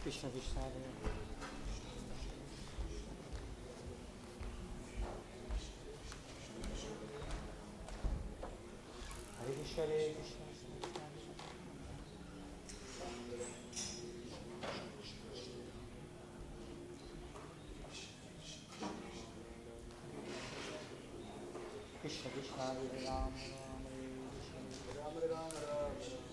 Krishna Krishna Hare Krishna Hare Krishna. Krishna Krishna Hare Ram Ram Hare Ram Ram.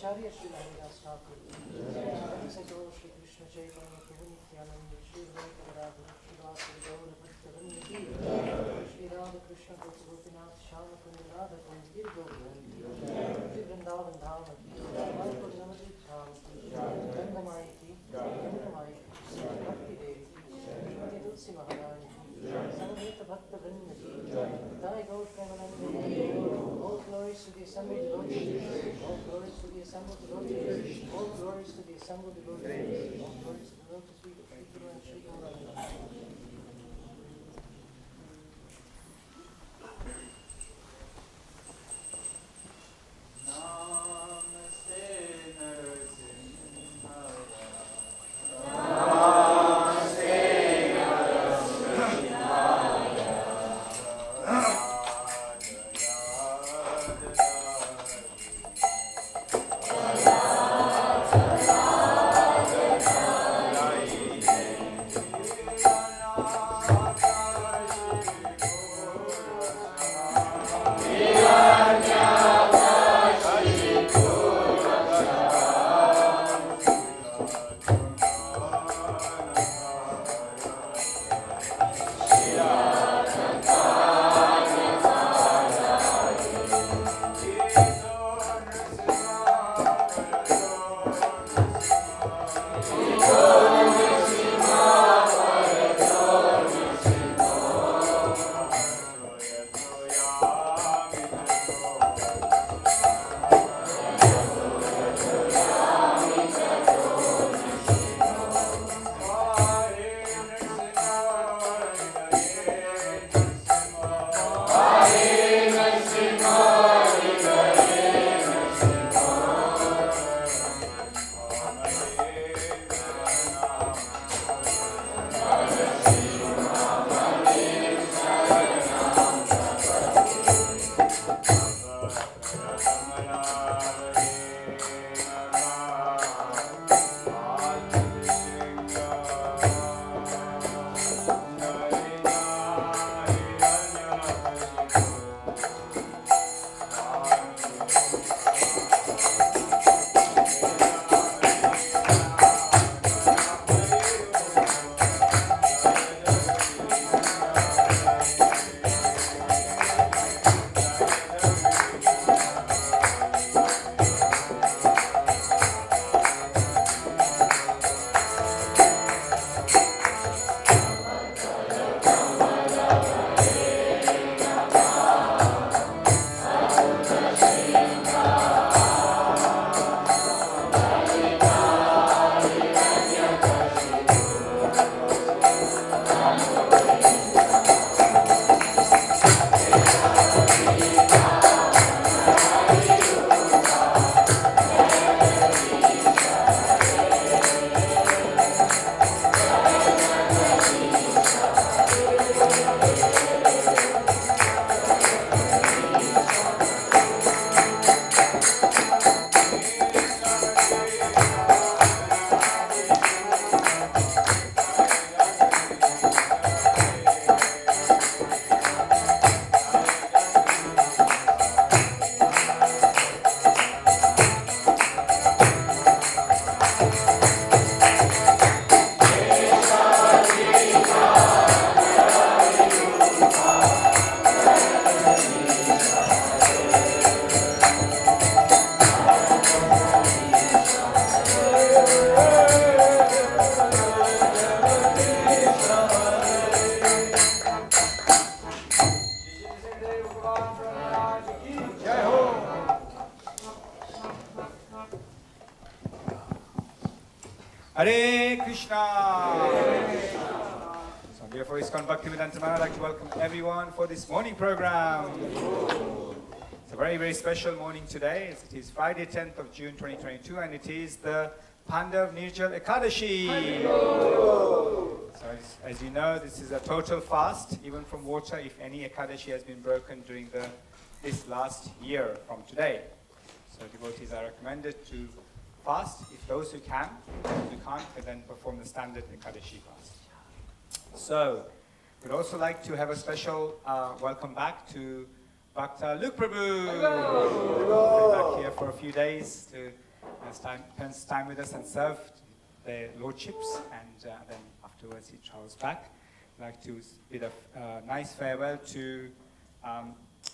Acharya Shri Haridas Thakur Bhakti Sadhguru Shri Krishna Chaitanya Prabhu Nityananda Shri Advaita Gadadhar Shri Vasudeva Gaura Bhaktivinoda Ki Shri Radha Krishna Gopinath Shyama Kunda Radha Kunda Giri Govardhan Shri Vrindavan Dhama Ki Mayapur Namadip Dhama Ki Ganga Mai Ki Yamuna Mai Ki Bhakti Devi Ki Shrimati Tulsi Maharani Ki Samahita Bhakta Vrinda Ki Jai Gaur Premanande. All glories to the assembled devotees. All glories to the assembled devotees. All glories to the assembled devotees. All glories to the lotus feet of Sri Guru and Sri Gauranga. Hare Krishna! So on behalf of Bhaktivedanta Manor, I'd like to welcome everyone for this morning program. It's a very, very special morning today. It is Friday, 10th of June 2022, and it is the Pandav Nirjal Ekadashi. So as you know, this is a total fast, even from water, if any Ekadashi has been broken during this last year from today. So devotees are recommended to fast, if those who can. If you can't, they then perform the standard Ekadashi fast. So, we'd also like to have a special welcome back to Bhakta Luke Prabhu. Hello. Back here for a few days to spends time with us and serve the lordships, and then afterwards he travels back. I'd like to bid a nice farewell to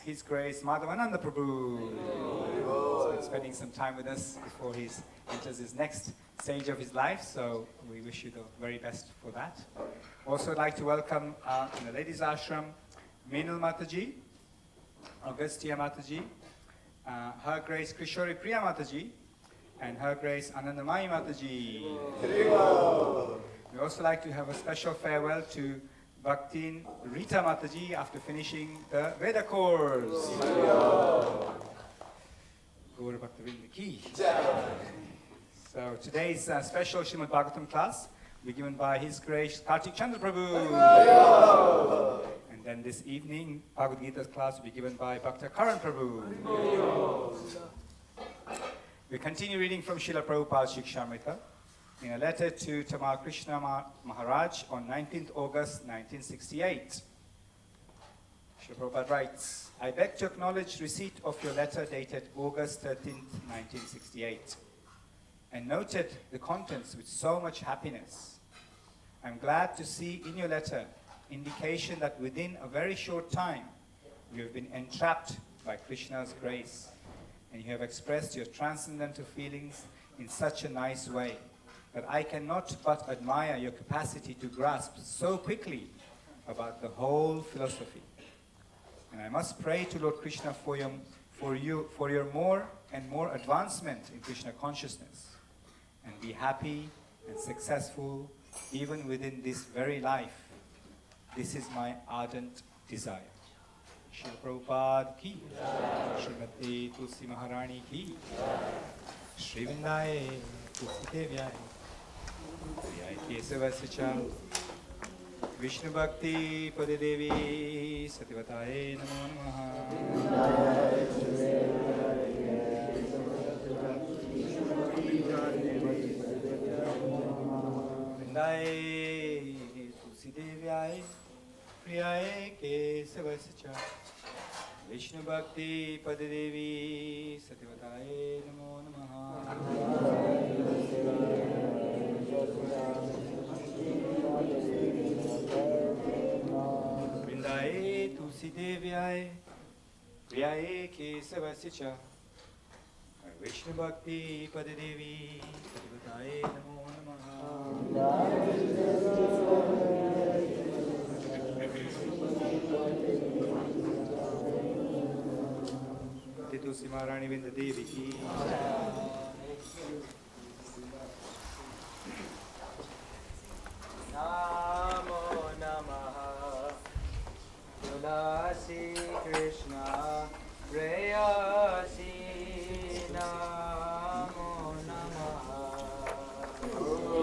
His Grace Madhavananda Prabhu. So he's spending some time with us before he enters his next stage of his life, so we wish you the very best for that. Also, I'd like to welcome in the ladies' ashram, Meenal Mataji, Augustia Mataji, Her Grace Krishori Priya Mataji, and Her Grace Anandamayi Mataji. We also like to have a special farewell to Bhaktin Rita Mataji after finishing the Veda course. Gaur Bhaktivedanta Ki. So today's special Srimad Bhagavatam class will be given by His Grace Kartik Chandra Prabhu. And then this evening, Bhagavad Gita class will be given by Bhakta Karan Prabhu. We continue reading from Srila Prabhupada's Shikshamrita in a letter to Tamal Krishna Maharaj on 19th August 1968. Srila Prabhupada writes, I beg to acknowledge receipt of your letter dated August 13th, 1968, and noted the contents with so much happiness. I'm glad to see in your letter indication that within a very short time you have been entrapped by Krishna's grace, and you have expressed your transcendental feelings in such a nice way that I cannot but admire your capacity to grasp so quickly about the whole philosophy. And I must pray to Lord Krishna for your more and more advancement in Krishna consciousness, and be happy and successful even within this very life. This is my ardent desire. Srila Prabhupada ki, Srimati Tulsi Maharani ki, Shri Vindaye Tulsi Devyai, Priyai Kesavasya, Vishnu Bhakti Pade Devi Satyavataye Namo Namaha. Vindaye Tulsi Devyai, Priyaye Kesavasya, Vishnu Bhakti Pade Devi Satyavataye Namo Namaha. Vrindaye Tulsi Devyai, Priyaye Kesavasya, Vishnu Bhakti Pade Devi Satyavataye Namo Namaha. Tulsi Maharani Vinda Devi ki. Namo Namaha Tulasi Krishna Prayasi Namo Namaha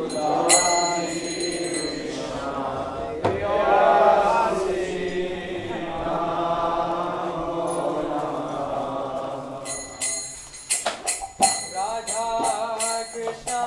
Tulasi Krishna Prayasi Namo Namaha Radha Krishna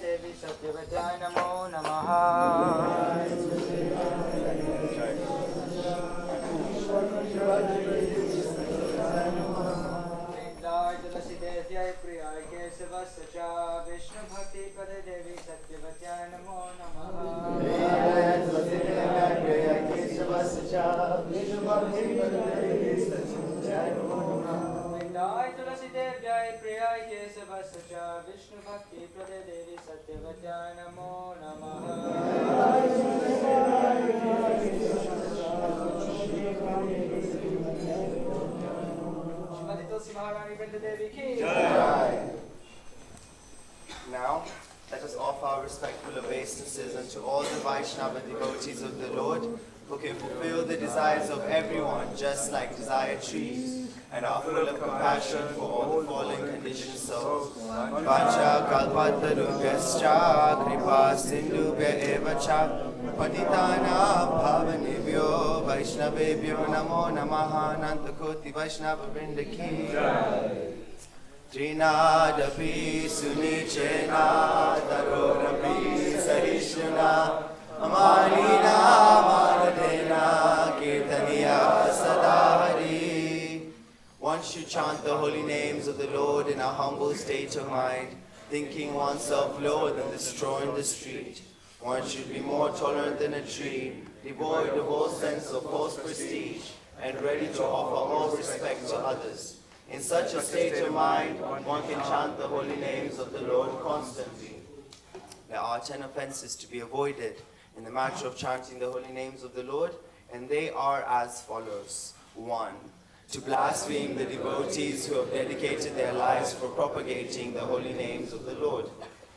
देवी सत्यवत्याय नमो नमः वृंदाय तुलसी देव्याय प्रियाय केशवस्य च विष्णु भक्ति पदे देवी सत्यवत्याय नमो नमः वृंदाय तुलसी देव्याय प्रियाय केशवस्य च विष्णु भक्ति पदे देवी सत्यवत्याय नमो नमः Now, let us offer our respectful obeisances unto all the Vaishnava devotees of the Lord, who can fulfill the desires of everyone just like desire trees, and are full of compassion for all the fallen conditioned souls. Vacha kalpatarubhyascha kripa sindhubhya eva cha patitana bhavanebhyo vaishnavebhyo namo namaha nantakoti vaishnava vrinda ki Trinadapi sunichena tarorapi sahishnuna amalina maradena kirtaniya sadahari. One should chant the holy names of the Lord in a humble state of mind, thinking oneself lower than the straw in the street. One should be more tolerant than a tree, devoid of all sense of false prestige, and ready to offer all respect to others. In such a state of mind, one can chant the holy names of the Lord constantly. There are 10 offenses to be avoided in the matter of chanting the holy names of the Lord, and they are as follows. 1. To blaspheme the devotees who have dedicated their lives for propagating the holy names of the Lord.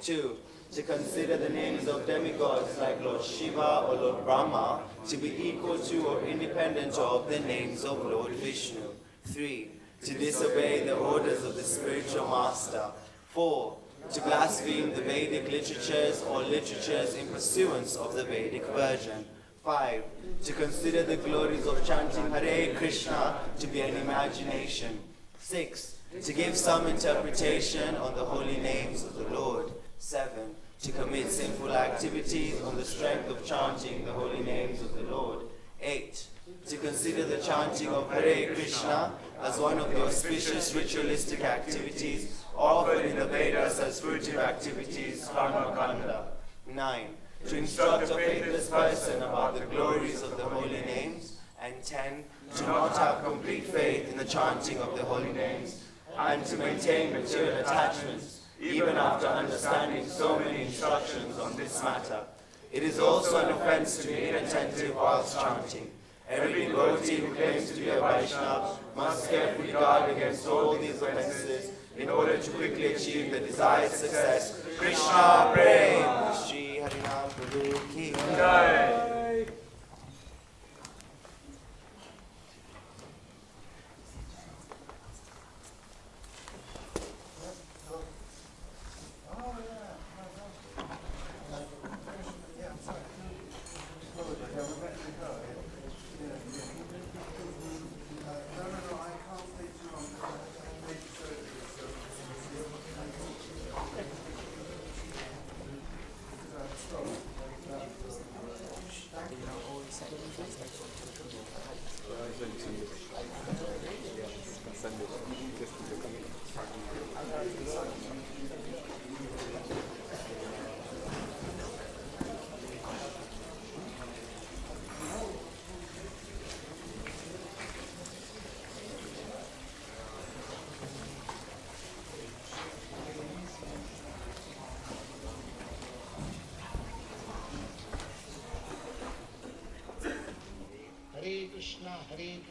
2. To consider the names of demigods like Lord Shiva or Lord Brahma to be equal to or independent of the names of Lord Vishnu. 3. To disobey the orders of the spiritual master. 4. To blaspheme the Vedic literatures or literatures in pursuance of the Vedic version. 5. To consider the glories of chanting Hare Krishna to be an imagination. 6. To give some interpretation on the holy names of the Lord. 7. To commit sinful activities on the strength of chanting the holy names of the Lord. 8. To consider the chanting of Hare Krishna as one of the auspicious ritualistic activities offered in the Vedas as fruitive activities, karma kanda. 9. To instruct a faithless person about the glories of the holy names. And 10. To not have complete faith in the chanting of the holy names, and to maintain material attachments, even after understanding so many instructions on this matter. It is also an offense to be inattentive whilst chanting. Every devotee who claims to be a Vaishnava must carefully guard against all these offenses in order to quickly achieve the desired success. Krishna Prem! Shri Harinam Prabhu Ki Jai!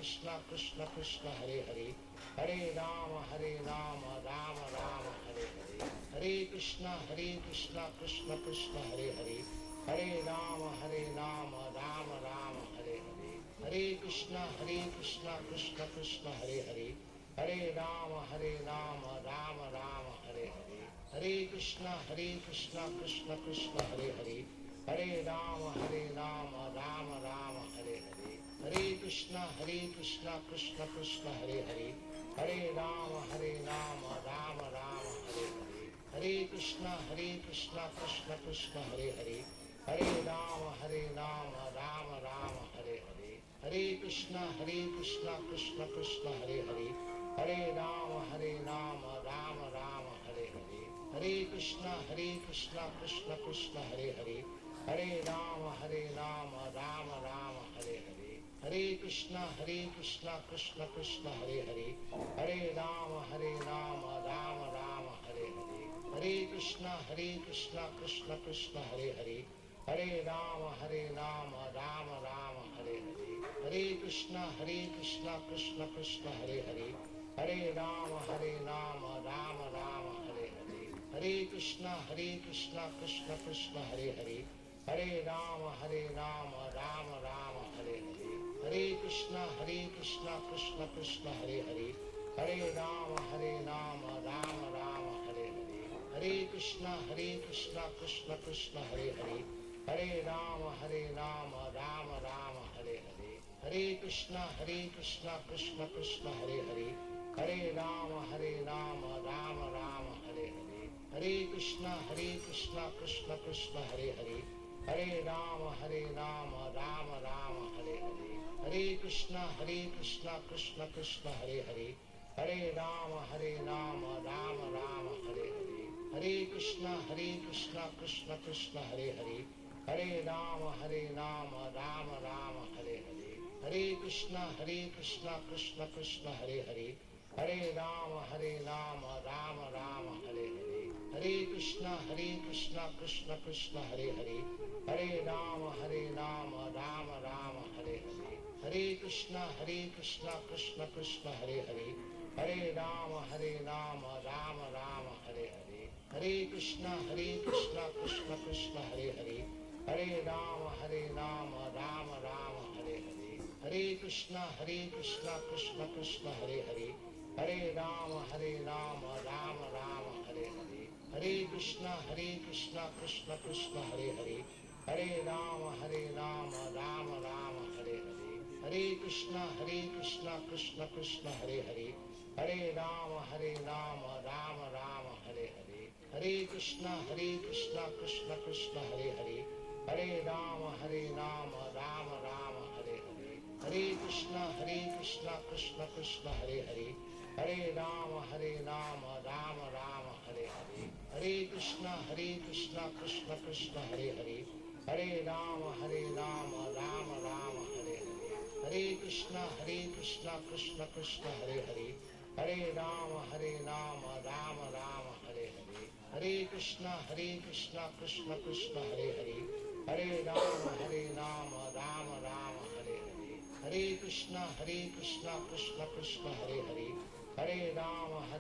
Krishna Krishna Krishna Hare Hare Hare Rama Rama Rama Hare Hare Hare Krishna Krishna Krishna Hare Hare Hare Rama Rama Rama Hare Hare Hare Krishna Krishna Krishna Hare Hare Hare Rama Rama Rama Hare Hare Hare Krishna Krishna Krishna Hare Hare Hare Rama Rama Rama Hare Hare Hare Krishna Krishna Krishna Hare Hare Hare Rama Rama Rama Hare Hare Hare Krishna Krishna Krishna Hare Hare, Hare Rama Rama Rama Hare Hare, Hare Krishna Krishna Krishna Hare Hare, Hare Rama Rama Rama Hare Hare, Hare Krishna Krishna Krishna Hare Hare, Hare Rama Rama Rama Hare Hare, Hare Krishna Krishna Krishna Hare Hare, Hare Rama Rama Rama Hare Hare, Hare Krishna Krishna Krishna Hare Hare, Hare Rama Rama Rama Hare Hare, Hare Krishna Krishna Krishna Hare Hare, Hare Rama Rama Rama Hare Hare, Hare Krishna Krishna Krishna Hare Hare, Hare Rama Rama Rama Hare Hare, Hare Krishna Krishna Krishna Hare Hare, Hare Rama Rama Rama Hare Hare, Hare Krishna Krishna Krishna Hare Hare, Hare Rama Rama Rama Hare Hare, Hare Krishna Krishna Krishna Hare Hare, Hare Rama Rama Rama Hare Hare, Hare Krishna Krishna Krishna Hare Hare, Hare Rama Rama Rama Hare Hare, Hare Krishna Krishna Krishna Hare Hare, Hare Rama Rama Rama Hare Hare, Hare Krishna Krishna Krishna Hare Hare, Hare Rama Rama Rama Hare Hare, Hare Krishna Krishna Krishna Hare Hare, Hare Rama Rama Rama Hare Hare, Hare Krishna Krishna Krishna Hare Hare, Hare Rama Rama Rama Hare Hare, Hare Krishna Krishna Krishna Hare Hare, Hare Rama Rama Rama Hare Hare, Hare Krishna Krishna Krishna Hare Hare, Hare Rama Rama Rama Hare Hare, Hare Krishna Krishna Krishna Hare Hare, Hare Rama Rama Rama Hare Hare, Hare Krishna Krishna Krishna Hare Hare, Hare Rama Rama Rama Hare Hare, Hare Krishna Krishna Krishna Hare Hare, Hare Rama Rama Rama Hare Hare, Hare Krishna Krishna Krishna Hare Hare, Hare Rama Rama Rama Hare Hare, Hare Krishna Krishna Krishna Hare Hare, Hare Rama Rama Rama Hare Hare, Hare Krishna Krishna Krishna Hare Hare, Hare Rama Rama Rama Hare Hare, Hare Krishna Krishna Krishna Hare Hare, Hare Rama Rama Rama Hare Hare, Hare Krishna Krishna Krishna Hare Hare, Hare Rama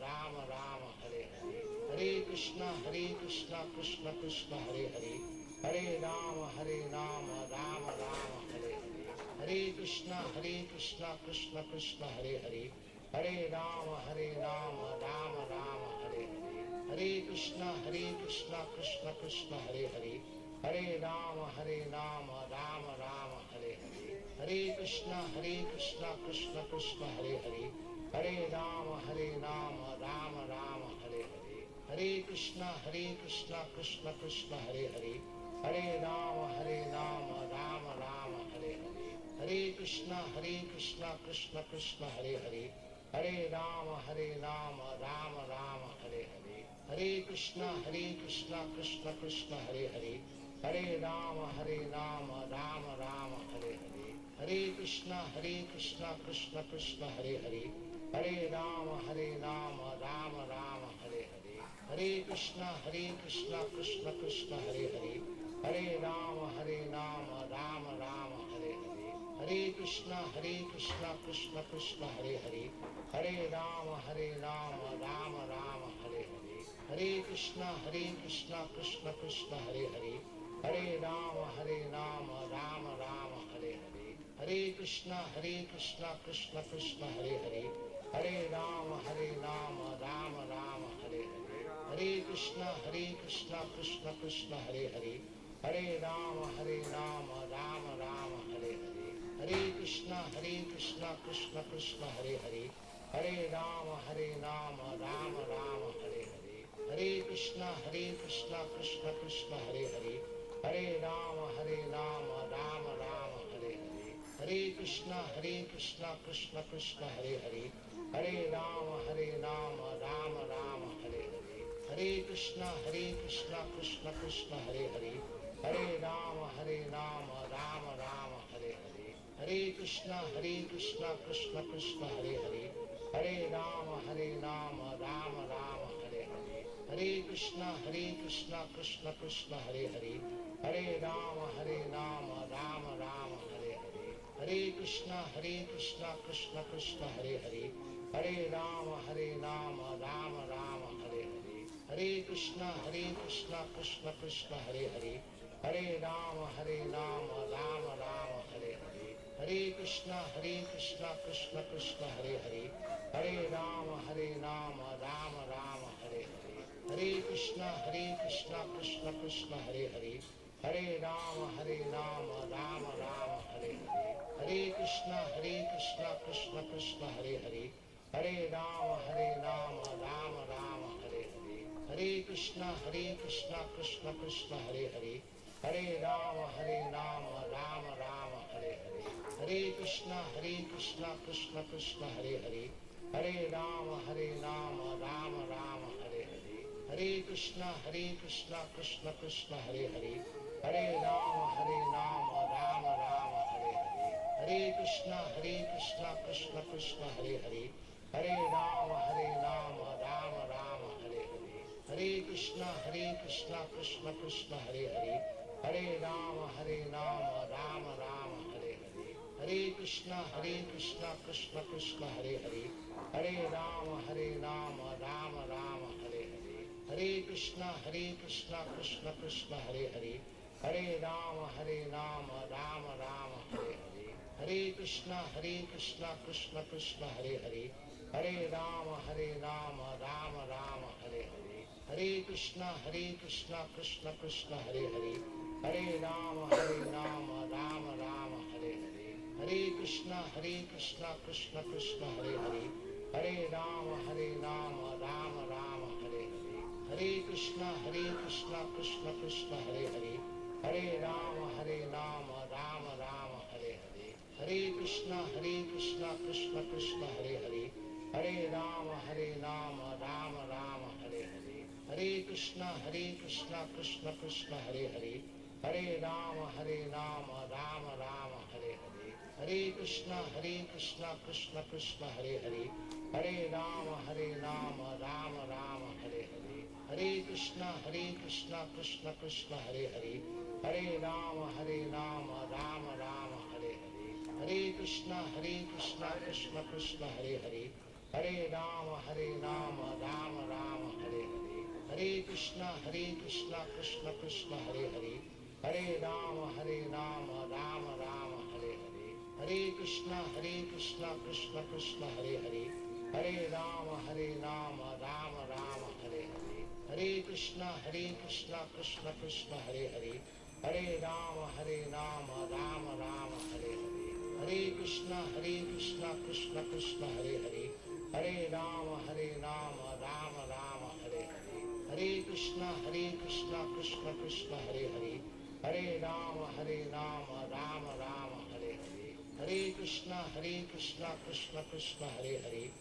Rama Rama Hare Hare, Hare Krishna Krishna Krishna Hare Hare, Hare Rama Rama Rama Hare Hare, Hare Krishna Krishna Krishna Hare Hare, Hare Rama Rama Rama Hare Hare, Hare Krishna Krishna Krishna Hare Hare, Hare Rama Rama Rama Hare Hare, Hare Krishna Krishna Krishna Hare Hare, Hare Rama Rama Rama Hare Hare, Hare Krishna Krishna Krishna Hare Hare, Hare Rama Rama Rama Hare Hare, Hare Krishna Krishna Krishna Hare Hare, Hare Rama Rama Rama Hare Hare, Hare Krishna Krishna Krishna Hare Hare, Hare Rama Rama Rama Hare Hare, Hare Krishna Krishna Krishna Hare Hare, Hare Rama Rama Rama Hare Hare, Hare Krishna Krishna Krishna Hare Hare, Hare Rama Rama Rama Hare Hare, Hare Krishna Krishna Krishna Hare Hare, Hare Rama Rama Rama Hare Hare, Hare Krishna Krishna Krishna Hare Hare, Hare Rama Rama Rama Hare Hare, Hare Krishna Krishna Krishna Hare Hare, Hare Rama Rama Rama Hare Hare, Hare Krishna Krishna Krishna Hare Hare, Hare Rama Rama Rama Hare Hare, Hare Krishna Krishna Krishna Hare Hare, Hare Rama Rama Rama Hare Hare, Hare Krishna Krishna Krishna Hare Hare, Hare Rama Rama Rama Hare Hare, Hare Krishna Krishna Krishna Hare Hare, Hare Rama Rama Rama Hare Hare, Hare Krishna Krishna Krishna Hare Hare, Hare Rama Rama Rama Hare Hare, Hare Krishna Krishna Krishna Hare Hare, Hare Rama Rama Rama Hare Hare, Hare Krishna Krishna Krishna Hare Hare, Hare Rama Rama Rama Hare Hare, Hare Krishna Krishna Krishna Hare Hare, Hare Rama Rama Rama Hare Hare, Hare Krishna Krishna Krishna Hare Hare, Hare Rama Rama Rama Hare Hare, Hare Krishna Krishna Krishna Hare Hare, Hare Rama Rama Rama Hare Hare, Hare Krishna Krishna Krishna Hare Hare, Hare Rama Rama Rama Hare Hare, Hare Krishna Krishna Krishna Hare Hare, Hare Rama Rama Rama Hare Hare, Hare Krishna Krishna Krishna Hare Hare, Hare Rama Rama Rama Hare Hare, Hare Krishna Krishna Krishna Hare Hare, Hare Rama Rama Rama Hare Hare, Hare Krishna Krishna Krishna Hare Hare, Hare Rama Rama Rama Hare Hare, Hare Krishna Krishna Krishna Hare Hare, Hare Rama Rama Rama Hare Hare, Hare Krishna Krishna Krishna Hare Hare, Hare Rama Rama Rama Hare Hare, Hare Krishna Krishna Krishna Hare Hare, Hare Rama Rama Rama Hare Hare, Hare Krishna Krishna Krishna Hare Hare, Hare Rama Rama Rama Hare Hare, Hare Krishna Krishna Krishna Hare Hare, Hare Rama Rama Rama Hare Hare, Hare Krishna Krishna Krishna Hare Hare, Hare Rama Rama Rama Hare Hare, Hare Krishna Krishna Krishna Hare Hare, Hare Rama Rama Rama Hare Hare, Hare Krishna Krishna Krishna Hare Hare, Hare Rama Rama Rama Hare Hare, Hare Krishna Krishna Krishna Hare Hare, Hare Rama Rama Rama Hare Hare, Hare Krishna Krishna Krishna Hare Hare, Hare Rama Rama Rama Hare Hare, Hare Krishna Krishna Krishna Hare Hare, Hare Rama Rama Rama Hare Hare, Hare Krishna Krishna Krishna Hare Hare, Hare Rama Rama Rama Hare Hare, Hare Krishna Krishna Krishna Hare Hare, Hare Rama Rama Rama Hare Hare, Hare Krishna Krishna Krishna Hare Hare, Hare Rama Rama Rama Hare Hare, Hare Krishna Krishna Krishna Hare Hare, Hare Rama Rama Rama Hare Hare, Hare Krishna Krishna Krishna Hare Hare, Hare Rama Rama Rama Hare Hare, Hare Krishna Krishna Krishna Hare Hare, Hare Rama Rama Rama Hare Hare, Hare Krishna Krishna Krishna Hare Hare, Hare Rama Rama Rama Hare Hare, Hare Krishna Krishna Krishna Hare Hare, Hare Rama Rama Rama Hare Hare, Hare Krishna Krishna Krishna Hare Hare,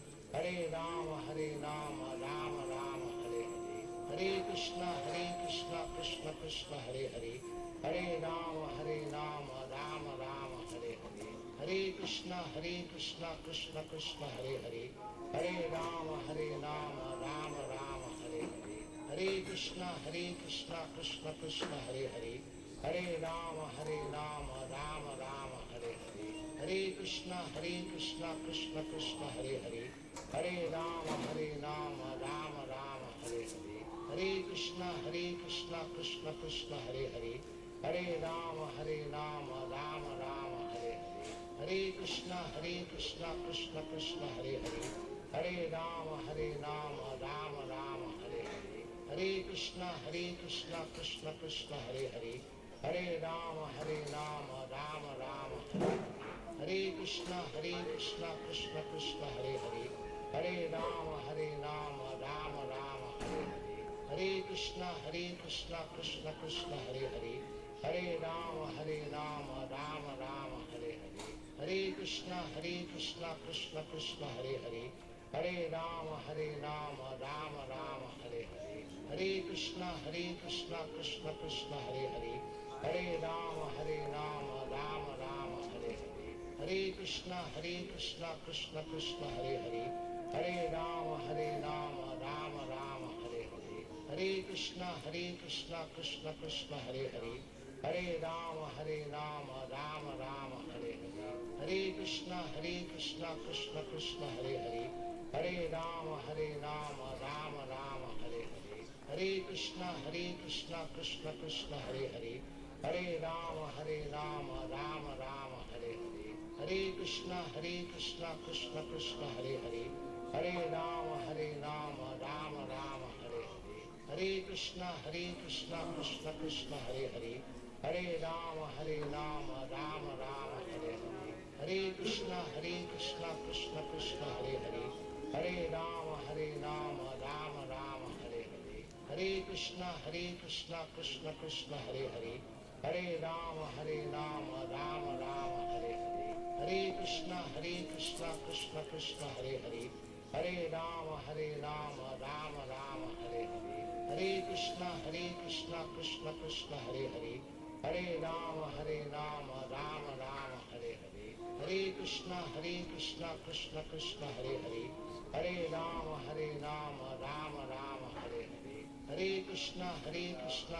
Hare Rama Rama Rama Hare Hare, Hare Krishna Krishna Krishna Hare Hare, Hare Rama Rama Rama Hare Hare, Hare Krishna Krishna Krishna Hare Hare, Hare Rama Rama Rama Hare Hare, Hare Krishna Krishna Krishna Hare Hare, Hare Rama Rama Rama Hare Hare, Hare Krishna Krishna Krishna Hare Hare, Hare Rama Rama Rama Hare Hare, Hare Krishna Krishna Krishna Hare Hare, Hare Rama Rama Rama Hare Hare, Hare Krishna Krishna Krishna Hare Hare, Hare Rama Rama Rama Hare Hare, Hare Krishna Krishna Krishna Hare Hare, Hare Rama Rama Rama Hare Hare, Hare Krishna Krishna Krishna Hare Hare, Hare Rama Rama Rama Hare Hare, Hare Hare Krishna Krishna Krishna Hare Hare, Hare Rama Rama Rama Hare Hare, Hare Krishna Krishna Krishna Hare Hare, Hare Rama Rama Rama Hare Hare, Hare Krishna Krishna Krishna Hare Hare, Hare Rama Rama Rama Hare Hare, Hare Krishna Krishna Krishna Hare Hare, Hare Rama Rama Rama Hare Hare, Hare Krishna Krishna Krishna Hare Hare, Hare Rama Rama Rama Hare Hare, Hare Krishna Krishna Krishna Hare Hare, Hare Rama Rama Rama Hare Hare, Hare Krishna Krishna Krishna Hare Hare, Hare Rama Rama Rama Hare Hare, Hare Krishna Krishna Krishna Hare Hare, Hare Rama Rama Rama Hare Hare, Hare Krishna Krishna Krishna Hare Hare, Hare Rama Rama Rama Hare Hare, Hare Krishna Krishna Krishna Hare Hare, Hare Rama Rama Rama Hare Hare, Hare Krishna Krishna Krishna Hare Hare, Hare Rama Rama Rama Hare Hare, Hare Krishna Krishna Krishna Hare Hare, Hare Rama Rama Rama Hare Hare, Hare Krishna Krishna Krishna Hare Hare, Hare Rama Rama Rama Hare Hare, Hare Krishna Krishna Krishna Hare Hare, Hare Rama Rama Rama Hare Hare, Hare Krishna Krishna Krishna Hare Hare, Hare Rama Rama Rama Hare Hare, Hare Krishna Krishna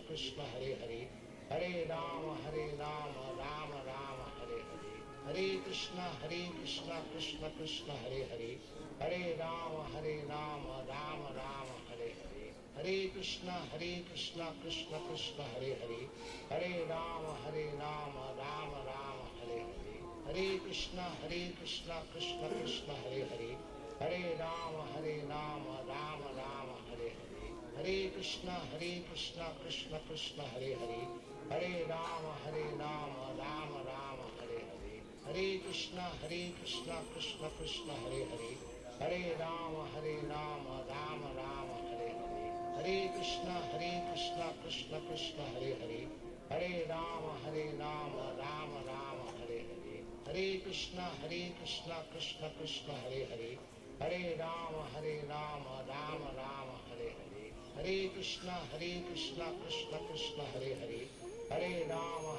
Krishna Hare Hare, Hare Rama Rama Rama Hare Hare, Hare Krishna Krishna Krishna Hare Hare, Hare Rama Rama Rama Hare Hare, Hare Krishna Krishna Krishna Hare Hare, Hare Rama Rama Rama Hare Hare, Hare Krishna Krishna Krishna Hare Hare, Hare Rama Rama Rama Hare Hare, Hare Krishna Krishna Krishna Hare Hare, Hare Rama Rama Rama Hare Hare, Hare Krishna Krishna Krishna Hare Hare, Hare Rama Rama Rama Hare Hare, Hare Krishna Krishna Krishna Hare Hare, Hare Rama Rama Rama Hare Hare, Hare Krishna Krishna Krishna Hare Hare, Hare Rama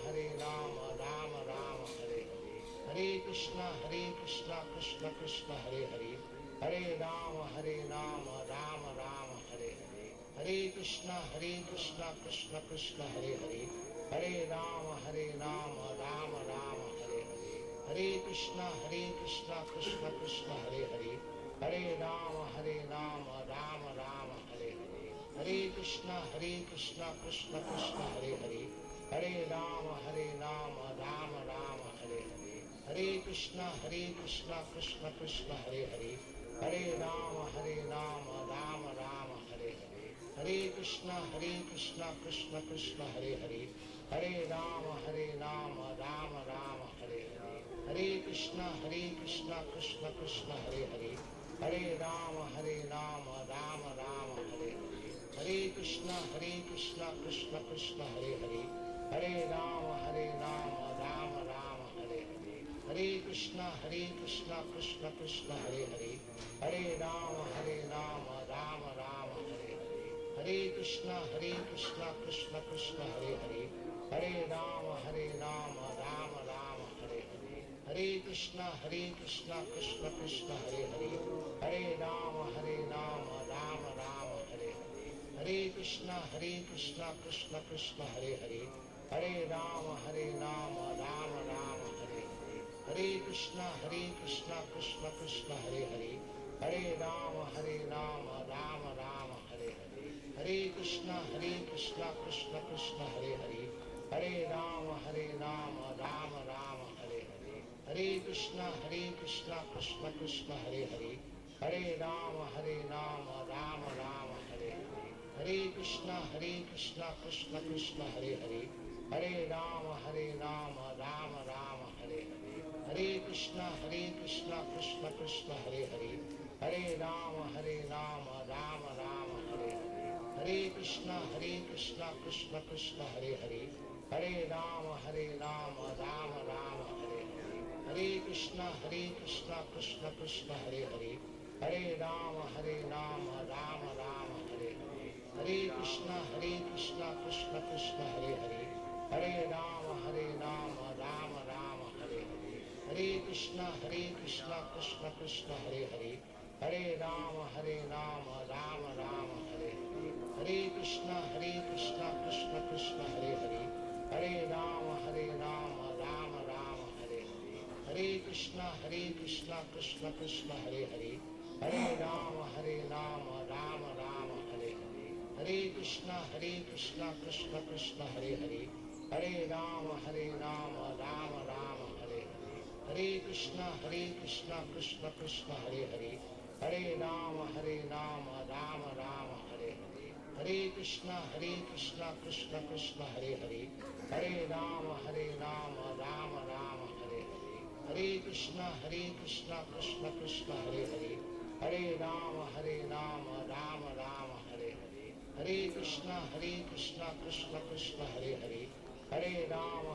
Rama Rama Hare Hare, Hare Krishna Krishna Krishna Hare Hare, Hare Rama Rama Rama Hare Hare, Hare Krishna Krishna Krishna Hare Hare, Hare Rama Rama Rama Hare Hare, Hare Krishna Krishna Krishna Hare Hare, Hare Rama Rama Rama Hare Hare, Hare Krishna Krishna Krishna Hare Hare, Hare Rama Rama Rama Hare Hare, Hare Krishna Krishna Krishna Hare Hare, Hare Rama Rama Rama Hare Hare, Hare Krishna Krishna Krishna Hare Hare, Hare Rama Rama Rama Hare Hare, Hare Krishna Krishna Krishna Hare Hare, Hare Rama Rama Rama Hare Hare, Hare Krishna Krishna Krishna Hare Hare, Hare Rama Rama Rama Hare Hare, Hare Krishna Krishna Krishna Hare Hare, Hare Rama Rama Rama Hare Hare, Hare Krishna Krishna Krishna Hare Hare, Hare Rama Rama Rama Hare Hare, Hare Krishna Krishna Krishna Hare Hare, Hare Rama Rama Rama Hare Hare, Hare Krishna Krishna Krishna Hare Hare, Hare Rama Rama Rama Hare Hare, Hare Krishna Krishna Krishna Hare Hare, Hare Rama Rama Rama Hare Hare, Hare Krishna Krishna Krishna Hare Hare, Hare Rama Rama Rama Hare Hare, Hare Krishna Krishna Krishna Hare Hare, Hare Rama Rama Rama Hare Hare, Hare Krishna Krishna Krishna Hare Hare, Hare Rama Rama Rama Hare Hare, Hare Krishna Krishna Krishna Hare Hare, Hare Rama Rama Rama Hare Hare, Hare Krishna Krishna Krishna Hare Hare, Hare Rama Rama Rama Hare Hare, Hare Krishna Krishna Krishna Hare Hare, Hare Rama Rama Rama Hare Hare, Hare Krishna Krishna Krishna Hare Hare, Hare Rama Rama Rama Hare Hare, Hare Krishna Krishna Krishna Hare Hare, Hare Rama Rama Rama Hare Hare, Hare Krishna Krishna Krishna Hare Hare, Hare Rama Rama Rama Hare Hare, Hare Krishna Krishna Krishna Hare Hare, Hare Rama Rama Rama Hare Hare, Hare Krishna Krishna Krishna Hare Hare, Hare Rama Rama Rama Hare Hare, Hare Krishna Krishna Krishna Hare Hare, Hare Rama Rama Rama Hare Hare, Hare Krishna Krishna Krishna Hare Hare, Hare Rama Rama Rama Hare Hare, Hare Krishna Krishna Krishna Hare Hare, Hare Rama Rama Rama Hare Hare, Hare Krishna Krishna Krishna Hare Hare, Hare Rama Rama Rama Hare Hare, Hare Krishna Krishna Krishna Hare Hare, Hare Rama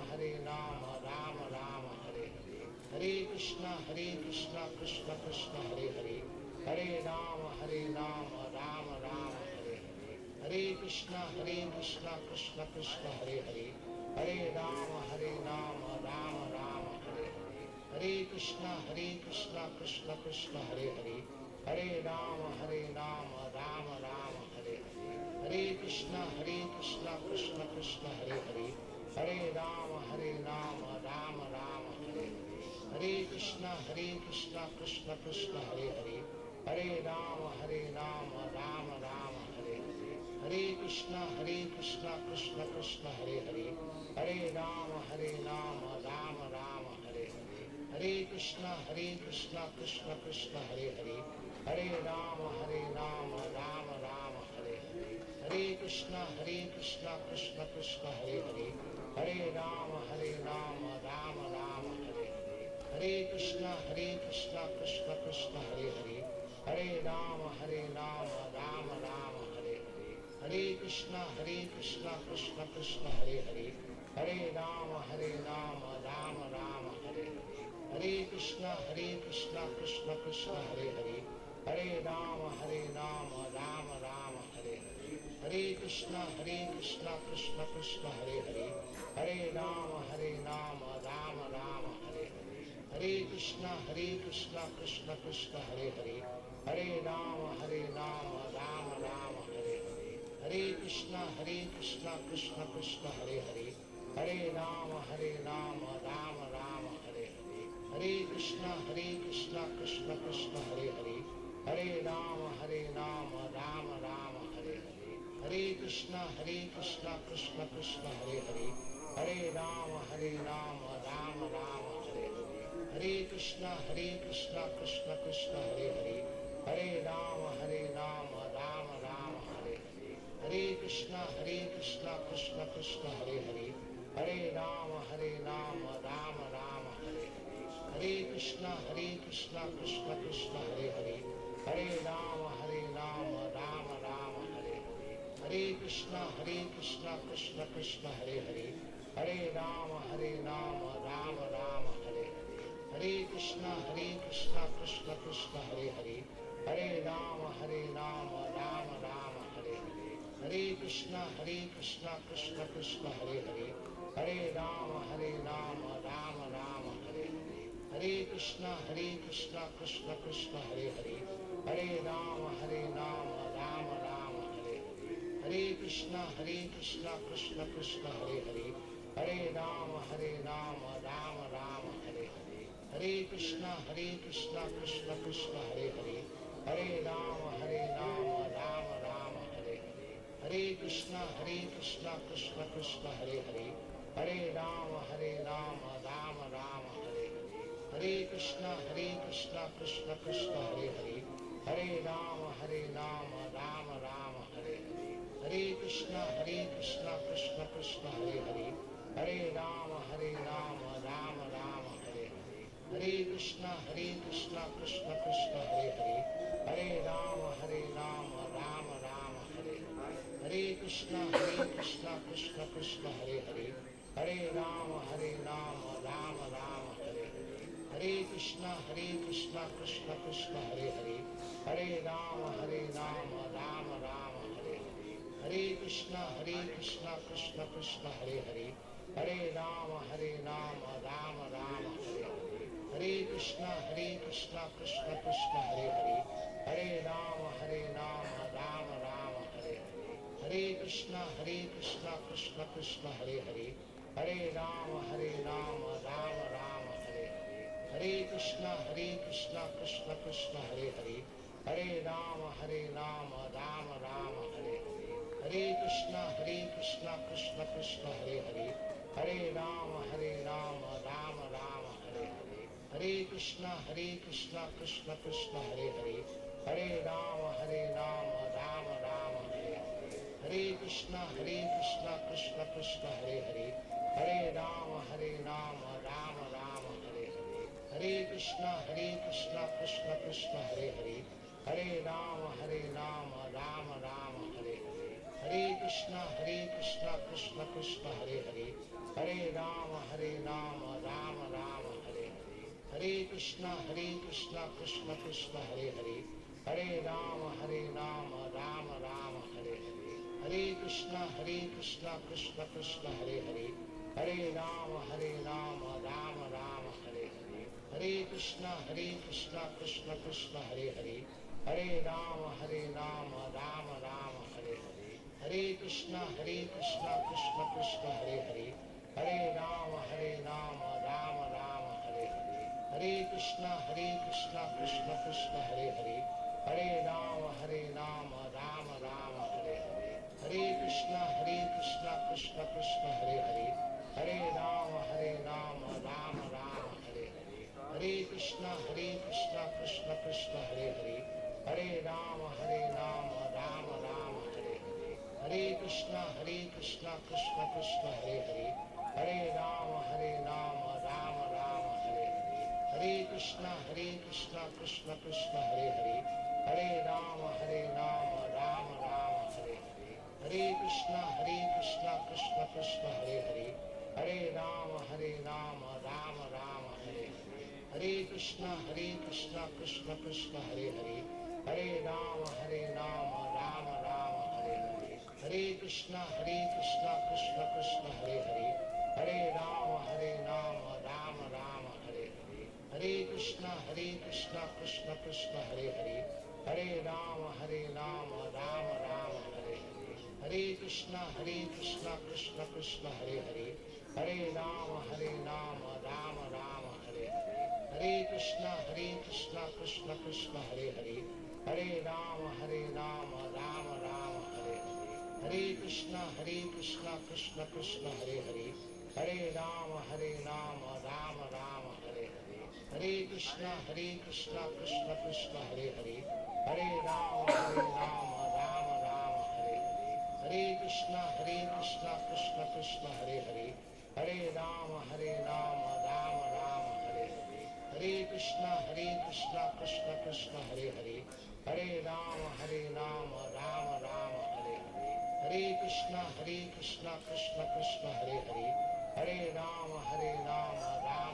Rama Rama Hare Hare, Hare Krishna Krishna Krishna Hare Hare, Hare Rama Rama Rama Hare Hare, Hare Krishna Krishna Krishna Hare Hare, Hare Rama Rama Rama Hare Hare, Hare Krishna Krishna Krishna Hare Hare, Hare Rama Rama Rama Hare Hare, Hare Krishna Krishna Krishna Hare Hare, Hare Rama Rama Rama Hare Hare, Hare Krishna Krishna Krishna Hare Hare, Hare Rama Rama Rama Hare Hare, Hare Krishna Krishna Krishna Hare Hare, Hare Rama Rama Rama Hare Hare, Hare Krishna Krishna Krishna Hare Hare, Hare Rama Rama Rama Hare Hare, Hare Krishna Krishna Krishna Hare Hare, Hare Rama Rama Rama Hare Hare, Hare Krishna Krishna Krishna Hare Hare, Hare Rama Rama Rama Hare Hare, Hare Krishna Krishna Krishna Hare Hare, Hare Rama Rama Rama Hare Hare, Hare Krishna Krishna Krishna Hare Hare, Hare Rama Rama Rama Hare Hare, Hare Krishna Krishna Krishna Hare Hare, Hare Rama Rama Rama Hare Hare, Hare Krishna Krishna Krishna Hare Hare, Hare Rama Rama Rama Hare Hare, Hare Krishna Krishna Krishna Hare Hare, Hare Rama Rama Rama Hare Hare, Hare Krishna Krishna Krishna Hare Hare, Hare Rama Rama Rama Hare Hare, Hare Krishna Krishna Krishna Hare Hare, Hare Rama Rama Rama Hare Hare, Hare Krishna Krishna Krishna Hare Hare, Hare Rama Rama Rama Hare Hare, Hare Krishna Krishna Krishna Hare Hare, Hare Rama Rama Rama Hare Hare, Hare Krishna Krishna Krishna Hare Hare, Hare Rama Rama Rama Hare Hare, Hare Krishna Krishna Krishna Hare Hare, Hare Rama Rama Rama Hare Hare, Hare Krishna Krishna Krishna Hare Hare, Hare Rama Rama Rama Hare Hare, Hare Krishna Krishna Krishna Hare Hare, Hare Rama Rama Rama Hare Hare, Hare Krishna Krishna Krishna Hare Hare, Hare Rama Rama Rama Hare Hare, Hare Krishna Krishna Krishna Hare Hare, Hare Rama Rama Rama Hare Hare, Hare Krishna Krishna Krishna Hare Hare, Hare Rama Rama Rama Hare Hare, Hare Krishna Krishna Krishna Hare Hare, Hare Rama Rama Rama Hare Hare, Hare Krishna Krishna Krishna Hare Hare, Hare Rama Rama Rama Hare Hare, Hare Krishna Krishna Krishna Hare Hare, Hare Rama Rama Rama Hare Hare, Hare Krishna Krishna Krishna Hare Hare, Hare Rama Rama Rama Hare Hare, Hare Krishna Krishna Krishna Hare Hare, Hare Rama Rama Rama Hare Hare, Hare Krishna Krishna Krishna Hare Hare, Hare Rama Rama Rama Hare Hare, Hare Krishna Krishna Krishna Hare Hare, Hare Rama Rama Rama Hare Hare, Hare Krishna Krishna Krishna Hare Hare, Hare Rama Rama Rama Hare Hare, Hare Krishna Krishna Krishna Hare Hare, Hare Rama Rama Rama Hare Hare, Hare Krishna Krishna Krishna Hare Hare, Hare Rama Rama Rama Hare Hare, Hare Krishna Krishna Krishna Hare Hare, Hare Rama Rama Rama Hare Hare, Hare Krishna Krishna Krishna Hare Hare, Hare Rama Rama Rama Hare Hare, Hare Krishna Krishna Krishna Hare Hare, Hare Rama Rama Rama Hare Hare, Hare Krishna Krishna Krishna Hare Hare, Hare Rama Rama Rama Hare Hare, Hare Krishna Krishna Krishna Hare Hare, Hare Rama Rama Rama Hare Hare, Hare Krishna Krishna Krishna Hare Hare, Hare Rama Rama Rama Hare Hare, Hare Krishna Krishna Krishna Hare Hare, Hare Rama Rama Rama Hare Hare, Hare Krishna Krishna Krishna Hare Hare, Hare Rama Rama Rama Hare Hare, Hare Krishna Krishna Krishna Hare Hare, Hare Rama Rama Rama Hare Hare, Hare Krishna Krishna Krishna Hare Hare, Hare Rama Rama Rama Hare Hare, Hare Krishna Krishna Krishna Hare Hare, Hare Rama Rama Rama Hare Hare, Hare Krishna Krishna Krishna Hare Hare, Hare Rama Rama Rama Hare Hare, Hare Krishna Krishna Krishna Hare Hare, Hare Rama Rama Rama Hare Hare, Hare Krishna Krishna Krishna Hare Hare, Hare Rama Rama Rama Hare Hare, Hare Krishna Krishna Krishna Hare Hare, Hare Rama Rama Rama Hare Hare, Hare Krishna Krishna Krishna Hare Hare, Hare Rama Rama Rama Hare Hare, Hare Krishna Krishna Krishna Hare Hare, Hare Rama Rama Rama Hare Hare, Hare Krishna Krishna Krishna Hare Hare, Hare Rama Rama Rama Hare Hare, Hare Krishna Krishna Krishna Hare Hare, Hare Rama Rama Rama Hare Hare, Hare Krishna Krishna Krishna Hare Hare, Hare Rama Rama Rama Hare Hare, Hare Krishna Krishna Krishna Hare Hare, Hare Rama Rama Rama Hare Hare, Hare Krishna Krishna Krishna Hare Hare, Hare Rama Rama Rama Hare Hare, Hare Krishna Krishna Krishna Hare Hare, Hare Rama Rama Rama Hare Hare, Hare Krishna Krishna Krishna Hare Hare, Hare Rama Rama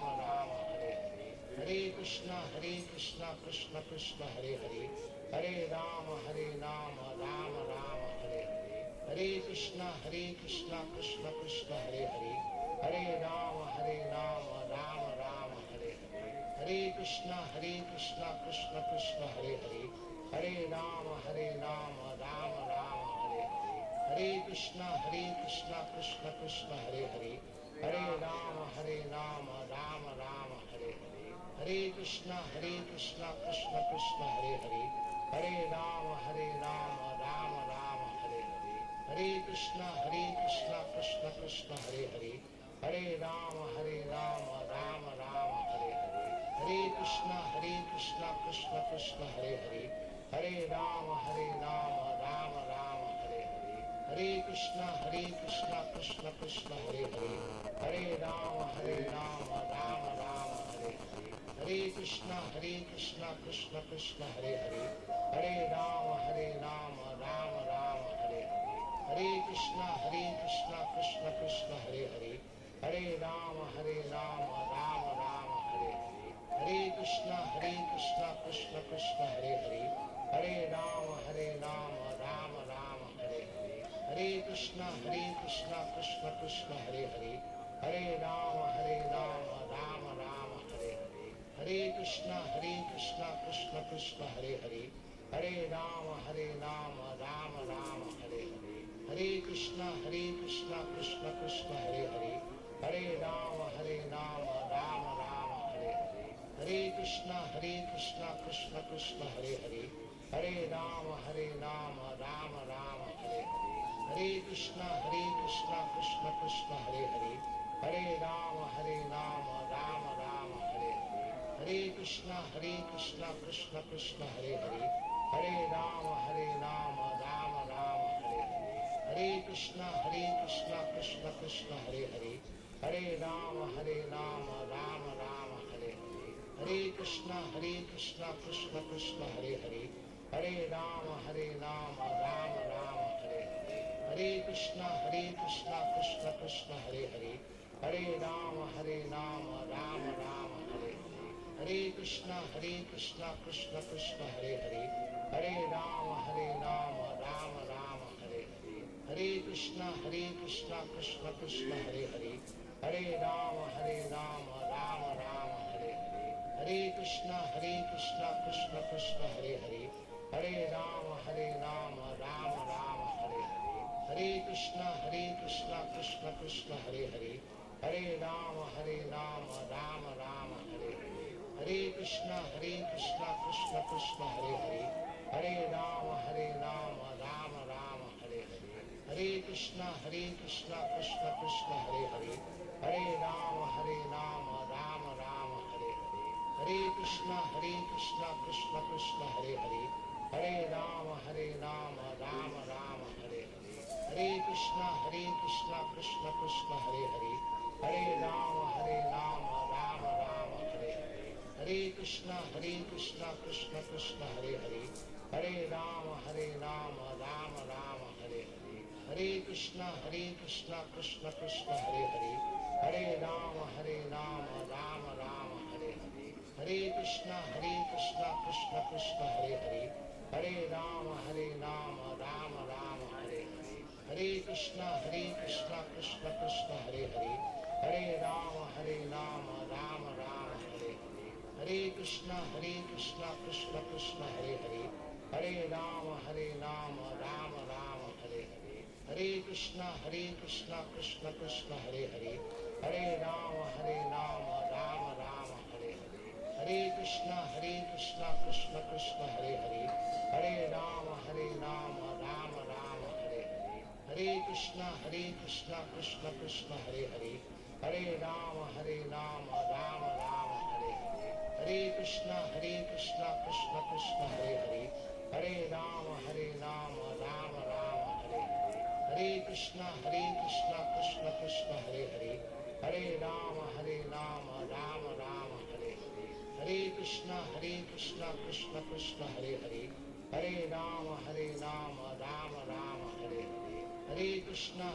Rama Hare Hare, Hare Krishna Krishna Krishna Hare Hare, Hare Rama Rama Rama Hare Hare, Hare Krishna Krishna Krishna Hare Hare, Hare Rama Rama Rama Hare Hare, Hare Krishna Krishna Krishna Hare Hare, Hare Rama Rama Rama Hare Hare, Hare Krishna Krishna Krishna Hare Hare, Hare Rama Rama Rama Hare Hare, Hare Krishna Krishna Krishna Hare Hare, Hare Rama Rama Rama Hare Hare, Hare Krishna Krishna Krishna Hare Hare, Hare Rama Rama Rama Hare Hare, Hare Krishna Krishna Krishna Hare Hare, Hare Rama Rama Rama Hare Hare, Hare Krishna Krishna Krishna Hare Hare, Hare Rama Rama Rama Hare Hare, Hare Krishna Krishna Krishna Hare Hare, Hare Rama Rama Rama Hare Hare, Hare Krishna Krishna Krishna Hare Hare Hare Rama Rama Rama Hare Hare Hare Krishna Krishna Krishna Hare Hare Hare Rama Rama Rama Hare Hare Hare Krishna Krishna Krishna Hare Hare Hare Rama Rama Rama Hare Hare Hare Krishna Krishna Krishna Hare Hare Hare Rama Rama Rama Hare Hare Hare Krishna Krishna Krishna Hare Hare Hare Rama Rama Rama Hare Hare Hare Krishna Krishna Krishna Hare Hare Hare Rama Rama Rama Hare Hare Hare Krishna Krishna Krishna Hare Hare Hare Rama Rama Rama Hare Hare Hare Krishna Krishna Krishna Hare Hare Hare Rama Rama Rama Hare Hare Hare Krishna Krishna Krishna Hare Hare Hare Rama Rama Rama Hare Hare Hare Krishna Krishna Krishna Hare Hare Hare Rama Rama Rama Hare Hare Hare Krishna Krishna Krishna Hare Hare Hare Rama Rama Rama Hare Hare Hare Krishna Krishna Krishna Hare Hare Hare Rama Rama Rama Hare Hare Hare Krishna Krishna Krishna Hare Hare Hare Rama Rama Rama Hare Hare Hare Krishna Krishna Krishna Hare Hare Hare Rama Rama Rama Hare Hare Hare Krishna Krishna Krishna Hare Hare Hare Rama Rama Rama Hare Hare Hare Krishna Krishna Krishna Hare Hare Hare Rama Rama Rama Hare Hare Hare Krishna Krishna Krishna Hare Hare Hare Rama Rama Rama Hare Hare Hare Krishna Krishna Krishna Hare Hare Hare Rama Rama Rama Hare Hare Hare Krishna Krishna Krishna Hare Hare Hare Rama Rama Rama Hare Hare Hare Krishna Krishna Krishna Hare Hare Hare Rama Rama Rama Hare Hare Hare Krishna Krishna Krishna Hare Hare Hare Rama Rama Rama Hare Hare Hare Krishna Krishna Krishna Hare Hare Hare Rama Rama Rama Hare Hare Hare Krishna Krishna Krishna Hare Hare Hare Rama Rama Rama Hare Hare Hare Krishna Krishna Krishna Hare Hare Hare Rama Rama Rama Hare Hare Hare Krishna Krishna Krishna Hare Hare Hare Rama Rama Rama Hare Hare Hare Krishna Krishna Krishna Hare Hare Hare Rama Rama Rama Hare Hare Hare Krishna Krishna Krishna Hare Hare Hare Rama Rama Rama Hare Hare Hare Krishna Krishna Krishna Hare Hare Hare Rama Rama Rama Hare Hare Hare Krishna Krishna Krishna Hare Hare Hare Rama Rama Rama Hare Hare Hare Krishna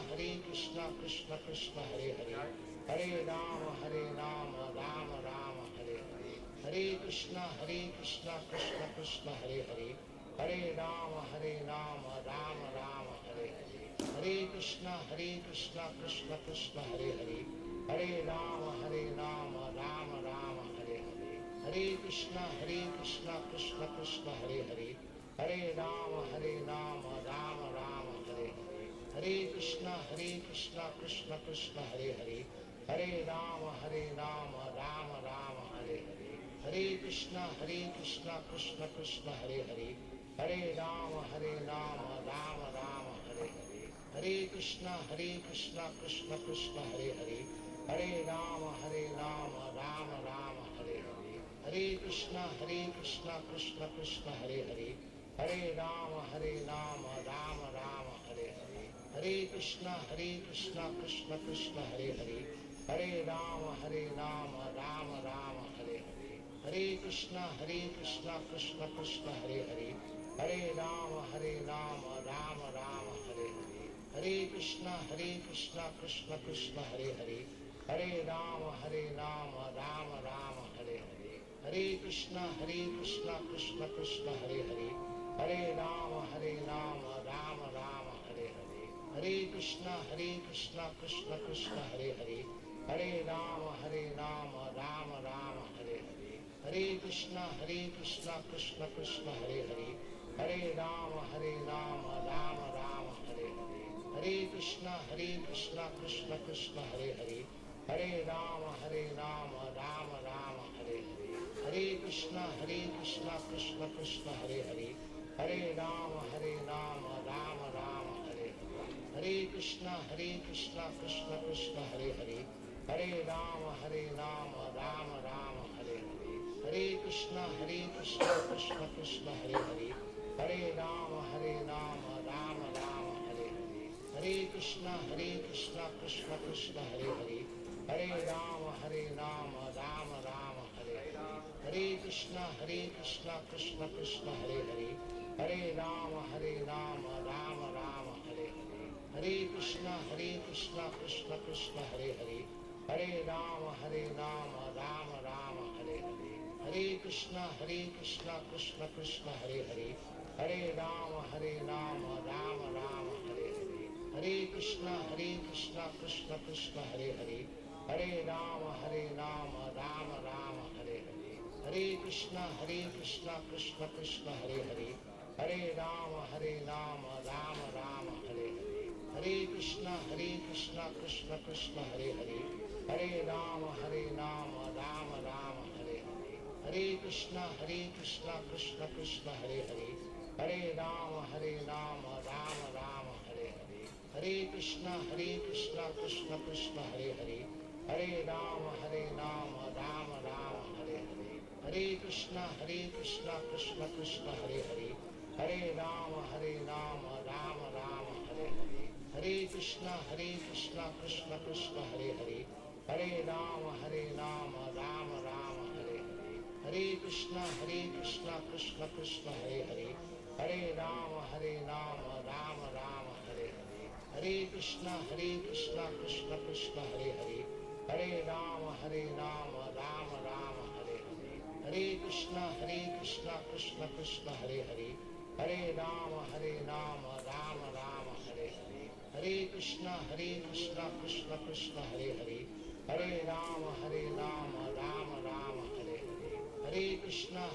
Krishna Krishna Hare Hare Hare Rama Rama Rama Hare Hare Hare Krishna Krishna Krishna Hare Hare Hare Rama Rama Rama Hare Hare Hare Krishna Krishna Krishna Hare Hare Hare Rama Rama Rama Hare Hare Hare Krishna Krishna Krishna Hare Hare Hare Rama Rama Rama Hare Hare Hare Krishna Krishna Krishna Hare Hare Hare Rama Rama Rama Hare Hare Hare Krishna Krishna Krishna Hare Hare Hare Rama Rama Rama Hare Hare Hare Krishna Krishna Krishna Hare Hare Hare Rama Rama Rama Hare Hare Hare Krishna Krishna Krishna Hare Hare Hare Rama Rama Rama Hare Hare Hare Krishna Krishna Krishna Hare Hare Hare Rama Rama Rama Hare Hare Hare Krishna Krishna Krishna Hare Hare Hare Rama Rama Rama Hare Hare Hare Krishna Krishna Krishna Hare Hare Hare Rama Rama Rama Hare Hare Hare Krishna Krishna Krishna Hare Hare, Hare Rama Rama Rama Hare Hare, Hare Krishna Krishna Krishna Hare Hare, Hare Rama Rama Rama Hare Hare, Hare Krishna Krishna Krishna Hare Hare, Hare Rama Rama Rama Hare Hare, Hare Krishna Krishna Krishna Hare Hare, Hare Rama Rama Rama Hare Hare, Hare Krishna Krishna Krishna Hare Hare, Hare Rama Rama Rama Hare Hare, Hare Krishna Krishna Krishna Hare Hare, Hare Rama Rama Rama Hare Hare, Hare Krishna Krishna Krishna Hare Hare, Hare Rama Rama Rama Hare Hare, Hare Krishna Krishna Krishna Hare Hare, Hare Rama Rama Rama Hare Hare, Hare Krishna Krishna Krishna Hare Hare, Hare Rama Rama Rama Hare Hare, Hare Krishna Krishna Krishna Hare Hare, Hare Rama Rama Rama Hare Hare, Hare Krishna Krishna Krishna Hare Hare, Hare Rama Rama Rama Hare Hare, Hare Krishna Krishna Krishna Hare Hare, Hare Rama Rama Rama Hare Hare, Hare Krishna Krishna Krishna Hare Hare, Hare Rama Rama Rama Hare Hare, Hare Krishna Krishna Krishna Hare Hare, Hare Rama Rama Rama Hare Hare, Hare Krishna Krishna Krishna Hare Hare, Hare Rama Rama Rama Hare Hare, Hare Krishna Krishna Krishna Hare Hare, Hare Rama Rama Rama Hare Hare, Hare Krishna Krishna Krishna Hare Hare, Hare Rama Rama Rama Hare Hare, Hare Krishna Krishna Krishna Hare Hare, Hare Rama Rama Rama Hare Hare, Hare Krishna Krishna Krishna Hare Hare, Hare Rama Rama Rama Hare Hare, Hare Krishna Krishna Krishna Hare Hare, Hare Rama Rama Rama Hare Hare, Hare Krishna Krishna Krishna Hare Hare, Hare Rama Rama Rama Hare Hare, Hare Krishna Krishna Krishna Hare Hare, Hare Rama Rama Rama Hare Hare, Hare Krishna Krishna Krishna Hare Hare, Hare Rama Rama Rama Hare Hare, Hare Krishna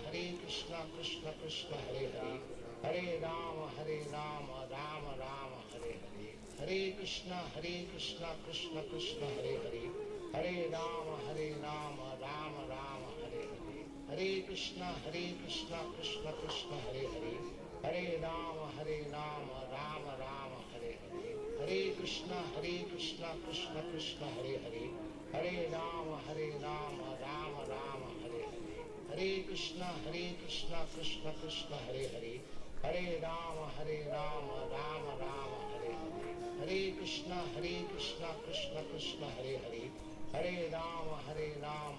Krishna Krishna Hare Hare, Hare Rama Rama Rama Hare Hare, Hare Krishna Krishna Krishna Hare Hare, Hare Rama Rama Rama Hare Hare, Hare Krishna Krishna Krishna Hare Hare, Hare Rama Rama Rama Hare Hare, Hare Krishna Krishna Krishna Hare Hare, Hare Rama Rama Rama Hare Hare, Hare Krishna Krishna Krishna Hare Hare, Hare Rama Rama Rama Hare Hare, Hare Krishna Krishna Krishna Hare Hare, Hare Rama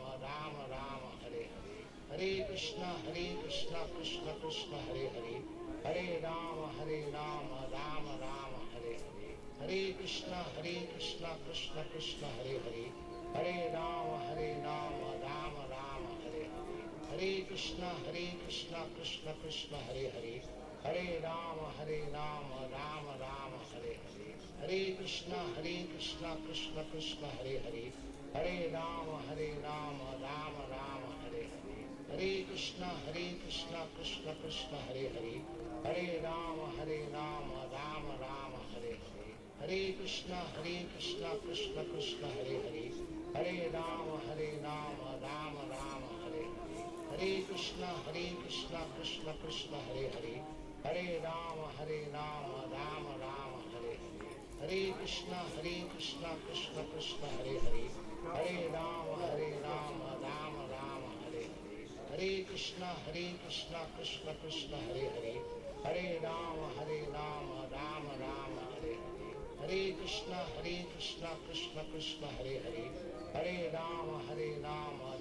Rama Rama Hare Hare, Hare Krishna Krishna Krishna Hare Hare, Hare Rama Rama Rama Hare Hare, Hare Krishna Krishna Krishna Hare Hare, Hare Rama Rama Rama Hare Hare, Hare Krishna Krishna Krishna Hare Hare, Hare Rama Rama Rama Hare Hare, Hare Krishna Krishna Krishna Hare Hare, Hare Rama Rama Rama Hare Hare, Hare Krishna Krishna Krishna Hare Hare, Hare Rama Rama Rama Hare Hare, Hare Krishna Krishna Krishna Hare Hare, Hare Rama Rama Rama Hare Hare, Hare Krishna Krishna Krishna Hare Hare, Hare Rama Rama Rama Hare Hare, Hare Krishna Krishna Krishna Hare Hare, Hare Rama Rama Rama Hare Hare, Hare Krishna Krishna Krishna Hare Hare, Hare Rama Rama Rama Hare Hare, Hare Krishna Krishna Krishna Hare Hare, Hare Rama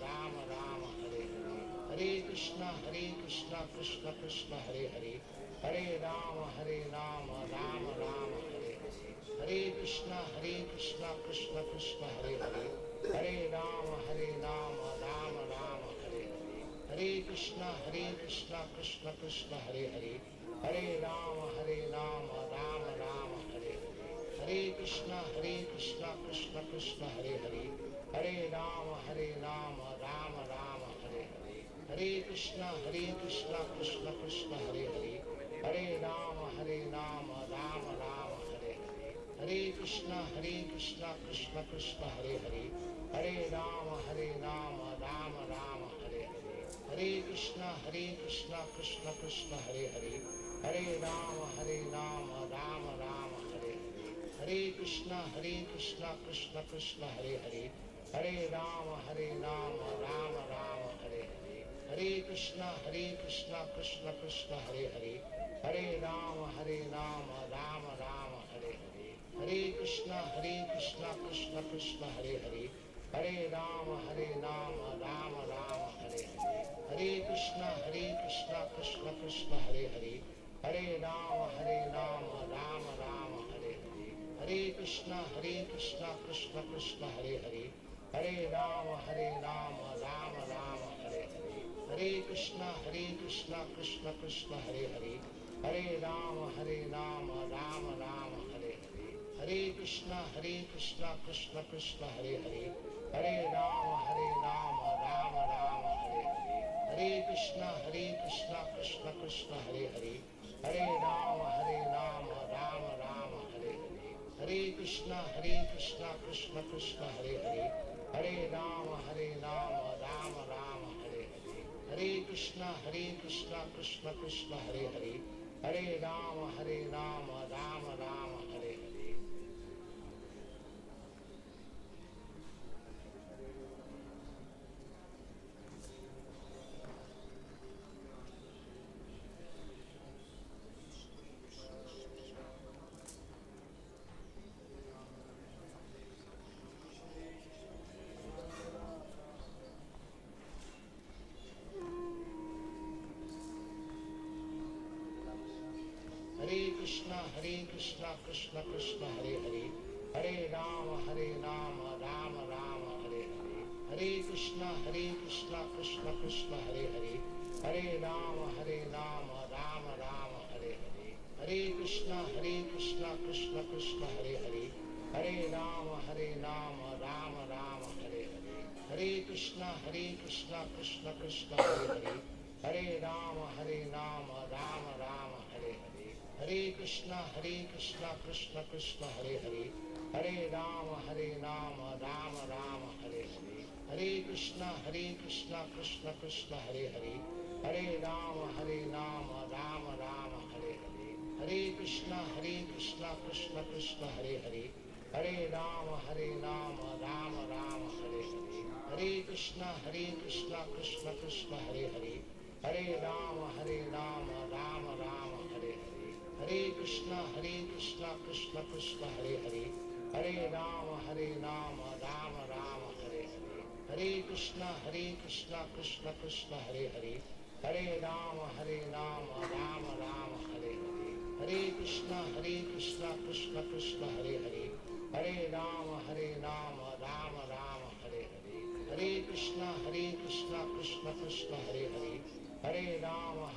Rama Rama Hare Hare, Hare Krishna Krishna Krishna Hare Hare, Hare Rama Rama Rama Hare Hare, Hare Krishna Krishna Krishna Hare Hare, Hare Rama Rama Rama Hare Hare, Hare Krishna Krishna Krishna Hare Hare, Hare Rama Rama Rama Hare Hare, Hare Krishna Krishna Krishna Hare Hare, Hare Rama Rama Rama Hare Hare, Hare Krishna Krishna Krishna Hare Hare, Hare Rama Rama Rama Hare Hare, Hare Krishna Krishna Krishna Hare Hare, Hare Rama Rama Rama Hare Hare, Hare Krishna Krishna Krishna Hare Hare, Hare Rama Rama Rama Hare Hare, Hare Krishna Krishna Krishna Hare Hare, Hare Rama Rama Rama Hare Hare, Hare Krishna Krishna Krishna Hare Hare, Hare Rama Rama Rama Hare Hare, Hare Krishna Krishna Krishna Hare Hare, Hare Rama Rama Rama Hare Hare, Hare Krishna Krishna Krishna Hare Hare, Hare Rama Rama Rama Hare Hare, Hare Krishna Krishna Krishna Hare Hare, Hare Rama Rama Rama Hare Hare, Hare Krishna Krishna Krishna Hare Hare, Hare Rama Rama Rama Hare Hare, Hare Krishna Krishna Krishna Hare Hare, Hare Rama Rama Rama Hare Hare, Hare Krishna Krishna Krishna Hare Hare, Hare Rama Rama Rama Hare Hare, Hare Krishna Krishna Krishna Hare Hare, Hare Rama Rama Rama Hare Hare, Hare Krishna Krishna Krishna Hare Hare, Hare Rama Rama Rama Hare Hare. Krishna Krishna Krishna Hare Hare, Hare Rama Rama Rama Hare Hare, Hare Krishna Krishna Krishna Hare Hare, Hare Rama Rama Rama Hare Hare, Hare Krishna Krishna Krishna Hare Hare, Hare Rama Rama Rama Hare Hare, Hare Krishna Krishna Krishna Hare Hare, Hare Rama Rama Rama Hare Hare, Hare Krishna Krishna Krishna Hare Hare, Hare Rama Rama Rama Hare Hare, Hare Krishna Krishna Krishna Hare Hare, Hare Rama Rama Rama Hare Hare, Hare Krishna Krishna Krishna Hare Hare, Hare Rama Rama Rama Hare Hare, Hare Krishna Krishna Krishna Hare Hare, Hare Rama Rama Rama Hare Hare, Hare Krishna Krishna Krishna Hare Hare, Hare Rama Rama Rama Hare Hare, Hare Krishna Krishna Krishna Hare Hare, Hare Rama Rama Rama Hare Hare, Hare Krishna Krishna Krishna Hare Hare, Hare Rama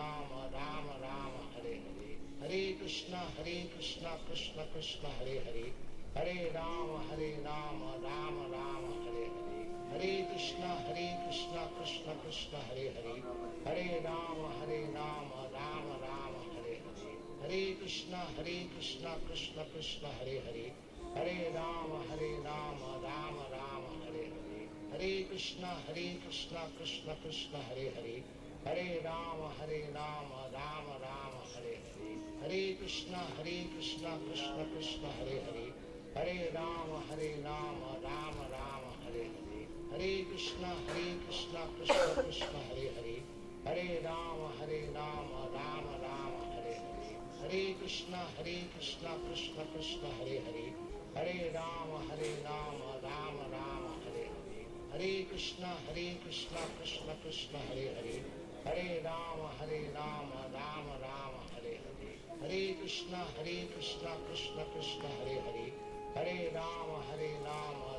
Rama Rama Hare Hare, Hare Krishna Krishna Krishna Hare Hare, Hare Rama Rama Rama Hare Hare, Hare Krishna Krishna Krishna Hare Hare, Hare Rama Rama Rama Hare Hare, Hare Krishna Krishna Krishna Hare Hare, Hare Rama Rama Rama Hare Hare, Hare Krishna Krishna Krishna Hare Hare, Hare Rama Rama Rama Hare Hare, Hare Krishna Krishna Krishna Hare Hare, Hare Rama Rama Rama Hare Hare, Hare Krishna Krishna Krishna Hare Hare, Hare Rama Rama Rama Hare Hare, Hare Krishna Krishna Krishna Hare Hare, Hare Rama Rama Rama Hare Hare, Hare Krishna Krishna Krishna Hare Hare, Hare Rama Rama Rama Hare Hare, Hare Krishna Krishna Krishna Hare Hare, Hare Rama Rama Rama Hare Hare, Hare Krishna Krishna Krishna Hare Hare, Hare Rama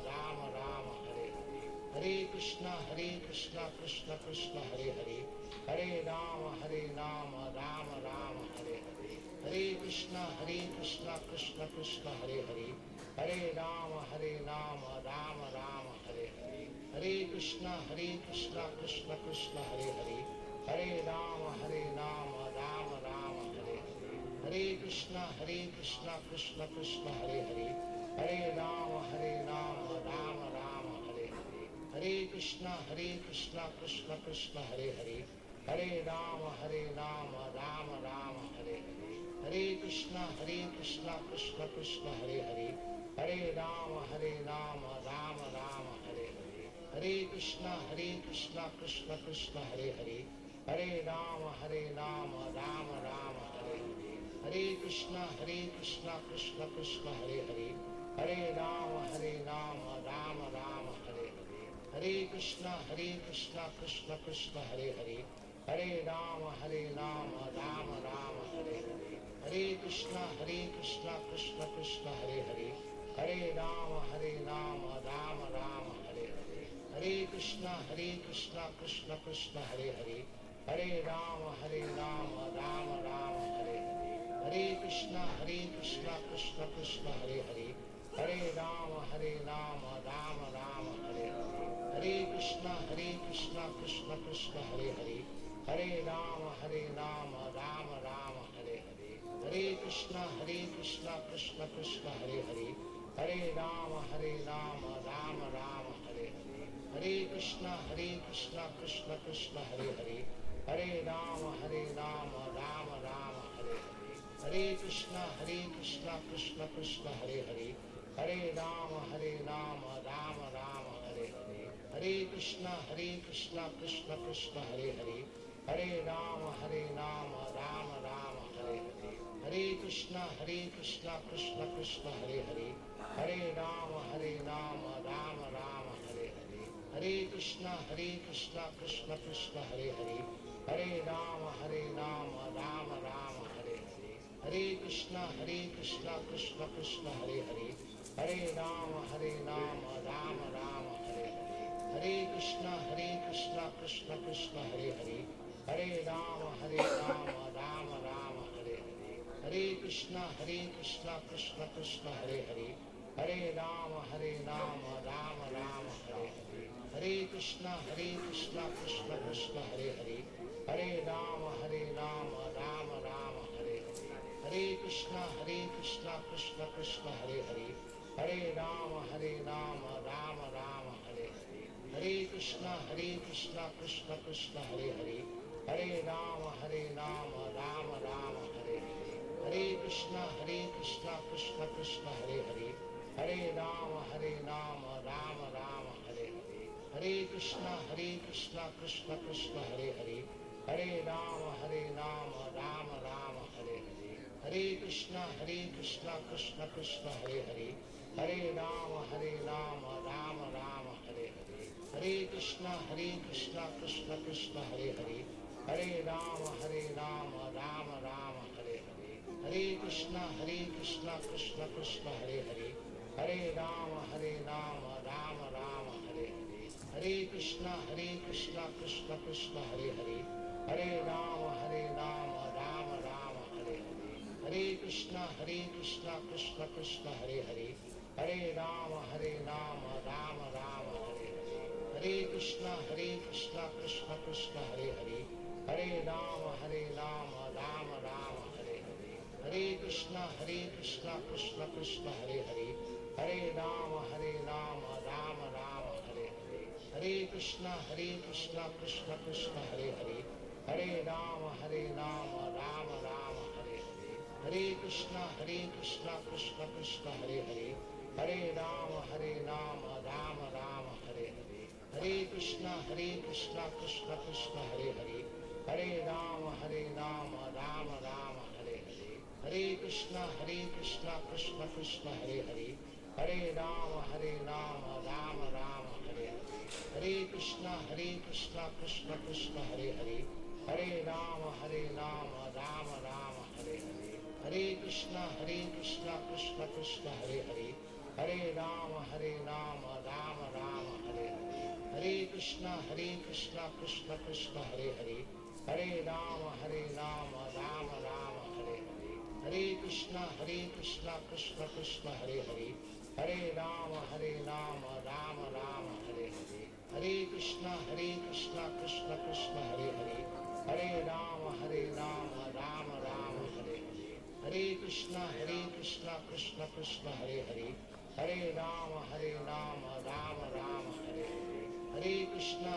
Rama Rama Hare Hare, Hare Krishna Krishna Krishna Hare Hare, Hare Rama Rama Rama Hare Hare, Hare Krishna Krishna Krishna Hare Hare, Hare Rama Rama Rama Hare Hare, Hare Krishna Krishna Krishna Hare Hare, Hare Rama Rama Rama Hare Hare, Hare Krishna Krishna Krishna Hare Hare, Hare Rama Rama Rama Hare Hare, Hare Krishna Krishna Krishna Hare Hare, Hare Rama Rama Rama Hare Hare, Hare Krishna Krishna Krishna Hare Hare, Hare Rama Rama Rama Hare Hare, Hare Krishna Krishna Krishna Hare Hare, Hare Rama Rama Rama Hare Hare, Hare Krishna Krishna Krishna Hare Hare, Hare Rama Rama Rama Hare Hare, Hare Krishna Krishna Krishna Hare Hare, Hare Rama Rama Rama Hare Hare, Hare Krishna Krishna Krishna Hare Hare, Hare Rama Rama Rama Hare Hare, Hare Krishna Krishna Krishna Hare Hare, Hare Rama Rama Rama Hare Hare, Hare Krishna Krishna Krishna Hare Hare, Hare Rama Rama Rama Hare Hare, Hare Krishna Krishna Krishna Hare Hare, Hare Rama Rama Rama Hare Hare, Hare Krishna Krishna Krishna Hare Hare, Hare Rama Rama Rama Hare Hare, Hare Krishna Krishna Krishna Hare Hare, Hare Rama Rama Rama Hare Hare, Hare Krishna Krishna Krishna Hare Hare, Hare Rama Rama Rama Hare Hare, Hare Krishna Krishna Krishna Hare Hare, Hare Rama Rama Rama Hare Hare, Hare Krishna Krishna Krishna Hare Hare, Hare Rama Rama Rama Hare Hare, Hare Krishna Krishna Krishna Hare Hare, Hare Rama Rama Rama Hare Hare, Hare Krishna Krishna Krishna Hare Hare, Hare Rama Rama Rama Hare Hare, Hare Krishna Krishna Krishna Hare Hare, Hare Rama Rama Rama Hare Hare, Hare Krishna Krishna Krishna Hare Hare, Hare Rama Rama Rama Hare Hare, Hare Krishna Krishna Krishna Hare Hare, Hare Rama Rama Rama Hare Hare, Hare Krishna Krishna Krishna Hare Hare, Hare Rama Rama Rama Hare Hare, Hare Krishna Krishna Krishna Hare Hare, Hare Rama Rama Rama Hare Hare, Hare Krishna Krishna Krishna Hare Hare, Hare Rama Rama Rama Hare Hare, Hare Krishna Krishna Krishna Hare Hare, Hare Rama Rama Rama Hare Hare, Hare Krishna Krishna Krishna Hare Hare, Hare Rama Rama Rama Hare Hare, Hare Krishna Krishna Krishna Hare Hare, Hare Rama Rama Rama Hare Hare, Hare Krishna Krishna Krishna Hare Hare, Hare Rama Rama Rama Hare Hare, Hare Krishna Krishna Krishna Hare Hare, Hare Rama Rama Rama Hare Hare, Hare Krishna Krishna Krishna Hare Hare, Hare Rama Rama Rama Hare Hare, Hare Krishna Krishna Krishna Hare Hare, Hare Rama Rama Rama Hare Hare, Hare Krishna Krishna Krishna Hare Hare, Hare Rama Rama Rama Hare Hare, Hare Krishna Krishna Krishna Hare Hare, Hare Rama Rama Rama Hare Hare, Hare Krishna Krishna Krishna Hare Hare, Hare Rama Rama Rama Hare Hare, Hare Krishna Krishna Krishna Hare Hare, Hare Rama Rama Rama Hare Hare, Hare Krishna Krishna Krishna Hare Hare, Hare Rama Rama Rama Hare Hare, Hare Krishna Krishna Krishna Hare Hare, Hare Rama Rama Rama Hare Hare, Hare Krishna Krishna Krishna Hare Hare, Hare Rama Rama Rama Hare Hare, Hare Krishna Krishna Krishna Hare Hare, Hare Rama Rama Rama Hare Hare, Hare Krishna Krishna Krishna Hare Hare, Hare Rama Rama Rama Hare Hare, Hare Krishna Krishna Krishna Hare Hare, Hare Rama Rama Rama Hare Hare, Hare Krishna Krishna Krishna Hare Hare, Hare Rama Rama Rama Hare Hare, Hare Krishna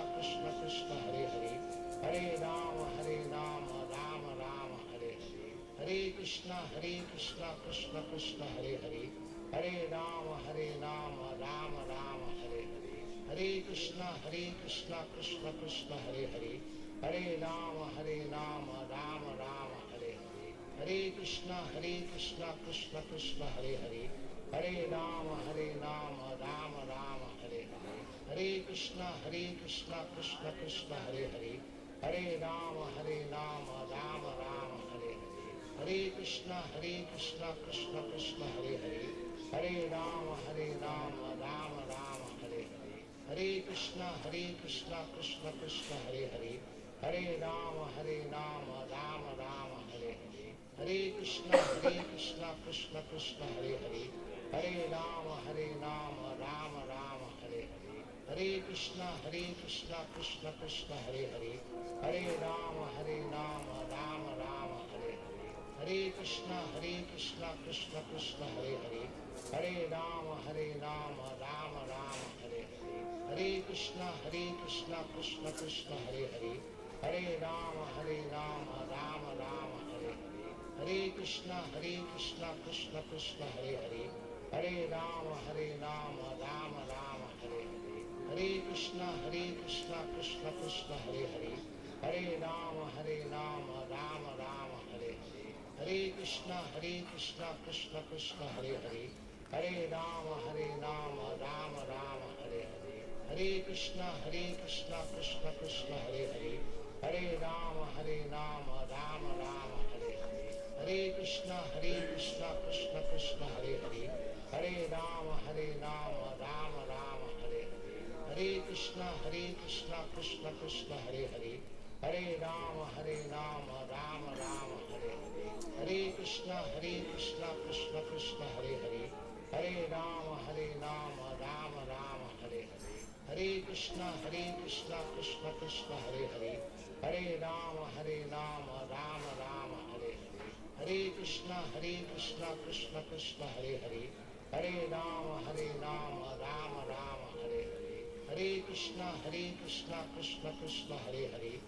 Krishna Krishna Hare Hare, Hare Rama Rama Rama Hare Hare, Hare Krishna Krishna Krishna Hare Hare, Hare Rama Rama Rama Hare Hare, Hare Krishna Krishna Krishna Hare Hare, Hare Rama Rama Rama Hare Hare, Hare Krishna Krishna Krishna Hare Hare, Hare Rama Rama Rama Hare Hare, Hare Krishna Krishna Krishna Hare Hare, Hare Rama Rama Rama Hare Hare, Hare Krishna Krishna Krishna Hare Hare, Hare Rama Rama Rama Hare Hare, Hare Krishna Krishna Krishna Hare Hare, Hare Rama Rama Rama Hare Hare, Hare Krishna Krishna Krishna Hare Hare, Hare Rama Rama Rama Hare Hare, Hare Krishna Krishna Krishna Hare Hare, Hare Rama Rama Rama Hare Hare, Hare Krishna Krishna Krishna Hare Hare, Hare Rama Rama Rama Hare Hare, Hare Krishna Krishna Krishna Hare Hare, Hare Rama Rama Rama Hare Hare, Hare Krishna Krishna Krishna Hare Hare, Hare Rama Rama Rama Hare Hare, Hare Krishna Krishna Krishna Hare Hare, Hare Rama Rama Rama Hare Hare, Hare Krishna Krishna Krishna Hare Hare, Hare Rama Rama Rama Hare Hare, Hare Krishna Krishna Krishna Hare Hare, Hare Rama Rama Rama Hare Hare, Hare Krishna Krishna Krishna Hare Hare, Hare Rama Rama Rama Hare Hare, Hare Krishna Krishna Krishna Hare Hare, Hare Rama Rama Rama Hare Hare, Hare Krishna Krishna Krishna Hare Hare, Hare Rama Rama Rama Hare Hare, Hare Krishna Krishna Krishna Hare Hare, Hare Rama Rama Rama Hare Hare, Hare Krishna Krishna Krishna Hare Hare, Hare Rama Rama Rama Hare Hare, Hare Krishna Krishna Krishna Hare Hare,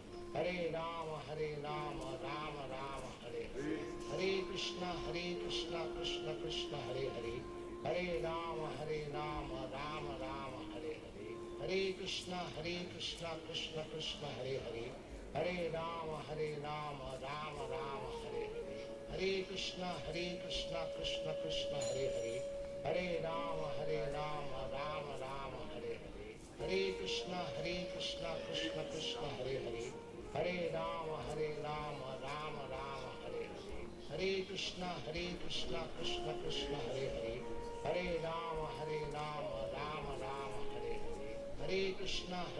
Hare Rama Rama Rama Hare Hare, Hare Krishna Krishna Krishna Hare Hare, Hare Rama Rama Rama Hare Hare, Hare Krishna Krishna Krishna Hare Hare, Hare Rama Rama Rama Hare Hare, Hare Krishna Krishna Krishna Hare Hare, Hare Rama Rama Rama Hare Hare, Hare Krishna Krishna Krishna Hare Hare, Hare Rama Rama Rama Hare Hare,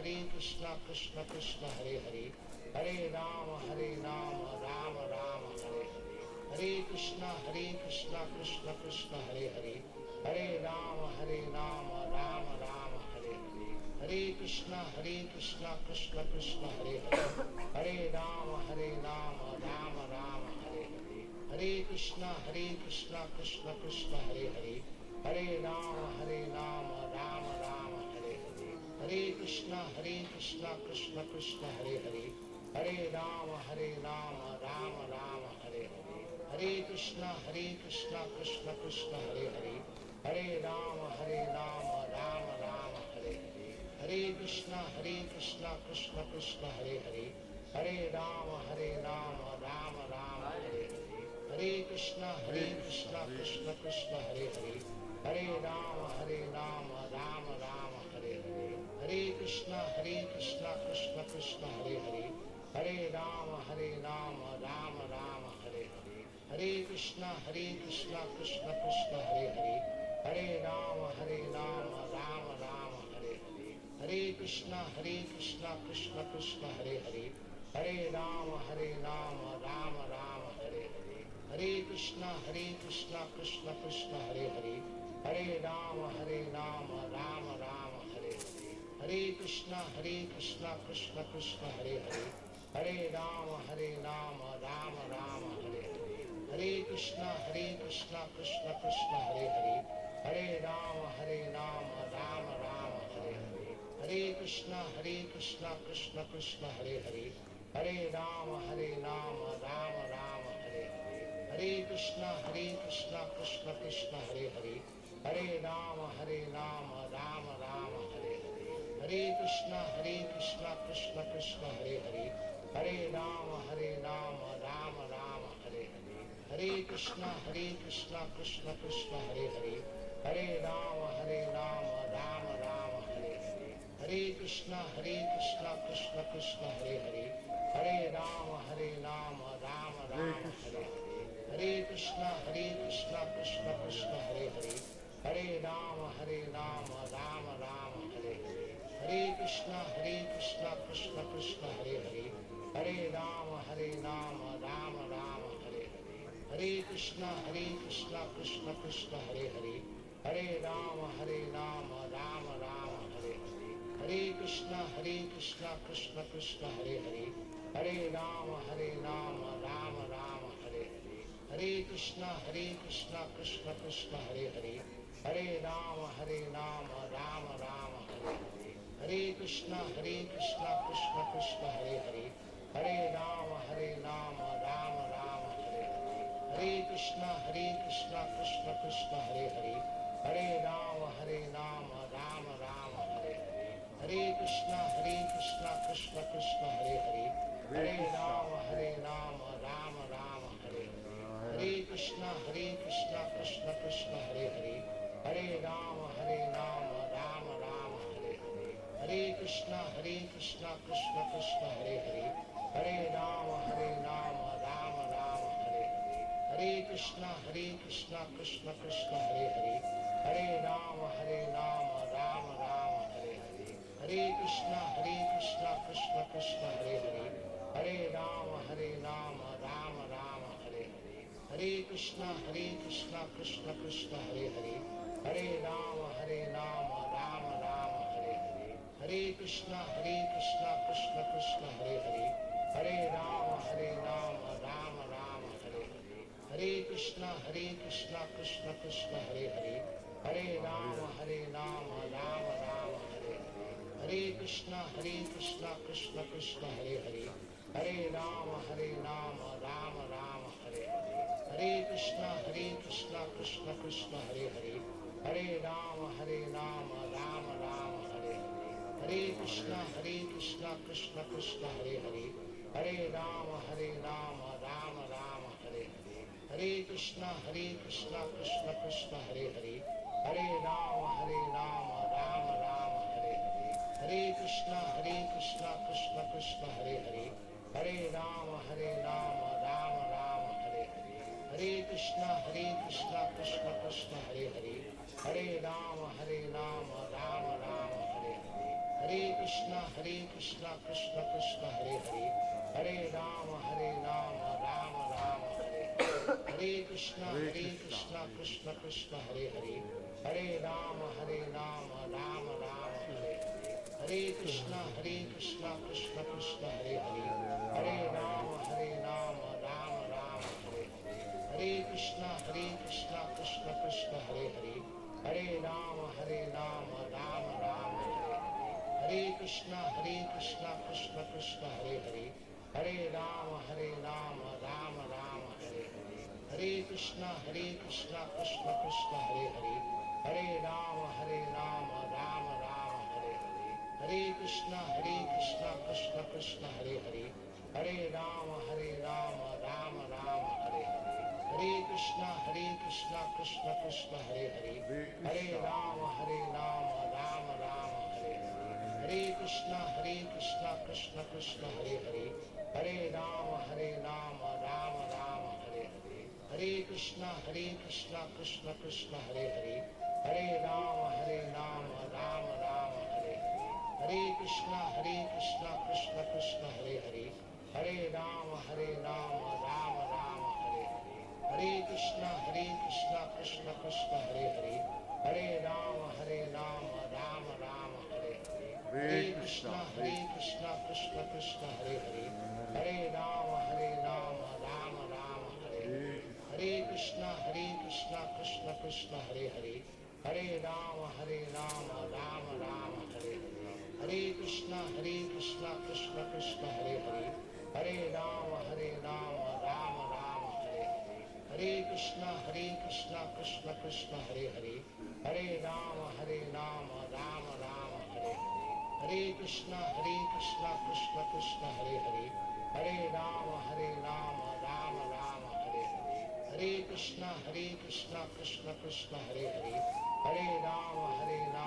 Hare Krishna Krishna Krishna Hare Hare, Hare Rama Rama Rama Hare Hare, Hare Krishna Krishna Krishna Hare Hare, Hare Rama Rama Rama Hare Hare, Hare Krishna Krishna Krishna Hare Hare, Hare Rama Rama Rama Hare Hare, Hare Krishna Krishna Krishna Hare Hare, Hare Rama Rama Rama Hare Hare, Hare Krishna Krishna Krishna Hare Hare, Hare Rama Rama Rama Hare Hare, Hare Krishna Krishna Krishna Hare Hare, Hare Rama Rama Rama Hare Hare, Hare Krishna Krishna Krishna Hare Hare, Hare Rama Rama Rama Hare Hare, Hare Krishna Krishna Krishna Hare Hare, Hare Rama Rama Rama Hare Hare, Hare Krishna Krishna Krishna Hare Hare, Hare Rama Rama Rama Hare Hare, Hare Krishna Krishna Krishna Hare Hare, Hare Rama Rama Rama Hare Hare, Krishna Krishna Krishna Hare Hare Hare Rama Ram Rama Hare Hare Hare Krishna Krishna Krishna Hare Hare Hare Rama Rama Rama Hare Hare Hare Krishna Krishna Krishna Hare Hare Hare Rama Rama Rama Hare Hare Hare Krishna Krishna Krishna Hare Hare Hare Rama Rama Rama Hare Hare Hare Krishna Krishna Krishna Hare Hare Hare Rama Rama Rama Hare Hare Hare Krishna Krishna Krishna Hare Hare Hare Rama Rama Rama Hare Hare Hare Krishna Krishna Krishna Hare Hare Hare Rama Rama Rama Hare Hare Hare Krishna Krishna Krishna Hare Hare Hare Rama Rama Rama Hare Hare Hare Krishna Krishna Krishna Hare Hare Hare Rama Rama Rama Hare Hare Hare Krishna Krishna Krishna Hare Hare Hare Rama Rama Rama Hare Hare Hare Krishna Krishna Krishna Hare Hare Hare Rama Rama Rama Hare Hare Hare Krishna Krishna Krishna Hare Hare Hare Rama Rama Rama Hare Hare Hare Krishna Krishna Krishna Hare Hare Hare Rama Rama Rama Hare Hare Hare Krishna Krishna Krishna Hare Hare Hare Rama Rama Rama Hare Hare Hare Krishna Krishna Krishna Hare Hare Hare Rama Rama Rama Hare Hare Hare Krishna Krishna Krishna Hare Hare Hare Rama Rama Rama Hare Hare Hare Krishna Krishna Krishna Hare Hare Hare Rama Rama Rama Hare Hare Hare Krishna Krishna Krishna Hare Hare Hare Rama Rama Rama Hare Hare Hare Krishna Krishna Krishna Hare Hare Hare Rama Rama Rama Hare Hare Hare Krishna Krishna Krishna Hare Hare Hare Rama Rama Rama Hare Hare Hare Krishna Krishna Krishna Hare Hare Hare Rama Rama Rama Hare Hare Hare Krishna Krishna Krishna Hare Hare Hare Rama Rama Rama Hare Hare Hare Krishna Krishna Krishna Hare Hare Hare Rama Rama Rama Hare Hare Hare Krishna Krishna Krishna Hare Hare Hare Rama Rama Rama Hare Hare Hare Krishna Krishna Krishna Hare Hare Hare Rama Rama Rama Hare Hare Hare Krishna Krishna Krishna Hare Hare Hare Rama Rama Rama Hare Hare Hare Krishna Krishna Krishna Hare Hare Hare Rama Rama Rama Hare Hare Hare Krishna Krishna Krishna Hare Hare Hare Rama Rama Rama Hare Hare Hare Krishna Krishna Krishna Hare Hare Hare Rama Rama Rama Hare Hare Hare Krishna Krishna Krishna Hare Hare Hare Rama Rama Rama Hare Hare Hare Krishna Krishna Krishna Hare Hare Hare Rama Rama Rama Hare Hare Hare Krishna Krishna Krishna Hare Hare Hare Rama Rama Rama Hare Hare Hare Krishna Krishna Krishna Hare Hare Hare Rama Rama Rama Hare Hare Hare Krishna Krishna Krishna Hare Hare Hare Rama Rama Rama Hare Hare Hare Krishna Krishna Krishna Hare Hare Hare Rama Rama Rama Hare Hare Hare Krishna Krishna Krishna Hare Hare Hare Rama Rama Rama Hare Hare Hare Krishna Krishna Krishna Hare Hare Hare Rama Rama Rama Hare Hare Hare Krishna Krishna Krishna Hare Hare Hare Rama Rama Rama Hare Hare Hare Krishna Krishna Krishna Hare Hare Hare Rama Rama Rama Hare Hare Hare Krishna Krishna Krishna Hare Hare Hare Rama Rama Rama Hare Hare Hare Krishna Krishna Hare Krishna Krishna Krishna Hare Hare, Hare Rama Rama Rama Hare Hare. Hare Krishna Krishna Krishna Hare Hare, Hare Rama Rama Rama Hare Hare. Hare Krishna Krishna Krishna Hare Hare, Hare Rama Rama Rama Hare Hare. Hare Krishna Krishna Krishna Hare Hare, Hare Rama Rama Rama Hare Hare. Hare Krishna Krishna Krishna Hare Hare, Hare Rama Rama Rama Hare Hare. Hare Krishna Krishna Krishna Hare Hare, Hare Rama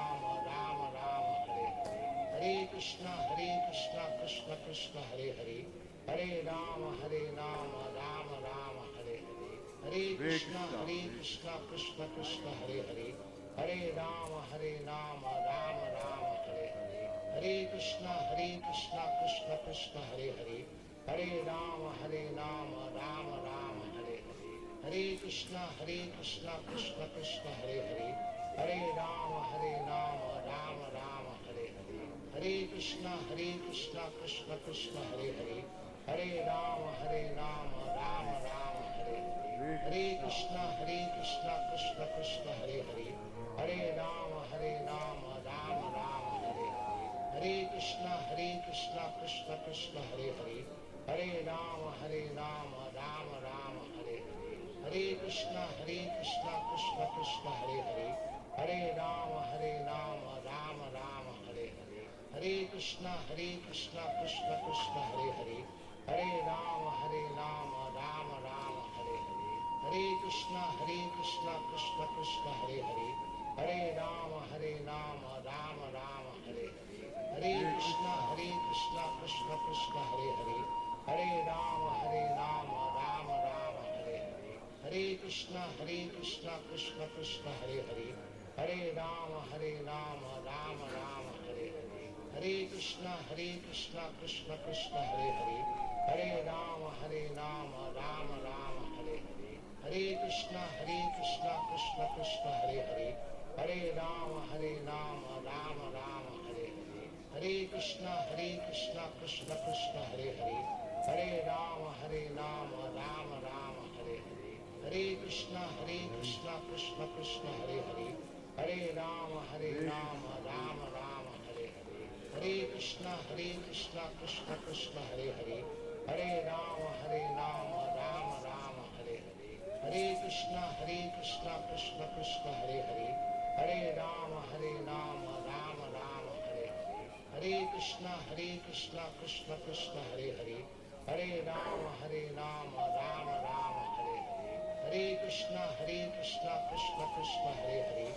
Rama Rama Hare Hare. Hare Krishna Krishna Krishna Hare Hare, Hare Rama Rama Rama Hare Hare. Hare Krishna Krishna Krishna Hare Hare, Hare Rama Rama Rama Hare Hare. Hare Krishna Krishna Krishna Hare Hare, Hare Rama Rama Rama Hare Hare. Hare Krishna Krishna Krishna Hare Hare, Hare Rama Rama Rama Hare Hare. Hare Krishna Krishna Krishna Hare Hare, Hare Rama Rama Rama Hare Hare. Hare Krishna Krishna Krishna Hare Hare, Hare Rama Rama Rama Hare Hare. Hare Krishna Krishna Krishna Hare Hare, Hare Rama Rama Rama Hare Hare. Hare Krishna Krishna Krishna Hare Hare, Hare Rama Rama Rama Hare Hare. Hare Krishna Krishna Krishna Hare Hare, Hare Rama Rama Rama Hare Hare. Hare Krishna Krishna Krishna Hare Hare, Hare Rama Rama Rama Hare Hare. Hare Krishna Krishna Krishna Hare Hare, Hare Rama Rama Rama Hare Hare. Hare Krishna Krishna Krishna Hare Hare, Hare Rama Rama Rama Hare Hare. Hare Krishna Krishna Krishna Hare Hare, Hare Rama Rama Rama Hare Hare. Hare Krishna Krishna Krishna Hare Hare, Hare Rama Rama Rama Hare Hare. Hare Krishna Krishna Krishna Hare Hare, Hare Rama Rama Rama Hare Hare. Hare Krishna Krishna Krishna Hare Hare, Hare Rama Rama Rama Hare Hare. Hare Krishna Krishna Krishna Hare Hare, Hare Rama Rama Rama Hare Hare. Hare Krishna Krishna Krishna Hare Hare, Hare Rama Rama Rama Hare Hare. Hare Krishna Krishna Krishna Hare Hare,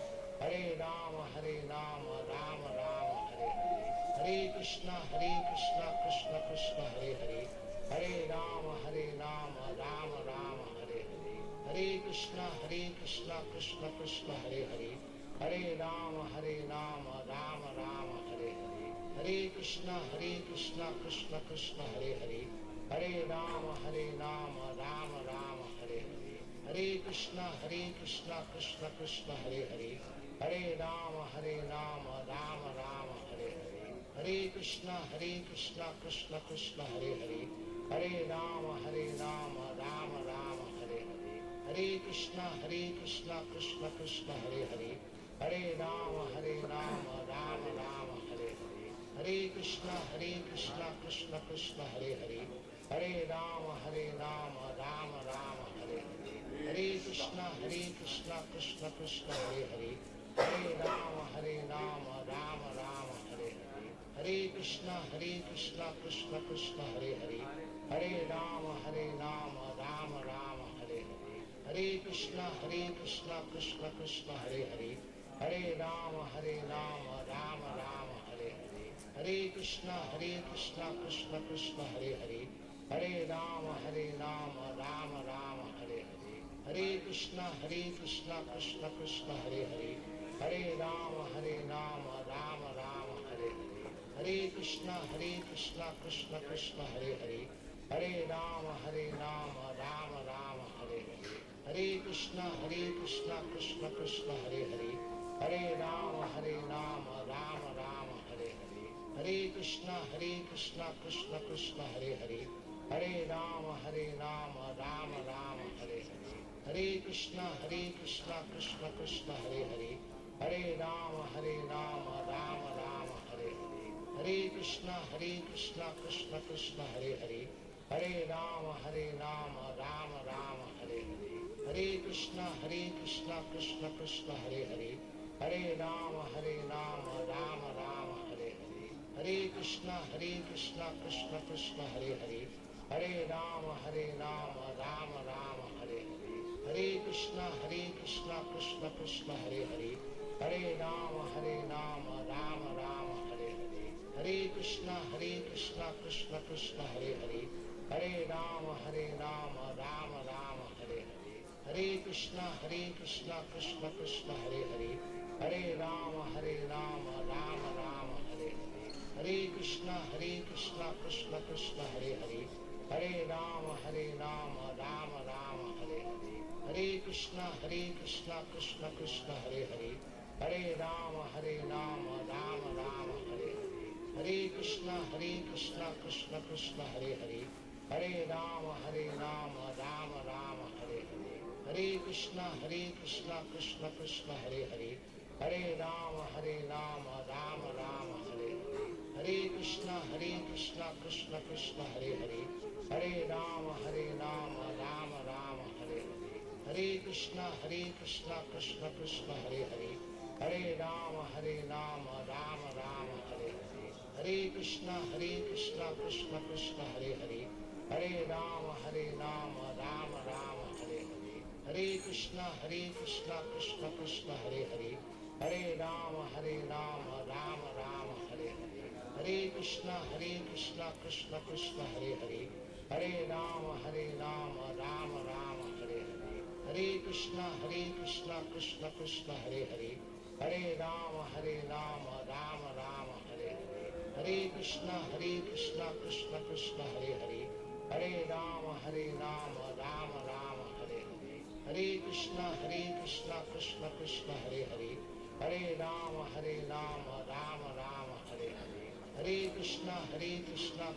Hare Rama Rama Rama Hare Hare. Hare Krishna Krishna Krishna Hare Hare, Hare Rama Rama Rama Hare Hare. Hare Krishna Krishna Hare Hare, Hare Rama Rama Rama Hare Hare. Hare Krishna Krishna Hare Hare, Hare Rama Rama Rama Hare Hare. Hare Krishna Krishna Hare Hare, Hare Rama Rama Rama Hare Hare. Hare Krishna Krishna Hare Hare, Hare Rama Rama Rama Hare Hare. Hare Krishna Krishna Hare Hare, Hare Rama Rama Rama Hare Hare. Hare Krishna Krishna Hare Hare, Hare Rama Rama Rama Hare Hare. Hare Krishna Krishna Hare Hare, Hare Rama Rama Rama Hare Hare. Hare Krishna Krishna Hare Hare, Hare Rama Rama Rama Hare Hare. Hare Krishna Krishna Hare Hare, Hare Rama Rama Rama Hare Hare. Hare Krishna Krishna Hare Hare, Hare Rama Rama Rama Hare Hare. Hare Krishna Krishna Hare Hare, Hare Rama Rama Rama Hare Hare. Hare Krishna Krishna Hare Hare, Hare Rama Rama Rama Hare Hare. Hare Krishna Krishna Hare Hare, Hare Rama Rama Rama Hare Hare. Hare Krishna Krishna Hare Hare, Hare Rama Rama Rama Hare Hare. Hare Krishna Krishna Krishna Hare Hare, Hare Rama Rama Rama Hare Hare, Hare Krishna Krishna Krishna Hare Hare, Hare Rama Rama Rama Hare Hare, Hare Krishna Krishna Krishna Hare Hare, Hare Rama Rama Rama Hare Hare, Hare Krishna Krishna Krishna Hare Hare, Hare Rama Rama Rama Hare Hare, Hare Krishna Krishna Krishna Hare Hare, Hare Rama Rama Rama Hare Hare, Hare Krishna Krishna Krishna Hare Hare, Hare Rama Rama Rama Hare Hare, Hare Krishna Krishna Krishna Hare Hare, Hare Rama Rama Rama Hare Hare, Hare Krishna Krishna Krishna Hare Hare, Hare Rama Rama Rama Hare Hare, Hare Krishna Krishna Krishna Hare Hare, Hare Rama Rama Rama Hare Hare, Hare Krishna Krishna Krishna Hare Hare, Hare Rama Rama Rama Hare Hare, Hare Krishna Krishna Krishna Hare Hare, Hare Rama Rama Rama Hare Hare, Hare Krishna Krishna Krishna Hare Hare, Hare Rama Rama Rama Hare Hare, Hare Krishna Krishna Krishna Hare Hare, Hare Rama Rama Rama Hare Hare, Hare Krishna Krishna Krishna Hare Hare, Hare Rama Rama Rama Hare Hare, Hare Krishna Krishna Krishna Hare Hare, Hare Rama Rama Rama Hare Hare, Hare Krishna Krishna Krishna Hare Hare, Hare Rama Rama Rama Hare Hare, Hare Krishna Krishna Krishna Hare Hare, Hare Rama Rama Rama Hare Hare, Hare Krishna Krishna Krishna Hare Hare, Hare Rama Rama Rama Hare Hare, Hare Krishna Krishna Krishna Hare Hare, Hare Rama Rama Rama Hare Hare, Hare Krishna Krishna Krishna Hare Hare, Hare Rama Rama Rama Hare Hare, Hare Krishna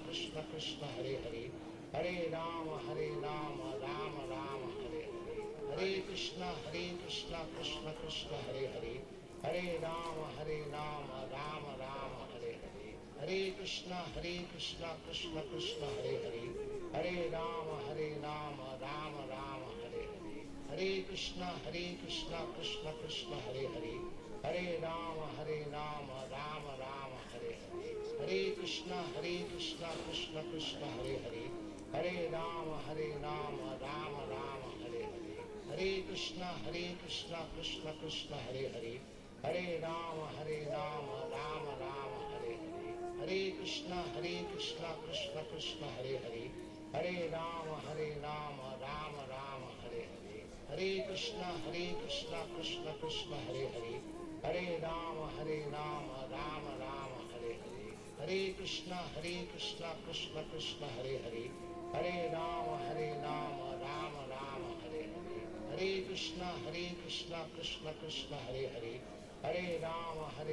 Krishna Krishna Hare Hare, Hare Rama Rama Rama Hare Hare, Hare Krishna Krishna Krishna Hare Hare, Hare Rama Rama Rama Hare Hare, Hare Krishna Krishna Krishna Hare Hare, Hare Rama Rama Rama Hare Hare, Hare Krishna Krishna Krishna Hare Hare, Hare Rama Rama Rama Hare Hare, Hare Krishna Krishna Krishna Hare Hare, Hare Rama Rama Rama Hare Hare, Hare Krishna Krishna Krishna Hare Hare, Hare Rama Rama Rama Hare Hare, Hare Krishna Krishna Krishna Hare Hare, Hare Rama Rama Rama Hare Hare, Hare Krishna Krishna Krishna Hare Hare, Hare Rama Rama Rama Hare Hare, Hare Krishna Krishna Krishna Hare Hare, Hare Rama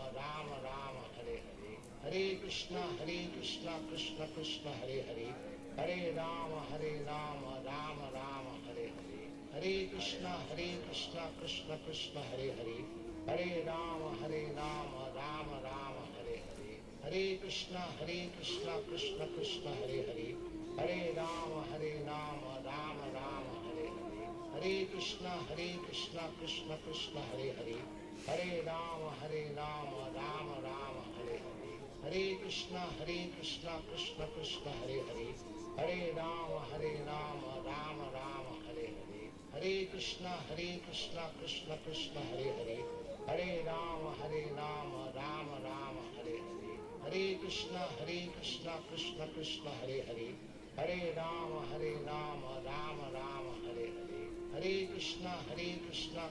Rama Rama Hare Hare, Hare Krishna Krishna Krishna Hare Hare, Hare Rama Rama Rama Hare Hare, Hare Krishna Krishna Krishna Hare Hare, Hare Rama Rama Rama Hare Hare, Hare Krishna Krishna Krishna Hare Hare, Hare Rama Rama Rama Hare Hare, Hare Krishna Krishna Krishna Hare Hare, Hare Rama Rama Rama Hare Hare, Hare Krishna Krishna Krishna Hare Hare, Hare Rama Rama Rama Hare Hare, Hare Krishna Krishna Krishna Hare Hare, Hare Rama Rama Rama Hare Hare, Hare Krishna Krishna Krishna Hare Hare, Hare Rama Rama Rama Hare Hare, Hare Krishna Krishna Krishna Hare Hare, Hare Rama Rama Rama Hare Hare, Hare Krishna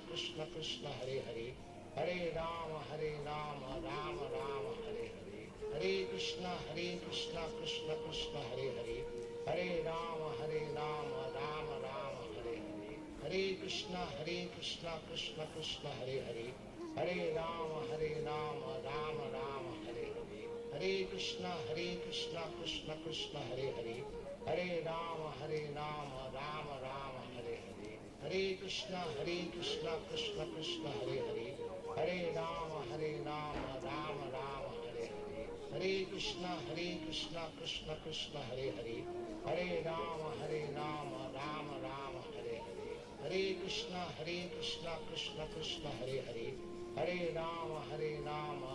Krishna Krishna Hare Hare, Hare Rama Rama Rama Hare Hare, Hare Krishna Krishna Krishna Hare Hare, Hare Rama Rama Rama Hare Hare, Hare Krishna Krishna Krishna Hare Hare, Hare Rama Rama Rama Hare Hare, Hare Krishna Krishna Krishna Hare Hare, Hare Rama Rama Rama Hare Hare, Hare Krishna Krishna Krishna Hare Hare, Hare Rama Rama Rama Hare Hare, Hare Krishna Krishna Krishna Hare Hare, Hare Rama Rama Rama Hare Hare, Hare Krishna Krishna Krishna Hare Hare, Hare Rama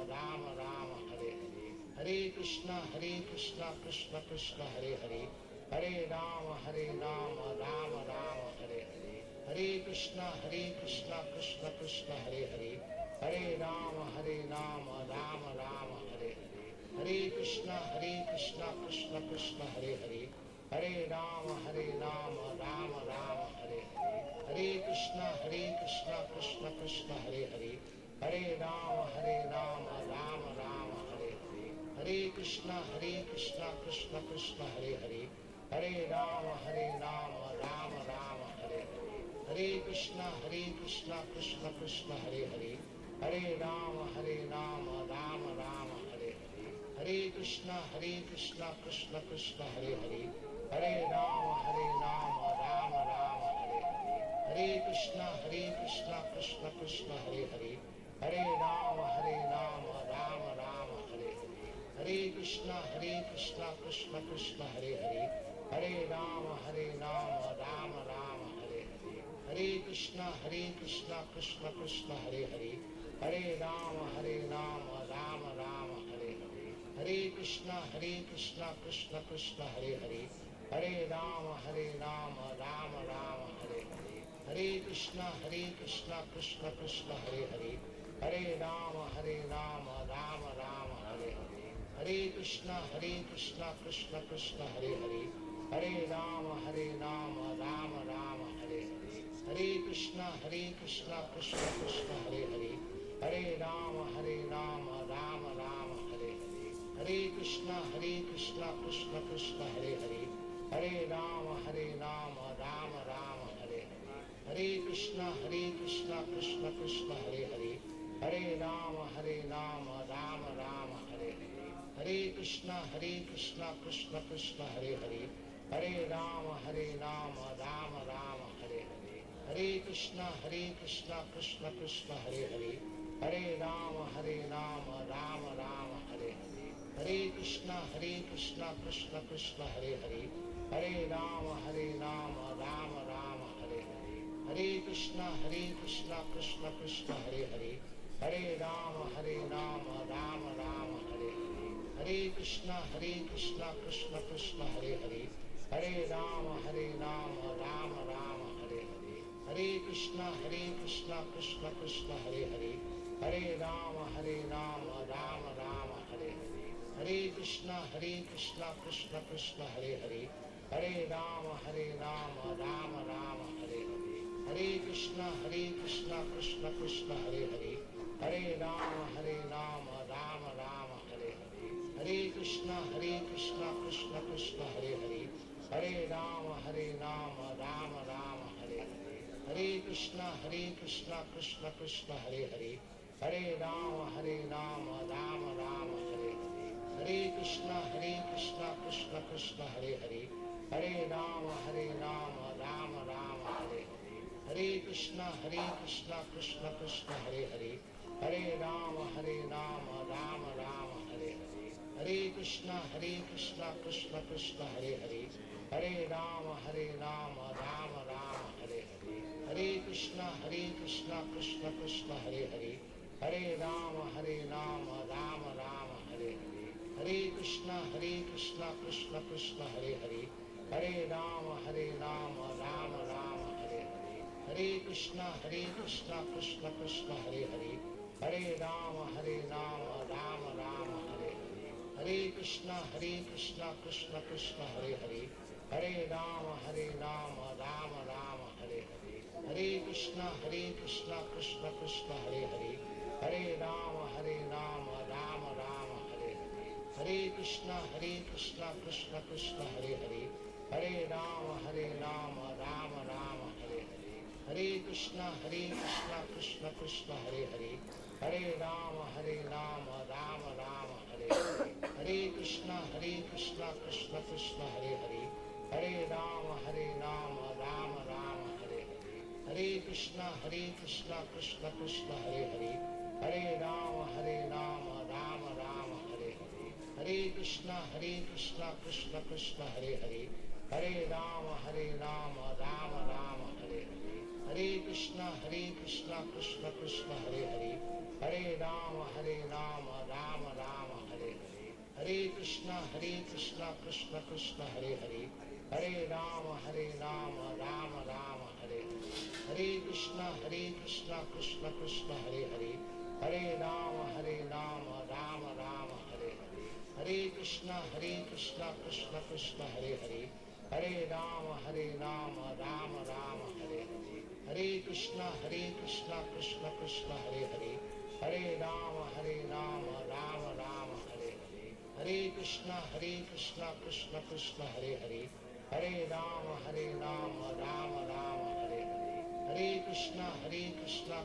Rama Rama Hare Hare, Hare Krishna Krishna Krishna Hare Hare, Hare Rama Rama Rama Hare Hare, Hare Krishna Krishna Krishna Hare Hare, Hare Rama Rama Rama Hare Hare, Hare Krishna Krishna Krishna Hare Hare, Hare Rama Rama Rama Hare Hare, Hare Krishna Krishna Krishna Hare Hare, Hare Rama Rama Rama Hare Hare, Hare Krishna Krishna Krishna Hare Hare, Hare Rama Rama Rama Hare Hare, Hare Krishna Krishna Krishna Hare Hare, Hare Rama Rama Rama Hare Hare, Hare Krishna Krishna Krishna Hare Hare, Hare Rama Rama Rama Hare Hare, Hare Krishna Krishna Krishna Hare Hare, Hare Rama Rama Rama Hare Hare, Hare Krishna Krishna Krishna Hare Hare, Hare Rama Rama Rama Hare Hare, Hare Krishna Krishna Krishna Hare Hare, Hare Rama Rama Rama Hare Hare, Hare Krishna Krishna Krishna Hare Hare, Hare Rama Rama Rama Hare Hare, Hare Krishna Krishna Krishna Hare Hare, Hare Rama Rama Rama Hare Hare, Hare Krishna Krishna Krishna Hare Hare, Hare Rama Rama Rama Hare Hare, Hare Krishna Krishna Krishna Hare Hare, Hare Rama Rama Rama Hare Hare, Hare Krishna Krishna Krishna Hare Hare, Hare Rama Rama Rama Hare Hare, Hare Krishna Krishna Krishna Hare Hare, Hare Rama Rama Rama Hare Hare, Hare Krishna Krishna Krishna Hare Hare, Hare Rama Rama Rama Hare Hare, Hare Krishna Krishna Krishna Hare Hare, Hare Rama Rama Rama Hare Hare, Hare Krishna Krishna Krishna Hare Hare, Hare Rama Rama Rama Hare Hare, Hare Krishna Krishna Krishna Hare Hare, Hare Rama Rama Rama Hare Hare, Hare Krishna Krishna Krishna Hare Hare, Hare Rama Rama Rama Hare Hare, Hare Krishna Krishna Krishna Hare Hare, Hare Rama Rama Rama Hare Hare, Hare Krishna Krishna Krishna Hare Hare, Hare Rama Rama Rama Hare Hare, Hare Krishna Krishna Krishna Hare Hare, Hare Rama Rama Rama Hare Hare, Hare Krishna Krishna Krishna Hare Hare, Hare Rama Rama Rama Hare Hare, Hare Krishna Krishna Krishna Hare Hare, Hare Rama Rama Rama Hare Hare, Hare Krishna Krishna Krishna Hare Hare, Hare Rama Rama Rama Hare Hare, Hare Krishna Krishna Krishna Hare Hare, Hare Rama Rama Rama Hare Hare, Hare Krishna Krishna Krishna Hare Hare, Hare Rama Rama Rama Hare Hare, Hare Krishna Krishna Krishna Hare Hare, Hare Rama Rama Rama Hare Hare, Hare Krishna Krishna Krishna Hare Hare, Hare Rama Rama Rama Hare Hare, Hare Krishna Krishna Krishna Hare Hare, Hare Rama Rama Rama Hare Hare, Hare Krishna Krishna Krishna Hare Hare, Hare Rama Rama Rama Hare Hare, Hare Krishna Krishna Krishna Hare Hare, Hare Rama Rama Rama Hare Hare, Hare Krishna Krishna Krishna Hare Hare, Hare Rama Rama Rama Hare Hare, Hare Krishna Krishna Krishna Hare Hare, Hare Rama Rama Rama Hare Hare, Hare Krishna Krishna Krishna Hare Hare, Hare Rama Rama Rama Hare Hare, Hare Krishna Krishna Krishna Hare Hare, Hare Rama Rama Rama Hare Hare, Hare Krishna Krishna Krishna Hare Hare, Hare Rama Rama Rama Hare Hare, Hare Krishna Krishna Krishna Hare Hare, Hare Rama Rama Rama Hare Hare, Hare Krishna Krishna Krishna Hare Hare, Hare Rama Rama Rama Hare Hare, Hare Krishna Krishna Krishna Hare Hare, Hare Rama Rama Rama Hare Hare, Hare Krishna Krishna Krishna Hare Hare, Hare Rama Rama Rama Hare Hare, Hare Krishna Krishna Krishna Hare Hare, Hare Rama Rama Rama Hare Hare, Hare Krishna Krishna Krishna Hare Hare, Hare Rama Rama Rama Hare Hare, Hare Krishna Krishna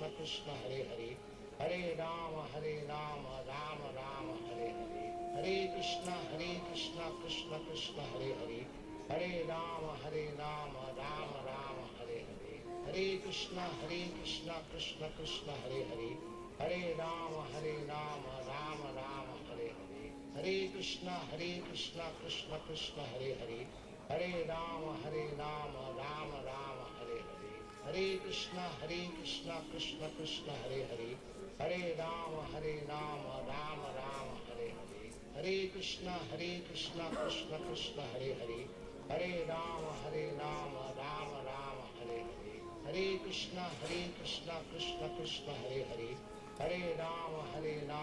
Krishna Hare Hare, Hare Rama Rama Rama Hare Hare, Hare Krishna Krishna Krishna Hare Hare, Hare Rama Rama Rama Hare Hare, Hare Krishna Krishna Krishna Hare Hare, Hare Rama Rama Rama Hare Hare, Hare Krishna Krishna Krishna Hare Hare, Hare Rama Rama Rama Hare Hare, Hare Krishna Krishna Krishna Hare Hare, Hare Rama Rama Rama Hare Hare, Hare Krishna Krishna Krishna Hare Hare, Hare Rama Rama Rama Hare Hare, Hare Krishna Krishna Krishna Hare Hare, Hare Rama Rama Rama Hare Hare, Hare Krishna Krishna Krishna Hare Hare, Hare Rama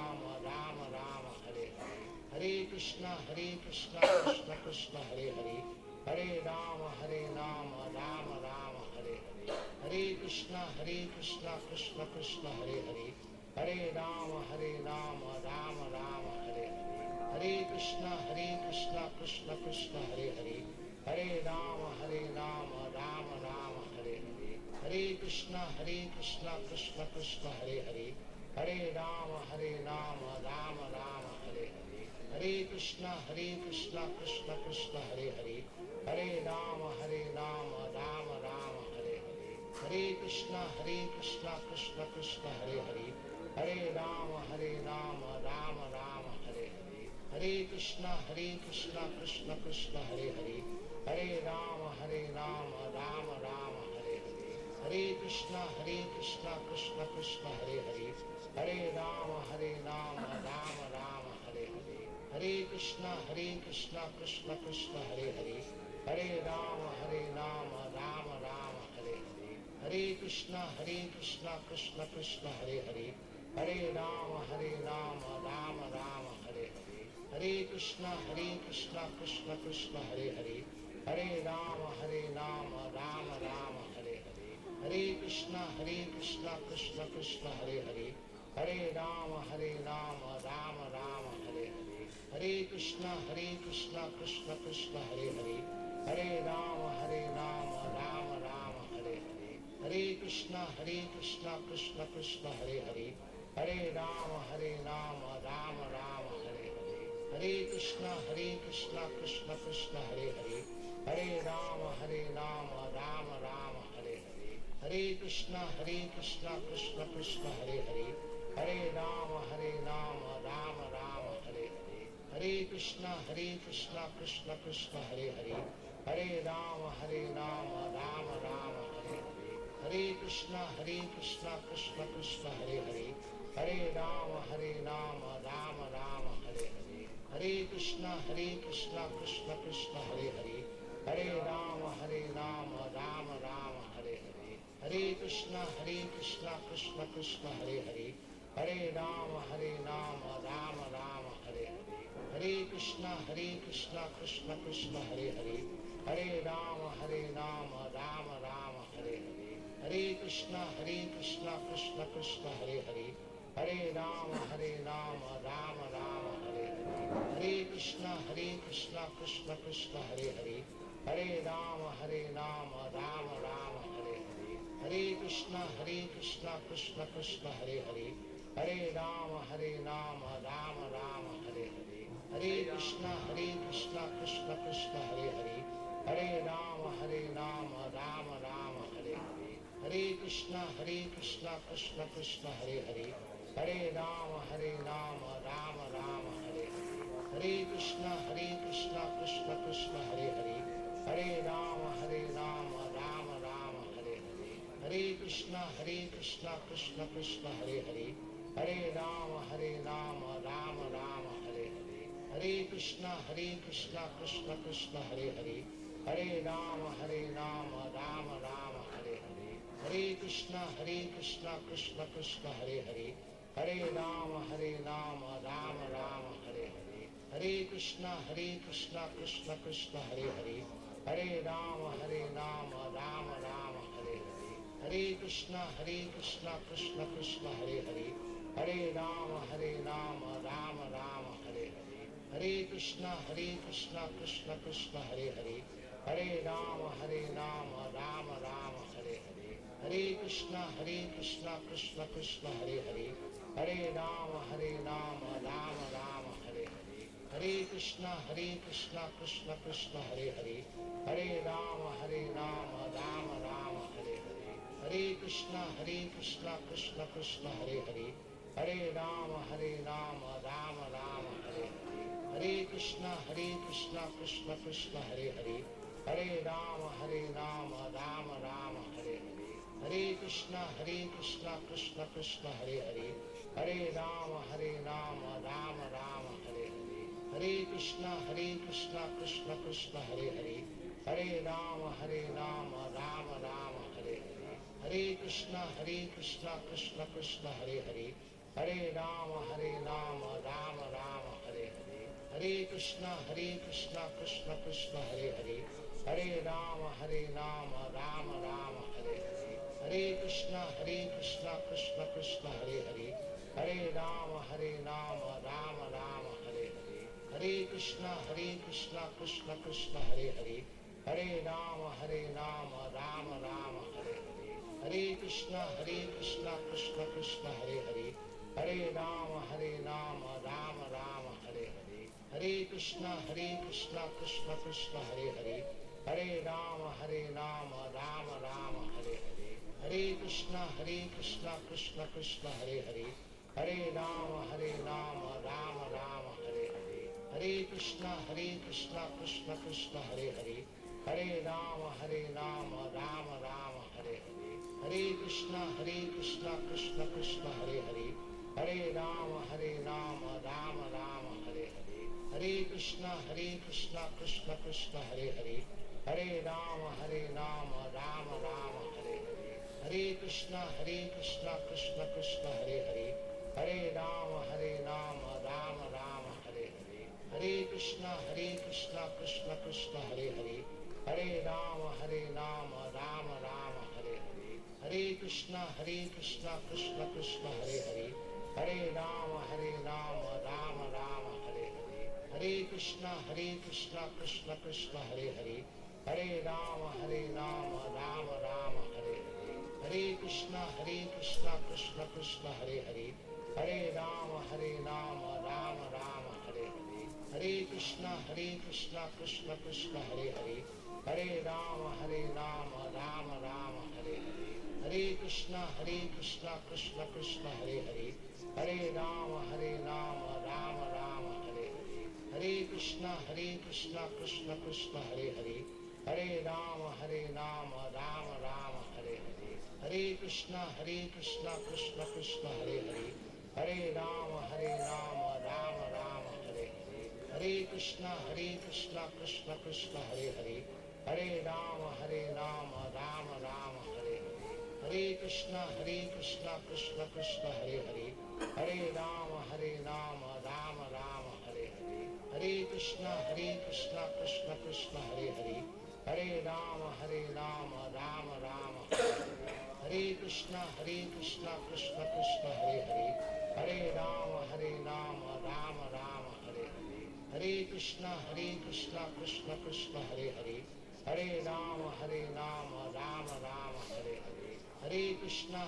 Rama Rama Hare Hare, Hare Krishna Krishna Krishna Hare Hare, Hare Rama Rama Rama Hare Hare, Hare Krishna Krishna Krishna Hare Hare, Hare Rama Rama Rama Hare Hare, Hare Krishna Krishna Krishna Hare Hare, Hare Rama Rama Rama Hare Hare, Hare Krishna Krishna Krishna Hare Hare, Hare Rama Rama Rama Hare Hare, Hare Krishna Krishna Krishna Hare Hare, Hare Rama Rama Rama Hare Hare, Hare Krishna Krishna Krishna Hare Hare, Hare Rama Rama Rama Hare Hare, Hare Krishna Krishna Krishna Hare Hare, Hare Rama Rama Rama Hare Hare, Hare Krishna Krishna Krishna Hare Hare, Hare Rama Rama Rama Hare Hare, Hare Krishna Krishna Krishna Hare Hare, Hare Rama Rama Rama Hare Hare, Hare Krishna Krishna Krishna Hare Hare, Hare Rama Rama Rama Hare Hare, Hare Krishna Krishna Krishna Hare Hare, Hare Rama Rama Rama Hare Hare, Hare Krishna Krishna Krishna Hare Hare, Hare Rama Rama Rama Hare Hare, Hare Krishna Krishna Krishna Hare Hare, Hare Rama Rama Rama Hare Hare, Hare Krishna Krishna Krishna Hare Hare, Hare Rama Rama Rama Hare Hare, Hare Krishna Krishna Krishna Hare Hare, Hare Rama Rama Rama Hare Hare, Hare Krishna Krishna Krishna Hare Hare, Hare Rama Rama Rama Hare Hare, Hare Krishna Krishna Krishna Hare Hare, Hare Rama Rama Rama Hare Hare, Hare Krishna Krishna Krishna Hare Hare, Hare Rama Rama Rama Hare Hare, Hare Krishna Krishna Krishna Hare Hare, Hare Rama Rama Rama Hare Hare, Hare Krishna Krishna Krishna Hare Hare, Hare Rama Rama Rama Hare Hare, Hare Krishna Krishna Krishna Hare Hare, Hare Rama Rama Rama Hare Hare, Hare Krishna Krishna Krishna Hare Hare, Hare Rama Rama Rama Hare Hare, Hare Krishna Krishna Krishna Hare Hare, Hare Rama Rama Rama Hare Hare, Hare Krishna Krishna Krishna Hare Hare, Hare Rama Rama Rama Hare Hare, Hare Krishna Krishna Krishna Hare Hare, Hare Rama Rama Rama Hare Hare, Hare Krishna Krishna Krishna Hare Hare, Hare Rama Rama Rama Hare Hare, Hare Krishna Krishna Krishna Hare Hare, Hare Rama Rama Rama Hare Hare, Hare Krishna Krishna Krishna Hare Hare, Hare Rama Rama Rama Hare Hare, Hare Krishna Krishna Krishna Hare Hare, Hare Rama Rama Rama Hare Hare, Hare Krishna Krishna Krishna Hare Hare, Hare Rama Rama Rama Hare Hare, Hare Krishna Krishna Krishna Hare Hare, Hare Rama Rama Rama Hare Hare, Hare Krishna Krishna Krishna Hare Hare, Hare Rama Rama Rama Hare Hare, Hare Krishna Krishna Krishna Hare Hare, Hare Rama Rama Rama Hare Hare, Hare Krishna Krishna Krishna Hare Hare, Hare Rama Rama Rama Hare Hare, Hare Krishna Krishna Krishna Hare Hare, Hare Rama Rama Rama Hare Hare, Hare Krishna Krishna Krishna Hare Hare, Hare Rama Rama Rama Hare Hare, Hare Krishna Krishna Krishna Hare Hare, Hare Rama Rama Rama Hare Hare, Hare Krishna Krishna Krishna Hare Hare, Hare Rama Rama Rama Hare Hare, Hare Krishna Krishna Krishna Hare Hare, Hare Rama Rama Rama Hare Hare, Hare Krishna Krishna Krishna Hare Hare, Hare Rama Rama Rama Hare Hare, Hare Krishna Krishna Krishna Hare Hare, Hare Rama Rama Rama Hare Hare, Hare Krishna Krishna Krishna Hare Hare, Hare Rama Rama Rama Hare Hare, Hare Krishna Krishna Krishna Hare Hare, Hare Rama Rama Rama Hare Hare, Hare Krishna Krishna Krishna Hare Hare, Hare Rama Rama Rama Hare Hare, Hare Krishna Krishna Krishna Hare Hare, Hare Rama Rama Rama Hare Hare, Hare Krishna Krishna Krishna Hare Hare, Hare Rama Rama Rama Hare Hare, Hare Krishna Krishna Krishna Hare Hare, Hare Rama Rama Rama Hare Hare, Hare Krishna Krishna Krishna Hare Hare, Hare Rama Rama Rama Hare Hare, Hare Krishna Krishna Krishna Hare Hare, Hare Rama Rama Rama Hare Hare, Hare Krishna Krishna Krishna Hare Hare, Hare Rama Rama Rama Hare Hare, Hare Krishna Krishna Krishna Hare Hare, Hare Rama Rama Rama Hare Hare, Hare Krishna Krishna Krishna Hare Hare, Hare Rama Rama Rama Hare Hare, Hare Krishna Krishna Krishna Hare Hare, Hare Rama Rama Rama Hare Hare, Hare Krishna Krishna Krishna Hare Hare, Hare Rama Rama Rama Hare Hare, Hare Krishna Krishna Krishna Hare Hare, Hare Rama Rama Rama Hare Hare, Hare Krishna Krishna Krishna Hare Hare, Hare Rama Rama Rama Hare Hare, Hare Krishna Krishna Krishna Hare Hare, Hare Rama Rama Rama Hare Hare, Hare Krishna Krishna Krishna Hare Hare, Hare Rama Rama Rama Hare Hare, Hare Krishna Krishna Krishna Hare Hare, Hare Rama Rama Rama Hare Hare, Hare Krishna Krishna Krishna Hare Hare, Hare Rama Rama Rama Hare Hare, Hare Krishna Krishna Krishna Hare Hare, Hare Rama Rama Rama Hare Hare, Hare Krishna Krishna Krishna Hare Hare, Hare Rama Rama Rama Hare Hare, Hare Krishna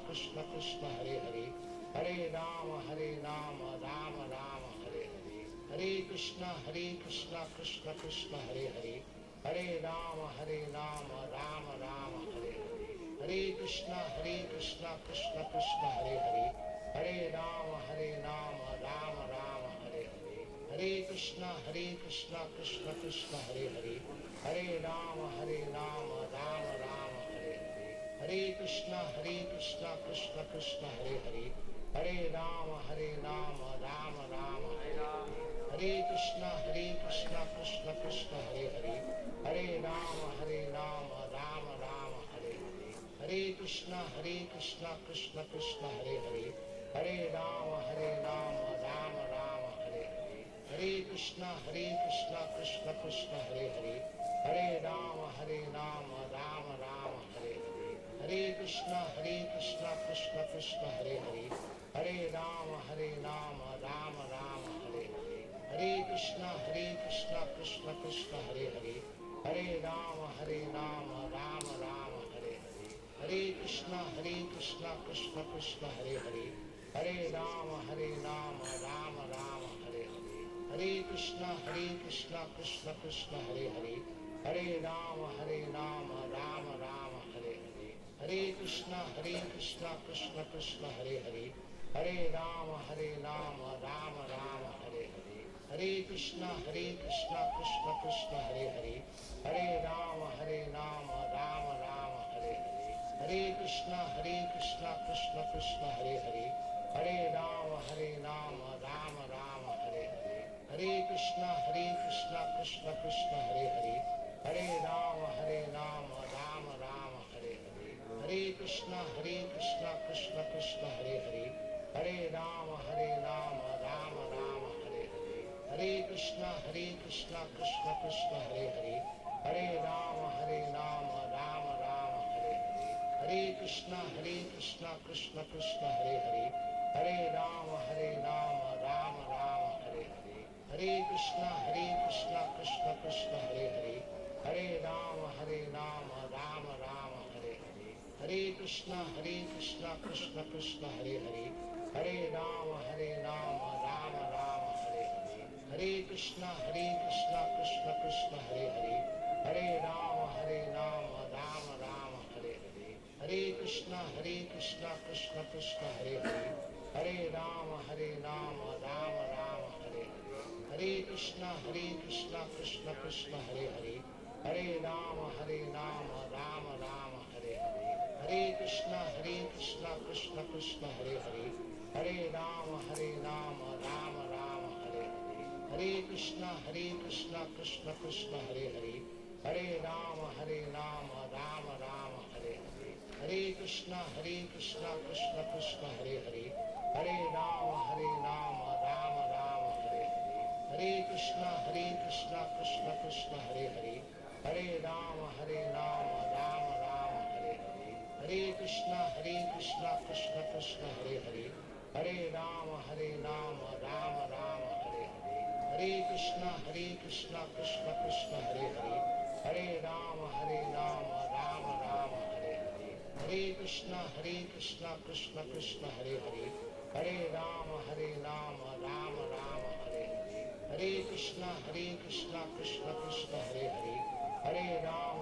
Krishna Krishna Hare Hare, Hare Rama Rama Rama Hare Hare, Hare Krishna Krishna Krishna Hare Hare, Hare Rama Rama Rama Hare Hare, Hare Krishna Krishna Krishna Hare Hare, Hare Rama Rama Rama Hare Hare, Hare Krishna Krishna Krishna Hare Hare, Hare Rama Rama Rama Hare Hare, Hare Krishna Krishna Krishna Hare Hare, Hare Rama Rama Rama Hare Hare, Hare Krishna Krishna Krishna Hare Hare, Hare Rama Rama Rama Hare Hare, Hare Krishna Krishna Krishna Hare Hare, Hare Rama Rama Rama Hare Hare, Hare Krishna Krishna Krishna Hare Hare, Hare Rama Rama Rama Hare Hare, Hare Krishna Krishna Krishna Hare Hare, Hare Rama Rama Rama Hare Hare, Hare Krishna Krishna Krishna Hare Hare, Hare Rama Rama Rama Hare Hare, Hare Krishna Krishna Krishna Hare Hare, Hare Rama Rama Rama Hare Hare, Hare Krishna Krishna Krishna Hare Hare, Hare Rama Rama Rama Hare Hare, Hare Krishna Krishna Krishna Hare Hare, Hare Rama Rama Rama Hare Hare, Hare Krishna Krishna Krishna Hare Hare, Hare Rama Rama Rama Hare Hare, Hare Krishna Krishna Krishna Hare Hare, Hare Rama Rama Rama Hare Hare, Hare Krishna Krishna Krishna Hare Hare, Hare Rama Rama Rama Hare Hare, Hare Krishna Krishna Krishna Hare Hare, Hare Rama Rama Rama Hare Hare, Hare Krishna Krishna Krishna Hare Hare, Hare Rama Rama Rama Hare Hare, Hare Krishna Krishna Krishna Hare Hare, Hare Rama Rama Rama Hare Hare, Hare Krishna Krishna Krishna Hare Hare, Hare Rama Rama Rama Hare Hare, Hare Krishna Krishna Krishna Hare Hare, Hare Rama Rama Rama Hare Hare, Hare Krishna Krishna Krishna Hare Hare, Hare Rama Rama Rama Hare Hare, Hare Krishna Krishna Krishna Hare Hare, Hare Rama Rama Rama Hare Hare, Hare Krishna Krishna Krishna Hare Hare, Hare Rama Rama Rama Hare Hare, Hare Krishna Krishna Krishna Hare Hare, Hare Rama Rama Rama Hare Hare, Hare Krishna Krishna Krishna Hare Hare, Hare Rama Rama Rama Hare Hare, Hare Krishna Krishna Krishna Hare Hare, Hare Rama Rama Rama Hare Hare, Hare Krishna Krishna Krishna Hare Hare, Hare Rama Rama Rama Hare Hare, Hare Krishna Krishna Krishna Hare Hare, Hare Rama Rama Rama Hare Hare, Hare Krishna Krishna Krishna Hare Hare, Hare Rama Rama Rama Hare Hare, Hare Krishna Krishna Krishna Hare Hare, Hare Rama Rama Rama Hare Hare, Hare Krishna Krishna Krishna Hare Hare, Hare Rama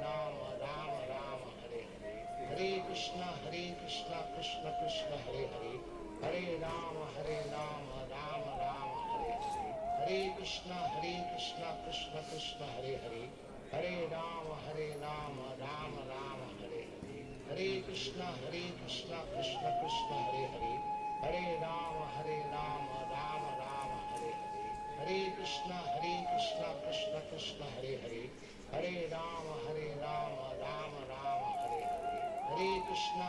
Rama Rama Hare Hare, Hare Krishna Krishna Krishna Hare Hare, Hare Rama Rama Rama Hare Hare, Hare Krishna Krishna Krishna Hare Hare, Hare Rama Rama Rama Hare Hare, Hare Krishna Krishna Krishna Hare Hare, Hare Rama Rama Rama Hare Hare, Hare Krishna Krishna Krishna Hare Hare, Hare Rama Rama Rama Hare Hare, Hare Krishna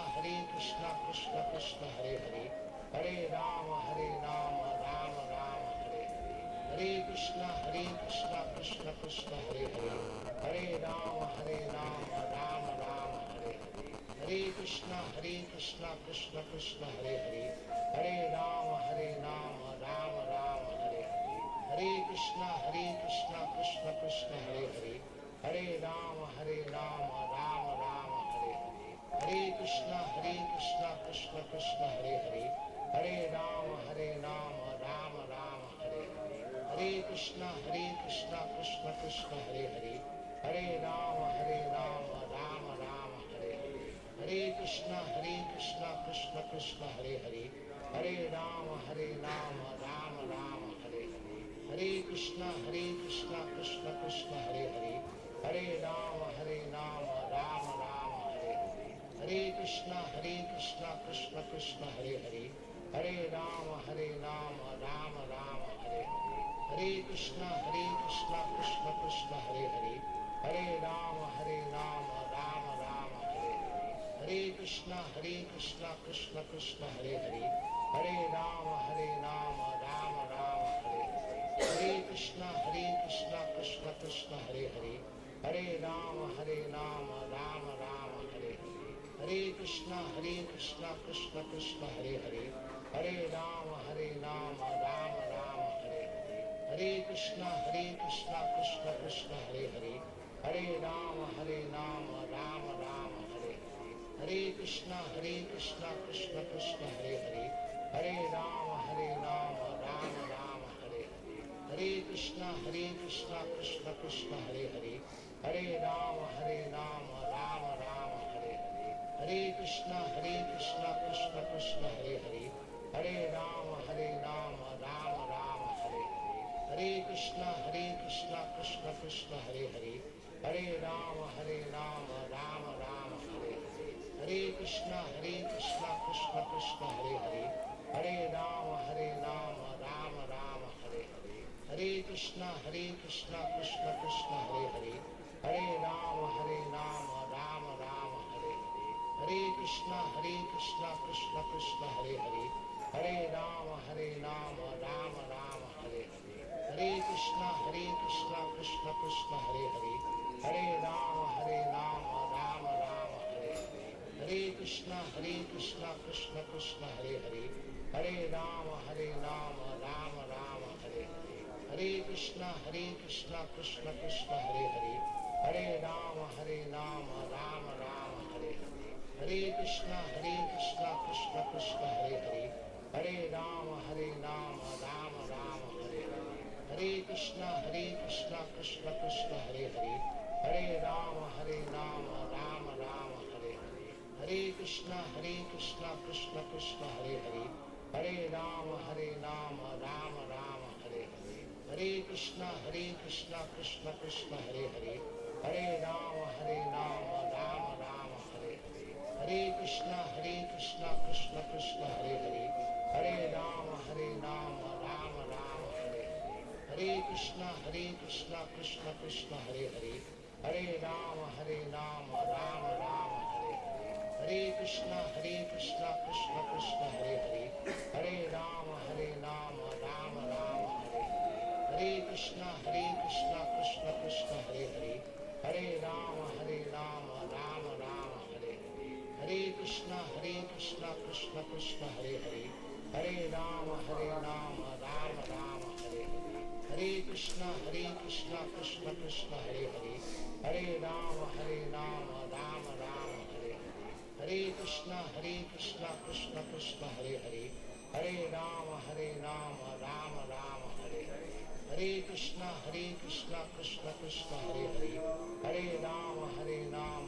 Krishna Krishna Hare Hare, Hare Rama Rama Rama Hare Hare, Hare Krishna Krishna Krishna Hare Hare, Hare Rama Rama Rama Hare Hare, Hare Krishna Krishna Krishna Hare Hare, Hare Rama Rama Rama Hare Hare, Hare Krishna Krishna Hare Hare, Hare Rama Rama Rama Hare Hare, Hare Krishna Krishna Hare Hare, Hare Rama Rama Rama Hare Hare, Krishna Krishna Krishna Hare Hare Hare Rama Rama Rama Hare Hare Hare Krishna Krishna Krishna Hare Hare Hare Rama Rama Rama Hare Hare Hare Krishna Krishna Krishna Hare Hare Hare Rama Rama Rama Hare Hare Hare Krishna Krishna Krishna Hare Hare Hare Rama Rama Rama Hare Hare Hare Krishna Krishna Krishna Hare Hare Hare Rama Rama Rama Hare Hare Hare Krishna Krishna Krishna Hare Hare Hare Rama Rama Rama Hare Hare Hare Krishna Krishna Krishna Hare Hare Hare Rama Rama Rama Hare Hare Hare Krishna Krishna Krishna Hare Hare Hare Rama Rama Rama Hare Hare Hare Krishna Krishna Krishna Hare Hare Hare Rama Rama Rama Hare Hare Hare Krishna Krishna Krishna Hare Hare Hare Rama Rama Rama Hare Hare Hare Krishna Krishna Krishna Hare Hare Hare Rama Rama Rama Hare Hare Hare Krishna Krishna Krishna Hare Hare Hare Rama Rama Rama Hare Hare Hare Krishna Krishna Krishna Hare Hare Hare Rama Rama Rama Hare Hare Hare Krishna Krishna Krishna Hare Hare Hare Rama Rama Rama Hare Hare Hare Krishna Krishna Krishna Hare Hare Hare Rama Rama Rama Hare Hare Hare Krishna Krishna Krishna Hare Hare Hare Rama Rama Rama Hare Hare Hare Krishna Krishna Krishna Hare Hare Hare Rama Rama Rama Hare Hare Hare Krishna Krishna Krishna Hare Hare Hare Rama Rama Rama Hare Hare Hare Krishna Krishna Krishna Hare Hare Hare Rama Rama Rama Hare Hare Hare Krishna Krishna Krishna Hare Hare Hare Rama Rama Rama Hare Hare Hare Krishna Krishna Krishna Hare Hare Hare Rama Rama Rama Hare Hare Hare Krishna Krishna Krishna Hare Hare Hare Rama Rama Rama Hare Hare Hare Krishna Krishna Krishna Hare Hare Hare Rama Rama Rama Hare Hare Hare Krishna Krishna Krishna Hare Hare Hare Rama Rama Rama Hare Hare Hare Krishna Krishna Krishna Hare Hare Hare Rama Rama Rama Hare Hare Hare Krishna Krishna Krishna Hare Hare Hare Rama Rama Rama Hare Hare Hare Krishna Krishna Krishna Hare Hare Hare Rama Rama Rama Hare Hare Hare Krishna Krishna Krishna Hare Hare Hare Rama Rama Rama Hare Hare Hare Krishna Krishna Krishna Hare Hare Hare Rama Rama Rama Hare Hare Hare Krishna Krishna Krishna Hare Hare Hare Rama Rama Rama Hare Hare Hare Krishna Krishna Krishna Hare Hare Hare Rama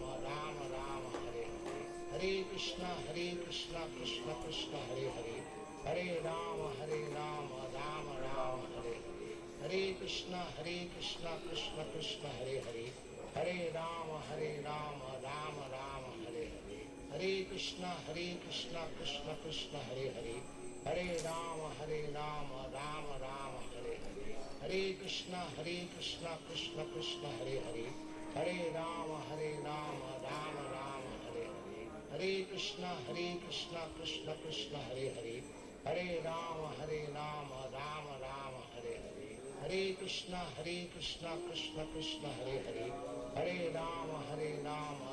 Rama Rama Hare Hare Hare Krishna Krishna Krishna Hare Hare Hare Rama Rama Rama Hare Hare Hare Krishna Krishna Krishna Hare Hare Hare Rama Rama Rama Hare Hare Hare Krishna Krishna Krishna Hare Hare Hare Rama Rama Rama Hare Hare Hare Krishna Krishna Krishna Hare Hare Hare Rama Rama Rama Hare Hare Hare Krishna Krishna Krishna Hare Hare Hare Rama Rama Rama Hare Hare Hare Krishna Krishna Krishna Hare Hare Hare Rama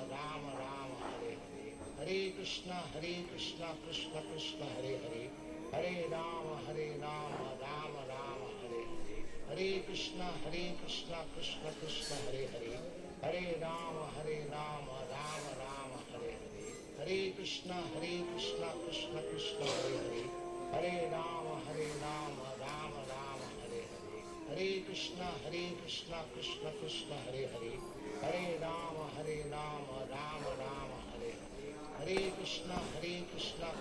Rama Rama Hare Hare Hare Krishna Krishna Krishna Hare Hare Hare Rama Rama Rama Hare Hare Hare Krishna Krishna Krishna Hare Hare Hare Rama Rama Rama Hare Hare Hare Krishna Krishna Krishna Hare Hare Hare Rama Rama Rama Hare Hare Hare Krishna Krishna Krishna Hare Hare, Hare Rama Rama Rama Hare Hare, Hare Krishna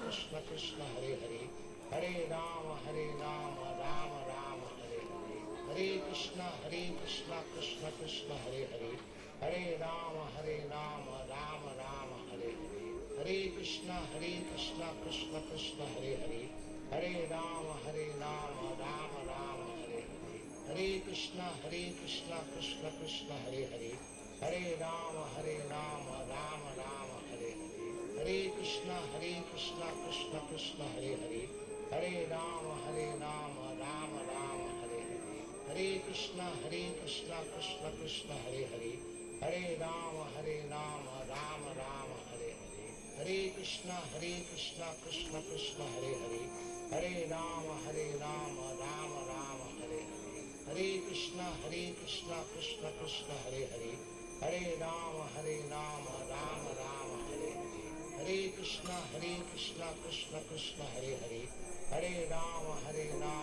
Krishna Krishna Hare Hare, Hare Rama Rama Rama Hare Hare, Hare Krishna Krishna Krishna Hare Hare, Hare Rama Rama Rama Hare Hare, Hare Krishna Krishna Krishna Hare Hare, Hare Rama Rama Rama Hare Hare, Hare Krishna Krishna Krishna Hare Hare, Hare Rama Rama Rama Hare Hare, Hare Krishna Krishna Krishna Hare Hare, Hare Rama Rama Rama Hare Hare, Hare Krishna Krishna Krishna Hare Hare, Hare Rama Rama Rama Hare Hare, Hare Krishna Krishna Krishna Hare Hare, Hare Rama Rama Rama Hare Hare, Hare Krishna Krishna Krishna Hare Hare, Hare Rama Rama Rama Hare Hare, Hare Krishna Krishna Krishna Hare Hare, Hare Rama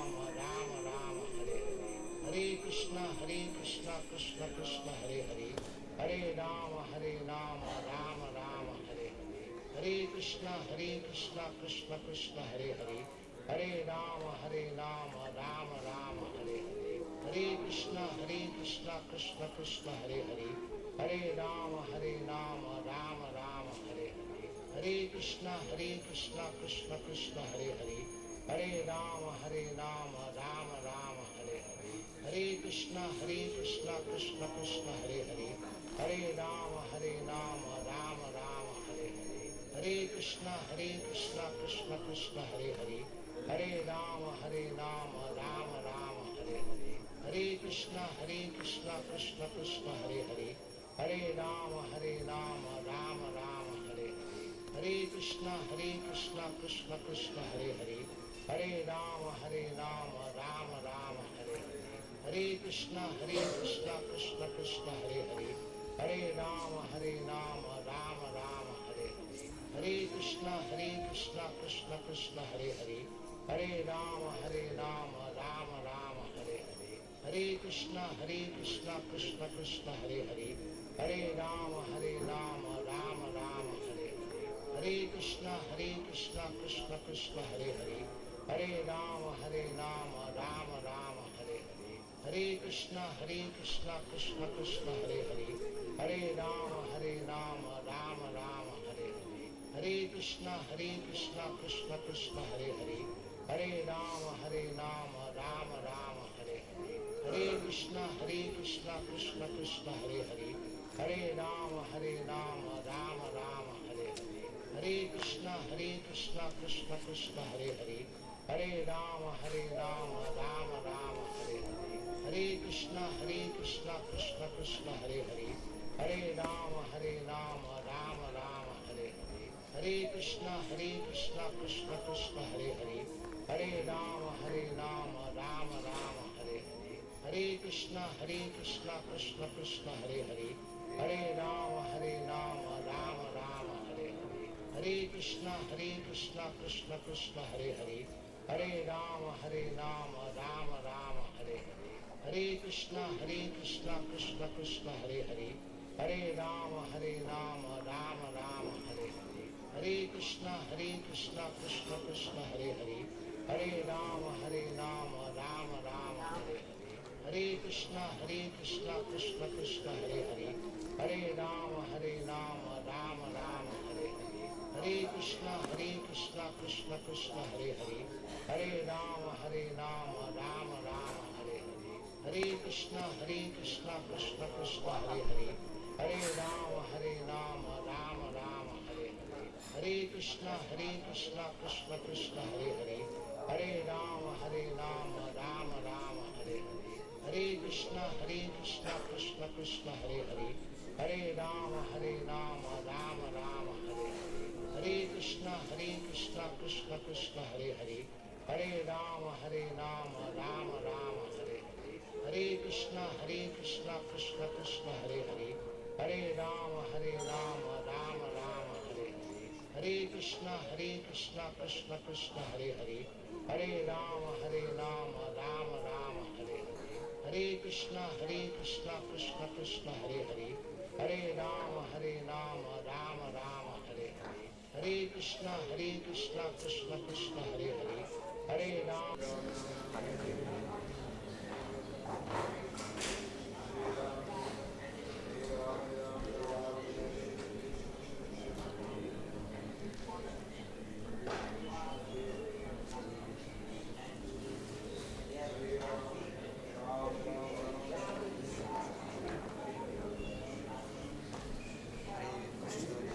Rama Rama Hare Hare, Hare Krishna Krishna Krishna Hare Hare, Hare Rama Rama Rama Hare Hare, Hare Krishna Krishna Krishna Hare Hare, Hare Rama Rama Rama Hare Hare, Hare Krishna Krishna Krishna Hare Hare, Hare Rama Rama Rama Hare Hare, Hare Krishna Krishna Krishna Hare Hare, Hare Rama Rama Rama Hare Hare, Hare Krishna Krishna Krishna Hare Hare, Hare Rama Rama Rama Hare Hare, Hare Krishna Krishna Krishna Hare Hare, Hare Rama Rama Rama Hare Hare, Hare Krishna Krishna Krishna Hare Hare, Hare Rama Rama Rama Hare Hare, Hare Krishna Krishna Krishna Hare Hare, Hare Rama Rama Rama Hare Hare, Hare Krishna Krishna Krishna Hare Hare, Hare Rama Rama Rama Hare Hare, Hare Krishna Krishna Krishna Hare Hare, Hare Rama Rama Rama Hare Hare, Hare Krishna Krishna Krishna Hare Hare, Hare Rama Rama Rama Hare Hare, Hare Krishna Krishna Krishna Hare Hare, Hare Rama Rama Rama Hare Hare, Hare Krishna Krishna Krishna Hare Hare, Hare Rama Rama Rama Hare Hare, Hare Krishna Krishna Krishna Hare Hare, Hare Rama Rama Rama Hare Hare, Hare Krishna Krishna Krishna Hare Hare, Hare Rama Rama Rama Hare Hare, Hare Krishna Krishna Krishna Hare Hare, Hare Rama Rama Rama Hare Hare, Hare Krishna Krishna Krishna Hare Hare, Hare Rama Rama Rama Hare Hare, Hare Krishna Krishna Krishna Hare Hare, Hare Rama Rama Rama Hare Hare, Hare Krishna Krishna Krishna Hare Hare, Hare Rama Rama Rama Hare Hare, Hare Krishna Krishna Krishna Hare Hare, Hare Rama Rama Rama Hare Hare, Hare Krishna Krishna Krishna Hare Hare, Hare Rama Rama Rama Hare Hare, Hare Krishna Krishna Krishna Hare Hare, Hare Rama Rama Rama Hare Hare, Hare Krishna Krishna Krishna Hare Hare, Hare Rama Rama Rama Hare Hare, Hare Krishna Krishna Krishna Hare Hare, Hare Rama Rama Rama Hare Hare, Hare Krishna Krishna Krishna Hare Hare, Hare Rama Rama Rama Hare Hare, Hare Krishna Krishna Krishna Hare Hare, Hare Rama Rama Rama Hare Hare, Hare Krishna Krishna Krishna Hare Hare, Hare Rama Rama Rama Hare Hare, Hare Krishna Krishna Krishna Hare Hare, Hare Rama Rama Rama Hare Hare, Hare Krishna Krishna Krishna Hare Hare, Hare Rama Rama Rama Hare Hare, Hare Krishna Krishna Krishna Hare Hare, Hare Rama Rama Rama Hare Hare, Hare Krishna Krishna Krishna Hare Hare, Hare Rama Rama Rama Hare Hare, Hare Krishna Krishna Krishna Hare Hare, Hare Rama. Krishna Krishna Hare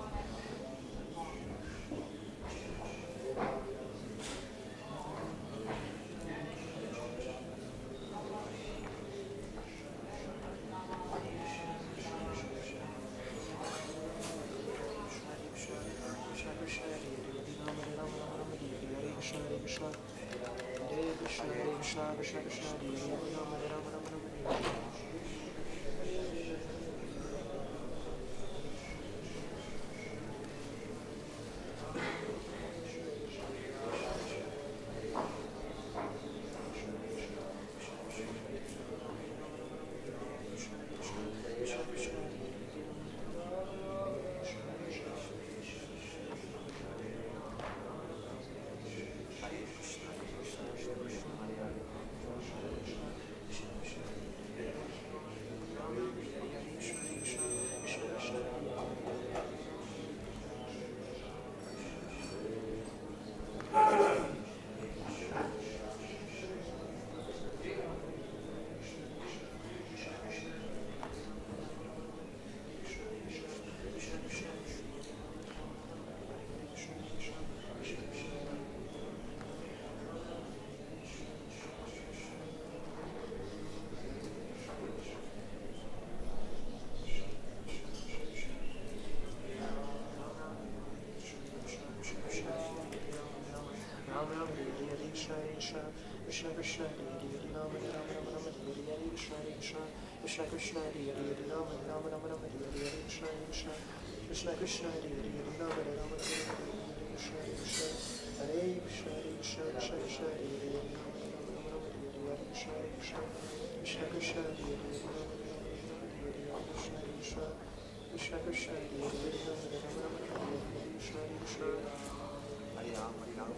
Hare Rama Rama Rama Rama Hare Hare Krishna Hare Krishna Krishna Krishna Hare Hare Rama Rama Rama Rama Hare Hare Krishna Hare Krishna Krishna Krishna Hare Hare Rama Rama Rama Hare Hare Krishna Hare Krishna Hare Krishna Hare Krishna Krishna Krishna Hare Hare Rama Rama Rama Rama Hare Hare Krishna Hare Krishna Krishna Krishna Hare Hare Rama Rama Rama Krishna Hare Krishna Krishna Krishna Hare Hare Rama Rama Rama Hare Hare Krishna Hare Krishna Hare Ram Hare Ram.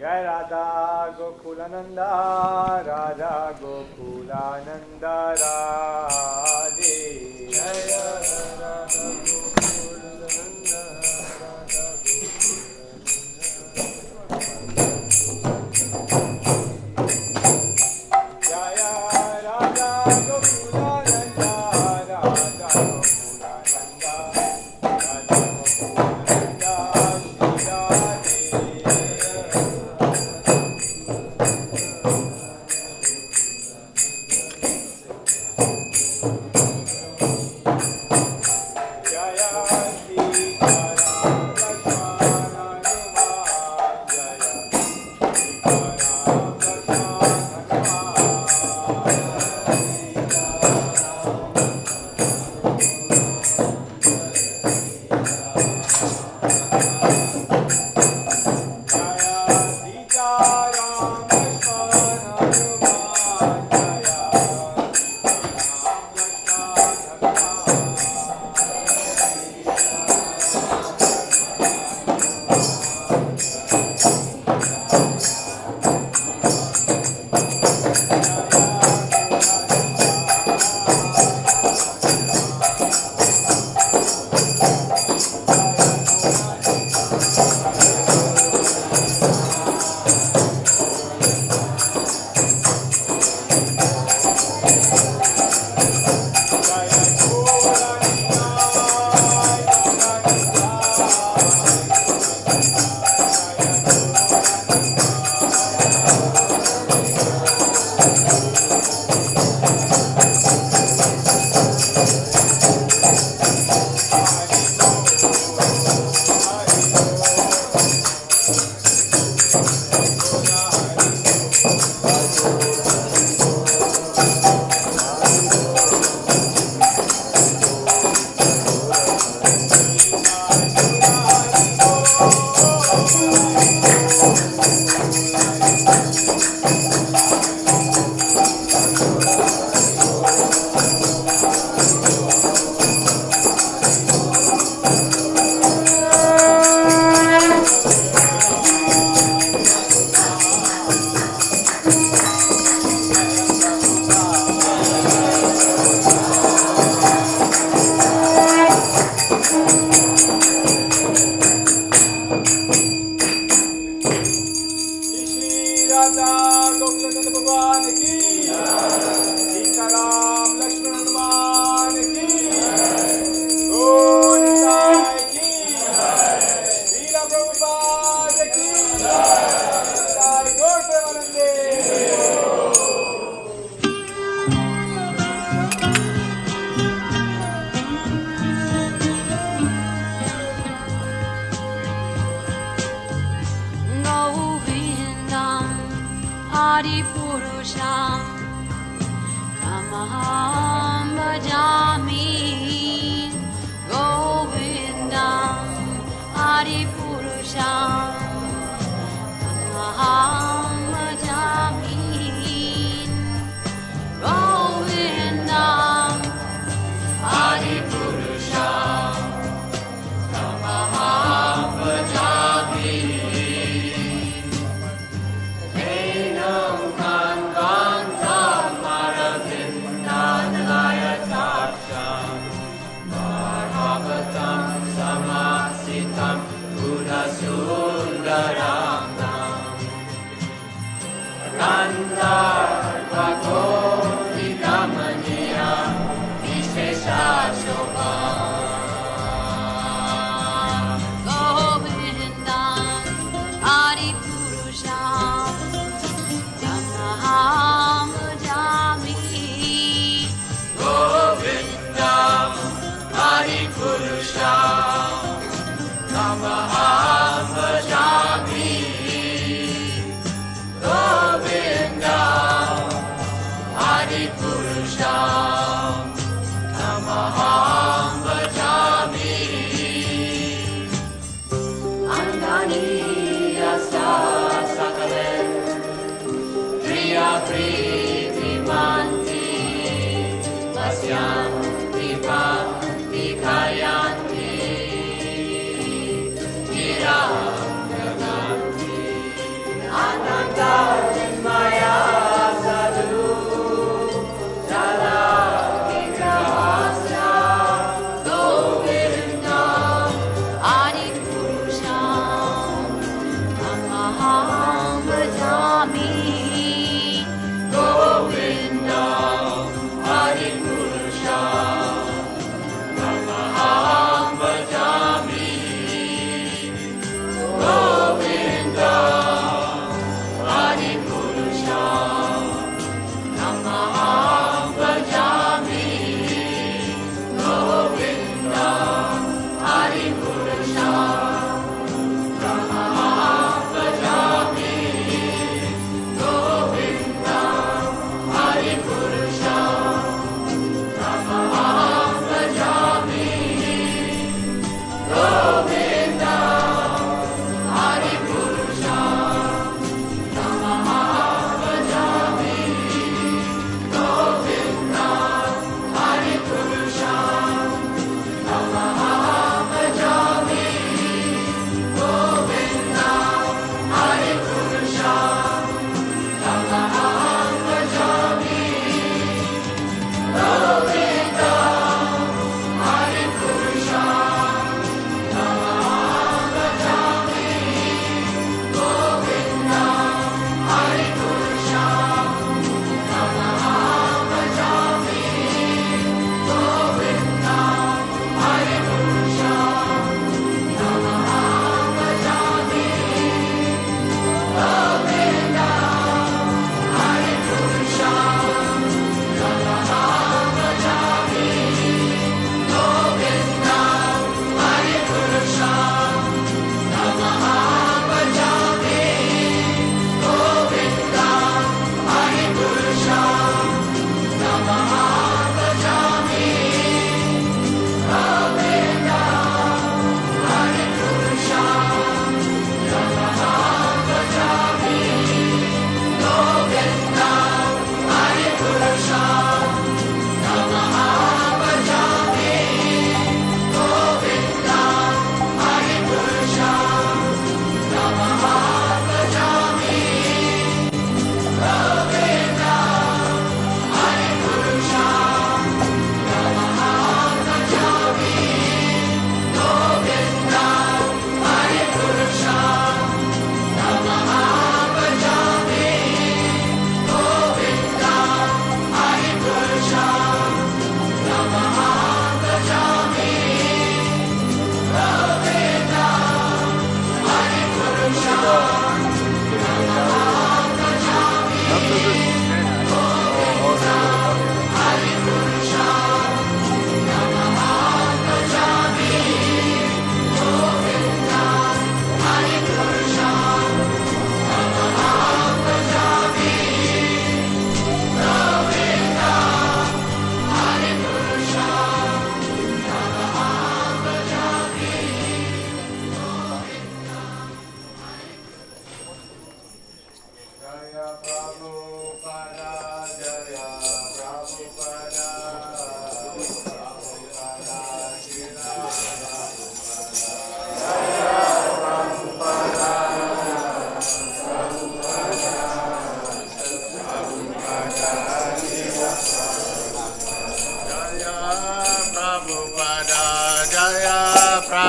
Jai Radha Gokulananda, Radha Gokulananda Radhe. Jai Radha Gokulananda, Radha Gokulananda. Jai Radha Gokulananda, Radha Gokulananda, Radha Gokulananda, Shri Radhe.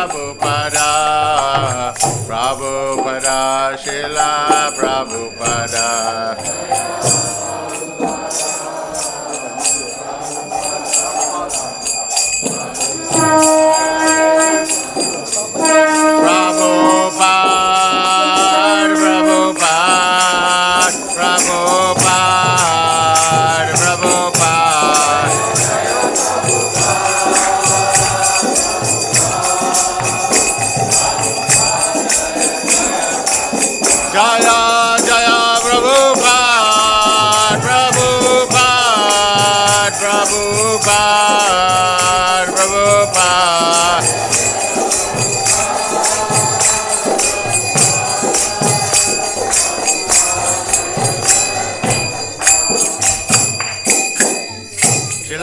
Prabhupada, Prabhupada, Srila Prabhupada.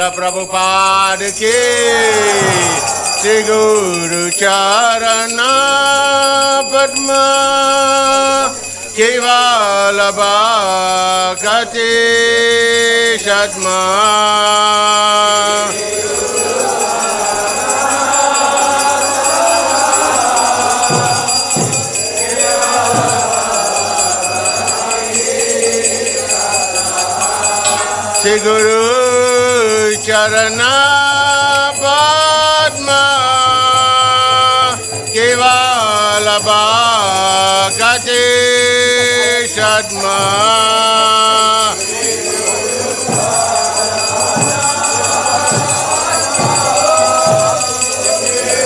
Prabhupada ki Sri Guru Charana Padma Kevala Bhakti Shatma Sri Guru Charana Padma Kevala Bhakti Shatma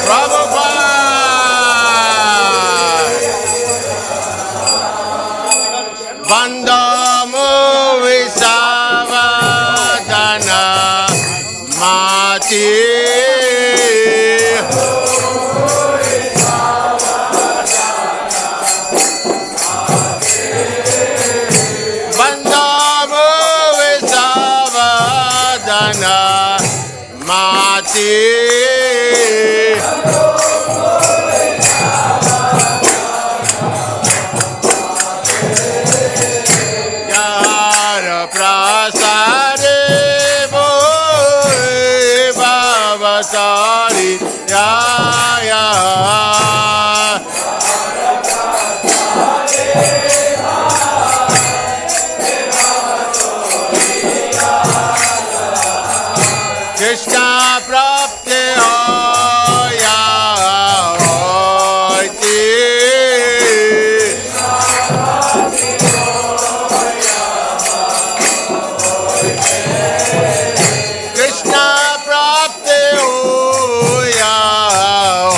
Prabhupada Vandamo Visavadana Mati Bandamo Visavadana Mati Yara Prasade Bhavatari Ya Ya Krishna Prapti Hoya Hoiti Krishna Prapti Hoya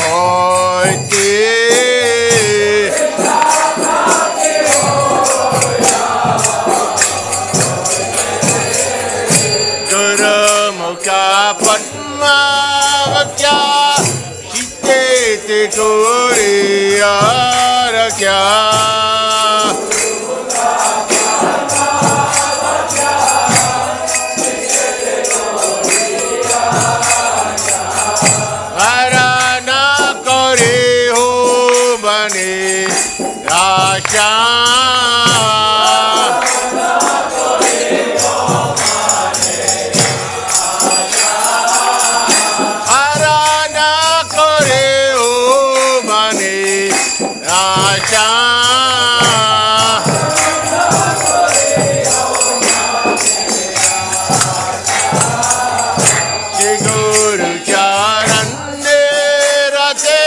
Hoiti Guru Mukha Padma Vakya Shite Te Koriya Rakya Harana Kori Ho Bani Rasha Harana Kori Ho Bani Rasha Shri Guru Charane Rate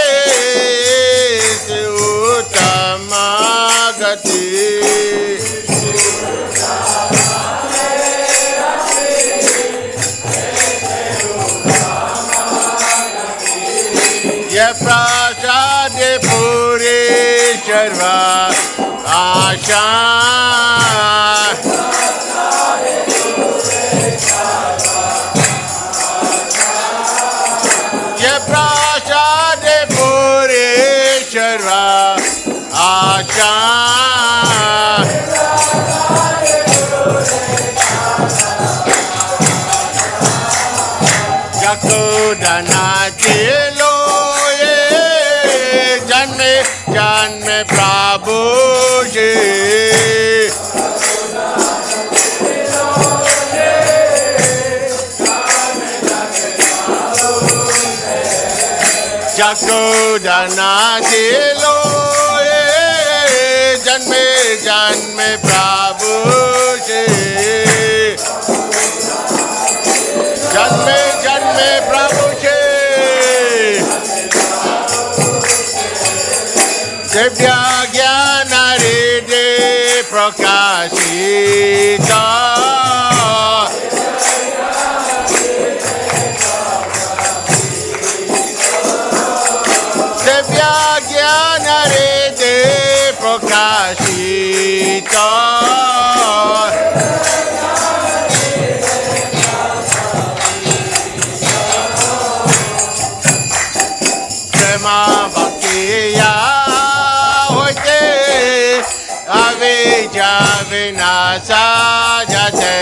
Uttama Gati Ye Prasade Puri Sharva Asha Ye Prasade Puri Sharva Asha Yakudana Chilo Janme Janme Prabhu Ji चकोदना दिलो जन्मे जन्मे प्रभु से जन्मे जन्मे प्रभु से दिव्य ज्ञान हृदय प्रकाशित दिव्य ज्ञान हृदय प्रकाशित प्रेम भक्तिया होते अविद्या विनाश जाते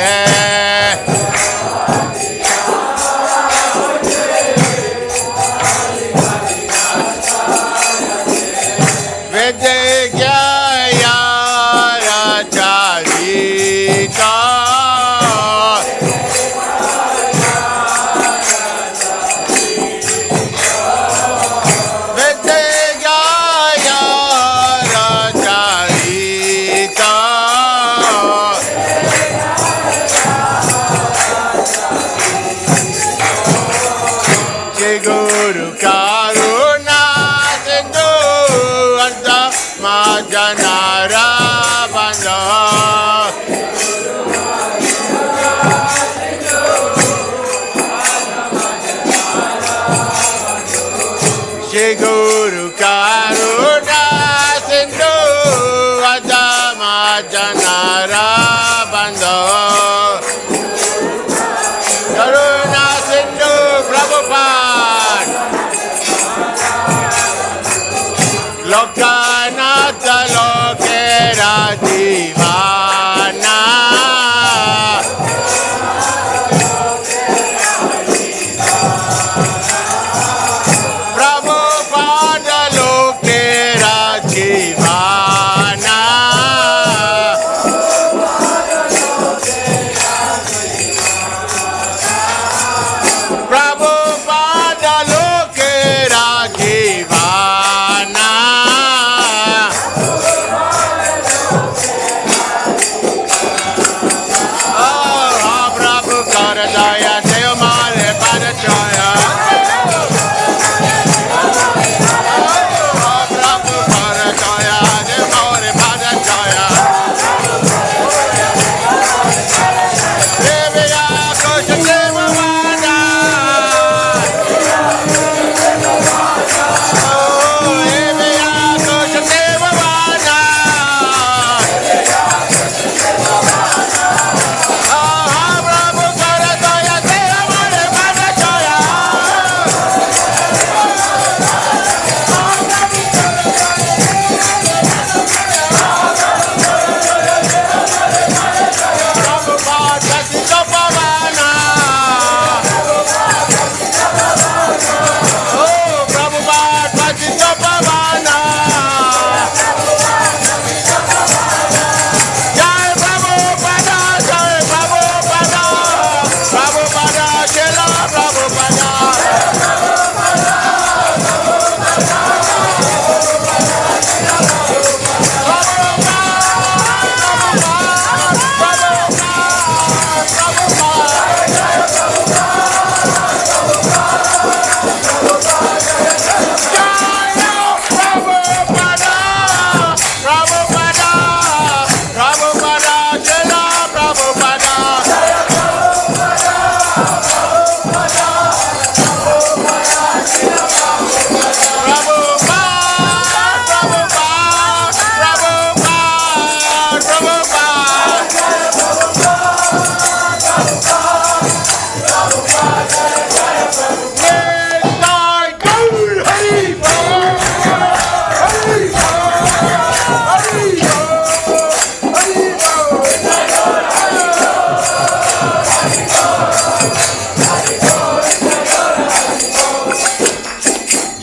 Guru Karuna Sindhu Adama Janara Bandho Karuna Sindhu Prabhupada Lokanatha Lokera Divana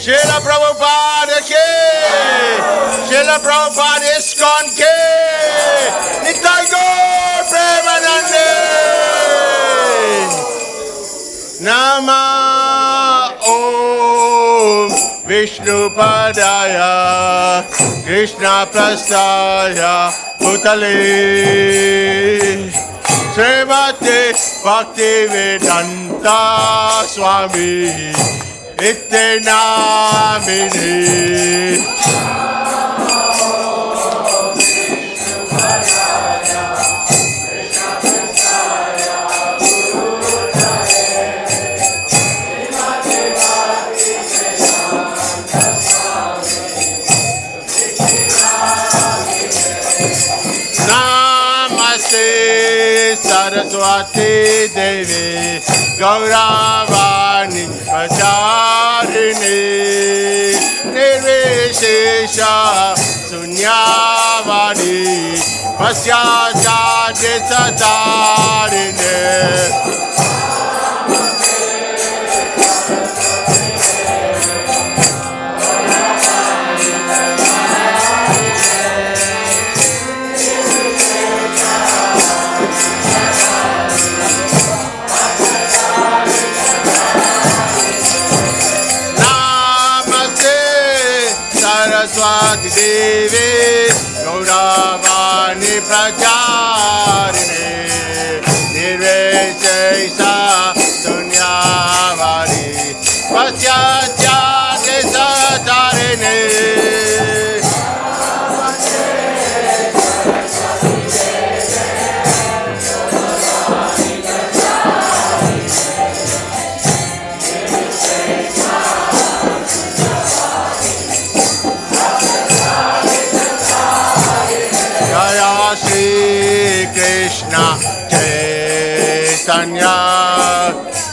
Srila Prabhupada ISKCON ke Nitai Gaur Premanande Nama Om Vishnupadaya Krishna Prastaya Bhutale Srimati Bhaktivedanta Swami Ite Namini Saraswati Devi Gauravani Pracharini Nirvishesha Sunyavadi Pasyachadi Satarine Saraswati Devi Gauravani Pracharini Nirvishesha Sunyavadi Pasyachadi Satarine Krishna Chaitanya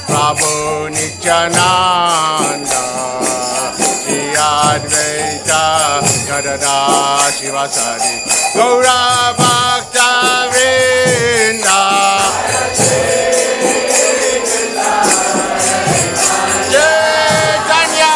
Prabhu Nityananda Shri Advaita Gadada Shivasari Gaura Bhaktivedanta Chaitanya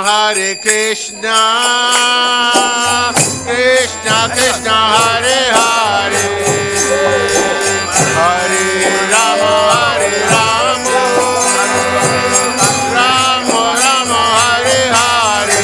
Hare Krishna, Krishna Krishna Hare Hare, Hare Rama Hare Rama, Rama Rama Hare Hare.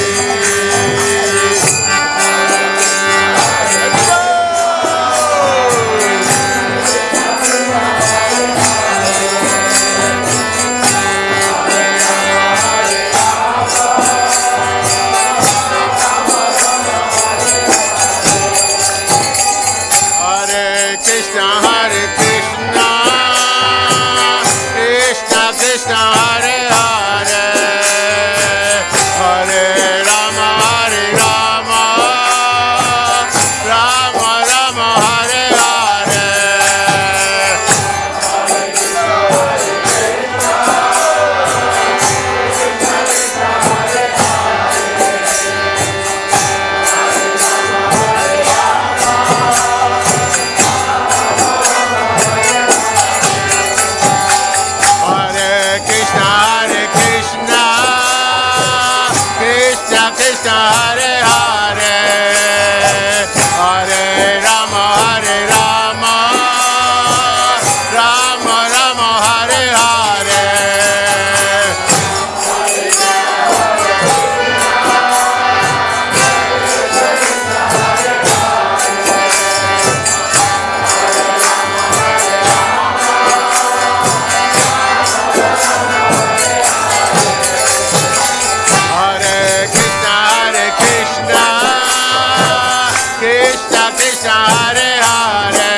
Krishna, Hare Hare,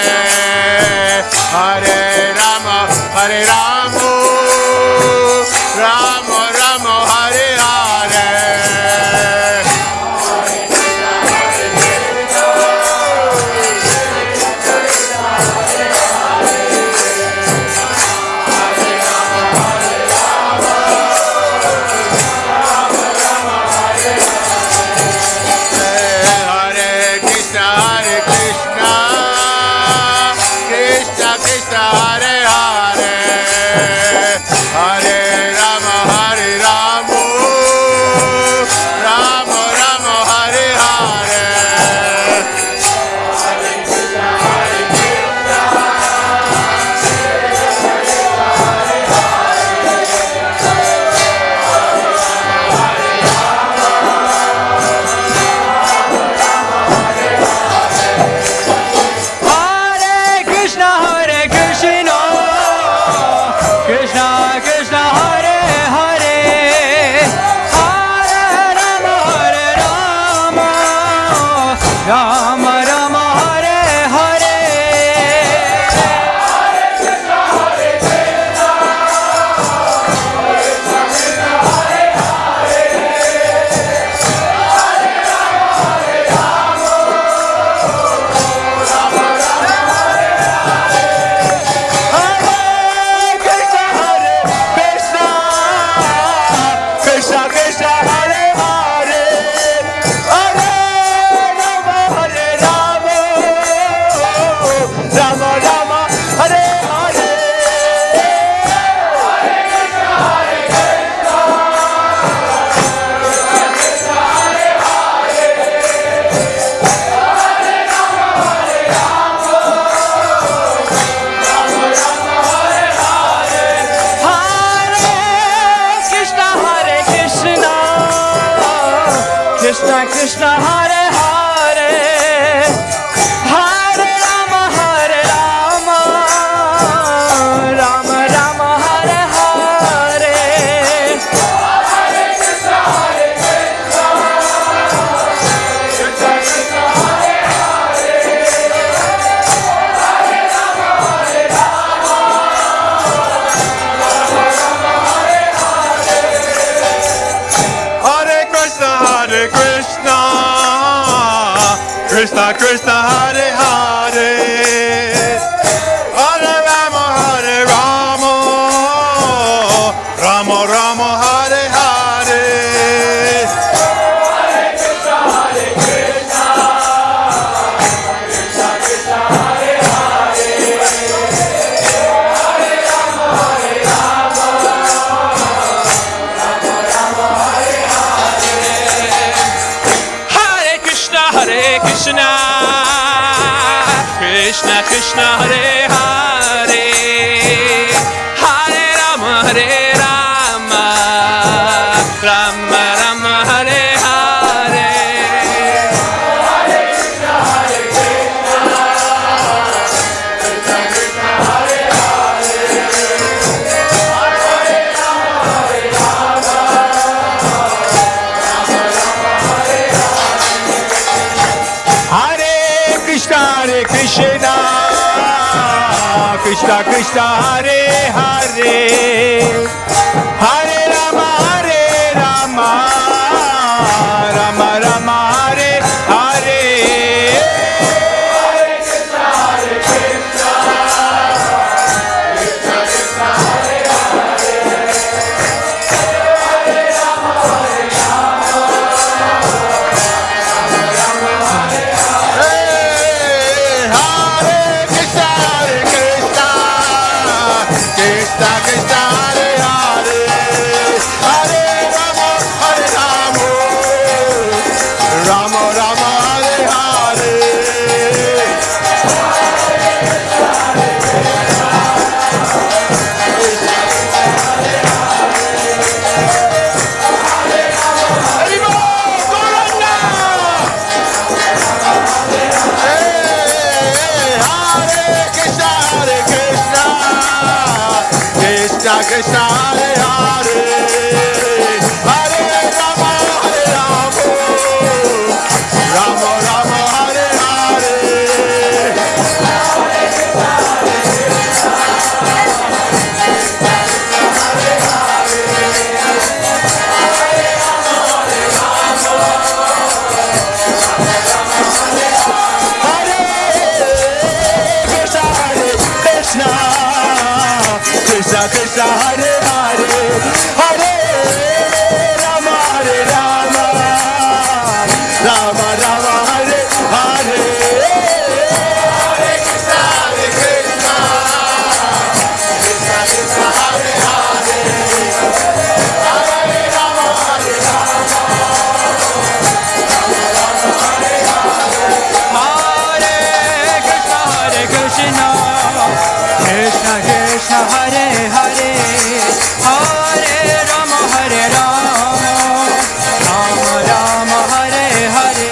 Hare Rama, Hare Rama, Rama Rama, Hare Hare. Hare Hare, Hare Rama, Hare Rama, Rama Rama, Hare Hare. Krishna Krishna Hare Hare, Hare Rama Hare Rama, Rama Rama Hare Hare. Hare Krishna Hare Krishna, Krishna Krishna Hare Hare, Hare Rama Hare Rama, Rama Rama Hare Hare. Hare Krishna Hare Krishna, Krishna Krishna Hare Hare, Hare Rama Hare Rama, Rama Rama Hare Hare. Hare Krishna Hare Krishna, Krishna Krishna Hare Hare, Hare Rama Hare Rama, Rama Rama Hare Hare. Hare Krishna Hare Krishna, Krishna Krishna Hare Hare, Hare Rama Hare Rama, Rama Rama Hare Hare. Hare Krishna Hare Krishna, Krishna Krishna Hare Hare, Hare Rama Hare Rama, Rama Rama Hare Hare. Hare Krishna Hare Krishna, Krishna Krishna Hare Hare, Hare Rama Hare Rama, Rama Rama Hare Hare. Hare Krishna Hare Krishna, Krishna Krishna Hare Hare, Hare Rama Hare Rama, Rama Rama Hare Hare. Hare Krishna Hare Krishna, Krishna Krishna Hare Hare. Krishna Hare Hare Hare Rama Hare Rama Rama Rama Hare Hare Hare Krishna Krishna Krishna Hare Hare Hare Rama Hare Rama Hare Krishna Krishna Krishna Hare Hare Hare Rama Hare Rama Rama Rama Hare Hare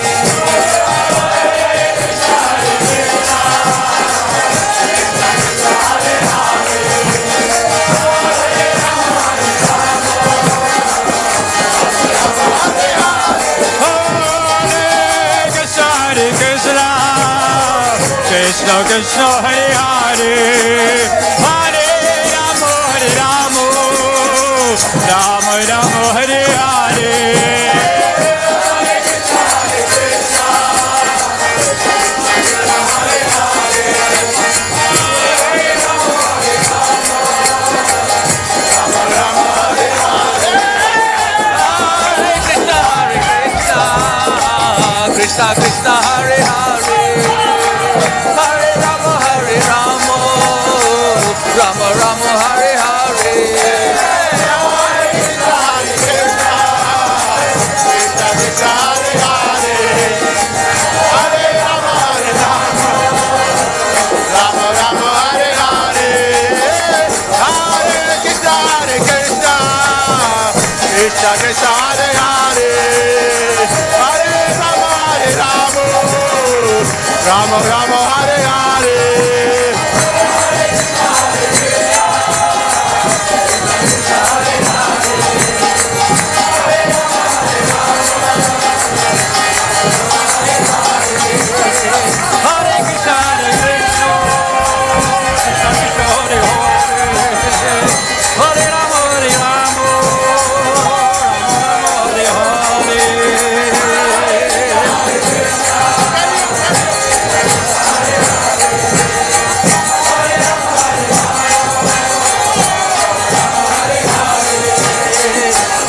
Hare Krishna Krishna Krishna Hare Hare Hare Rama Rama Rama Hare Hare Krishna Krishna Hare Hare Hare Rama Rama Rama Hare Hare Krishna Krishna Hare Hare Hare Rama Hare Rama Rama Rama Hare Hare Hare Krishna Krishna Krishna Hare Hare Hare Rama Rama Hare Hare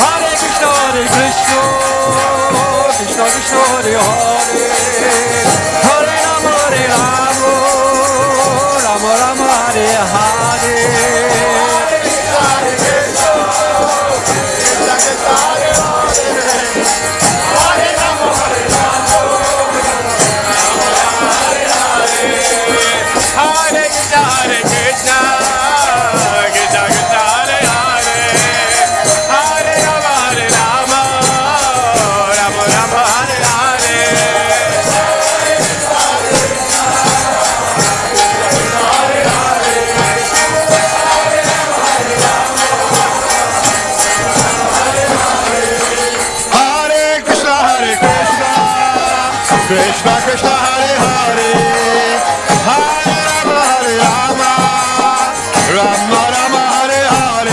Hare Krishna Krishna Krishna Hare Hare Hare Rama Rama Rama Hare Hare Hare Krishna Krishna Krishna Krishna Hare Hare Hare Rama Rama Rama Hare Hare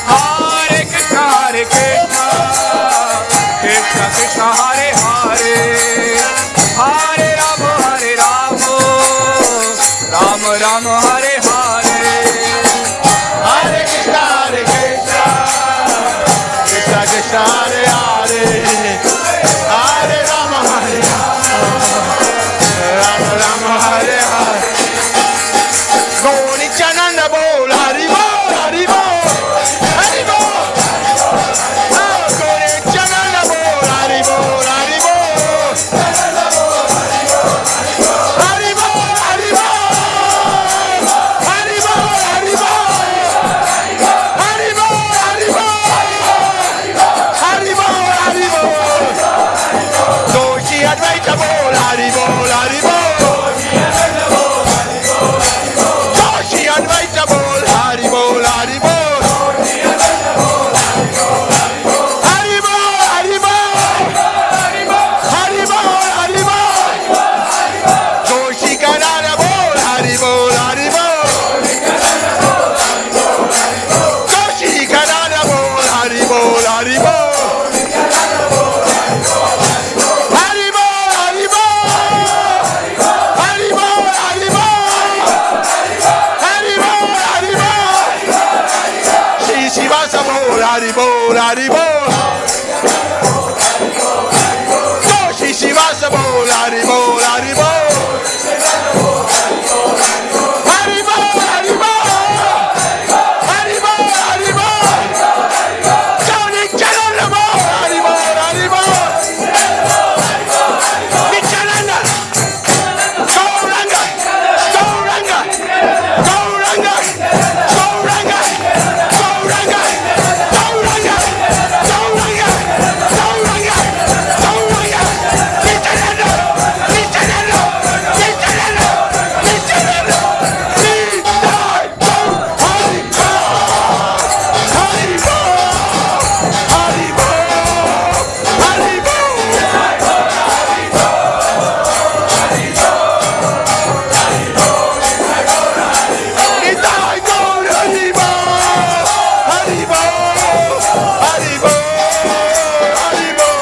Hare Krishna Krishna Krishna Hare Hare Hare Rama Rama Rama Hare Hare Hare Krishna Krishna Krishna Hare Hare Hare Rama Rama Rama Hare Hare Hare Krishna Krishna Krishna Hare Hare Hare Rama Rama Rama Hare Hare Gauri Chananda Bol Hari Bol Hari Bol Hari Bol Gauri Chananda Bol Hari Bol Hari Bol Hari Bol Hari Bol bol, Hari bol. So Shri Vasa bol, Hari bol, Hari bol. Hari bol, Hari bol. Hari bol, Hari bol. So Nityananda bol, Hari bol, Hari bol. Nityananda. Gauranga, Gauranga, Gauranga, Gauranga, Gauranga, Gauranga, Gauranga, Gauranga, Gauranga, Nityananda, Nityananda, Nityananda, Nityananda, Hari Bol, Hari Bol, Hari Nitai Gaur Hari Bol, Hari Bol, Hari Bol,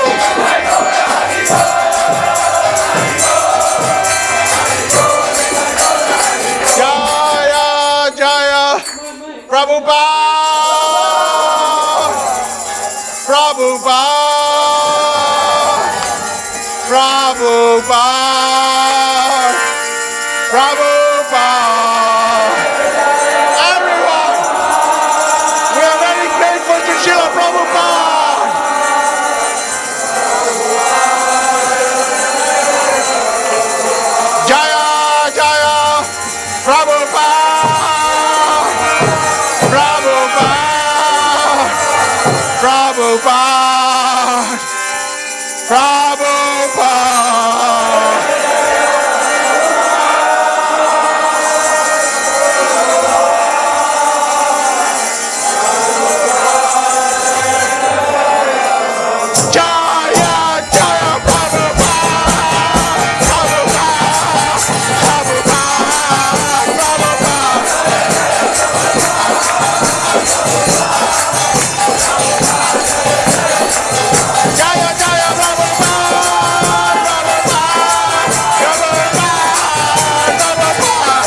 Hari Bol. Jaya Jaya Prabhupada, Prabhupada, Prabhupada, Prabhupada. Everyone, we are very grateful to Srila Prabhupada. Jaya Jaya Prabhupada, Prabhupada, Prabhupada, Prabhupada. Jaya Jaya Prabhupada, Prabhupada, Prabhupada, Prabhupada. Jaya Jaya Prabhupada, Prabhupada, Prabhupada, Prabhupada.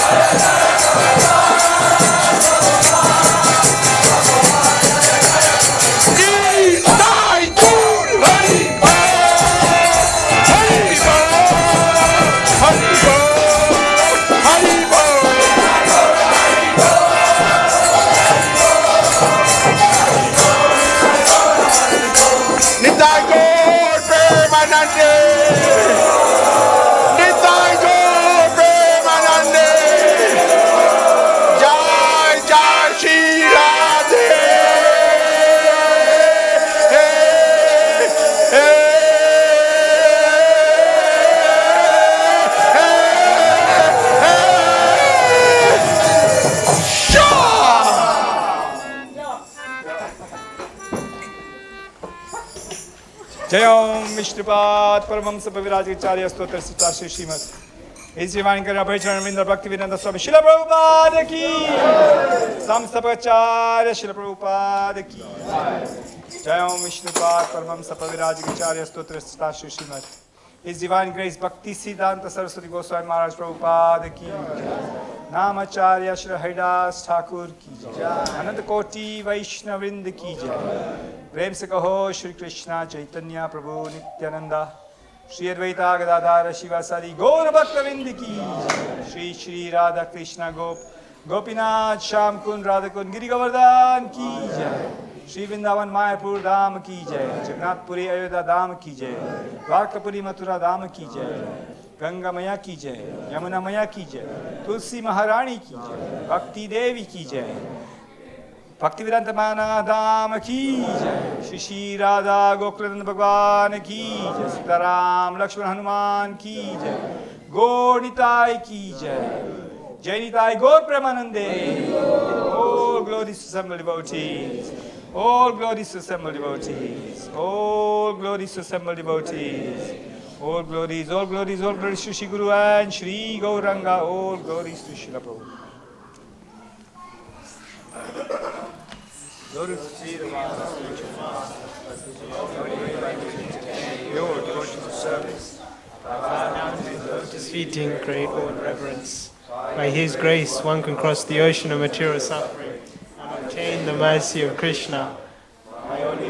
Nitai Gaur Hari Bol, Hari Bol, Hari Bol, Hari Bol. Nitai Gaur Premanande, Nitai Gaur Premanande. Jai Jai Shri Radhe. Jai Om Vishnupad Paramamsa Pavirajacharya Stotra Sitashi Srimad. His Divine Grace Abhijana Ravindra Bhaktivedanta Swami Srila Prabhupada ki Samstapacharya Srila Prabhupada ki Jai Om Vishnupad Paramamsa Pavirajacharya Stotra Sitashi Srimad. His Divine Grace Bhaktivedanta Saraswati Goswami Maharaj Prabhupada ki Namacharya Shri Haridas Thakur ki Anant Koti Vaishnavrind ki jai. प्रेम से कहो श्री कृष्णा चैतन्य प्रभु नित्यानंदा श्री अद्वैता गदाधर शिवासादि गौर भक्तवृंद की श्री श्री राधा कृष्ण गोपीनाथ श्याम कुंड राधा कुंड गिरि गोवर्धन की जय श्री वृंदावन मायापुर धाम की जय जगन्नाथपुरी अयोध्या धाम की जय द्वारकापुरी मथुरा धाम की जय गंगा मैया की जय यमुना मैया की जय तुलसी महारानी की जय भक्ति देवी की जय Bhaktivedanta Manor धाम की जय श्री श्री राधा गोकुलनंद भगवान की जय सीताराम लक्ष्मण हनुमान की जय गौर निताई की जय जय निताई गौर प्रेमानंदे. All glories to assembled devotees, all glories to assembled devotees, all glories to assembled devotees, all glories, all glories, all glories to Shri Guru and Shri Gauranga, all glories to Srila Prabhupada. Your devotional service. Lotus feet in great awe and reverence. By His grace, one can cross the ocean of material suffering and obtain the mercy of Krishna. My only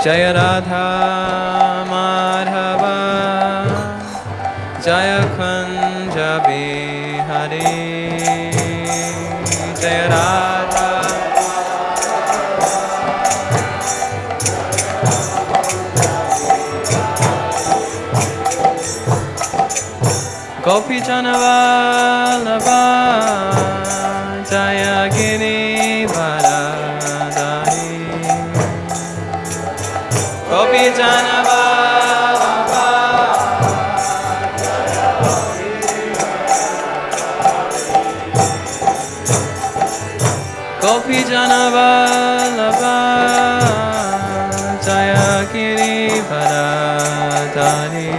Jaya Radha Madhava Jaya Kunja Bihari Jaya Radha Gopi Janavallabha Jaya Giri Varadari Gopi Janavallabha Gopi Janavallabha Jaya Giri Varadari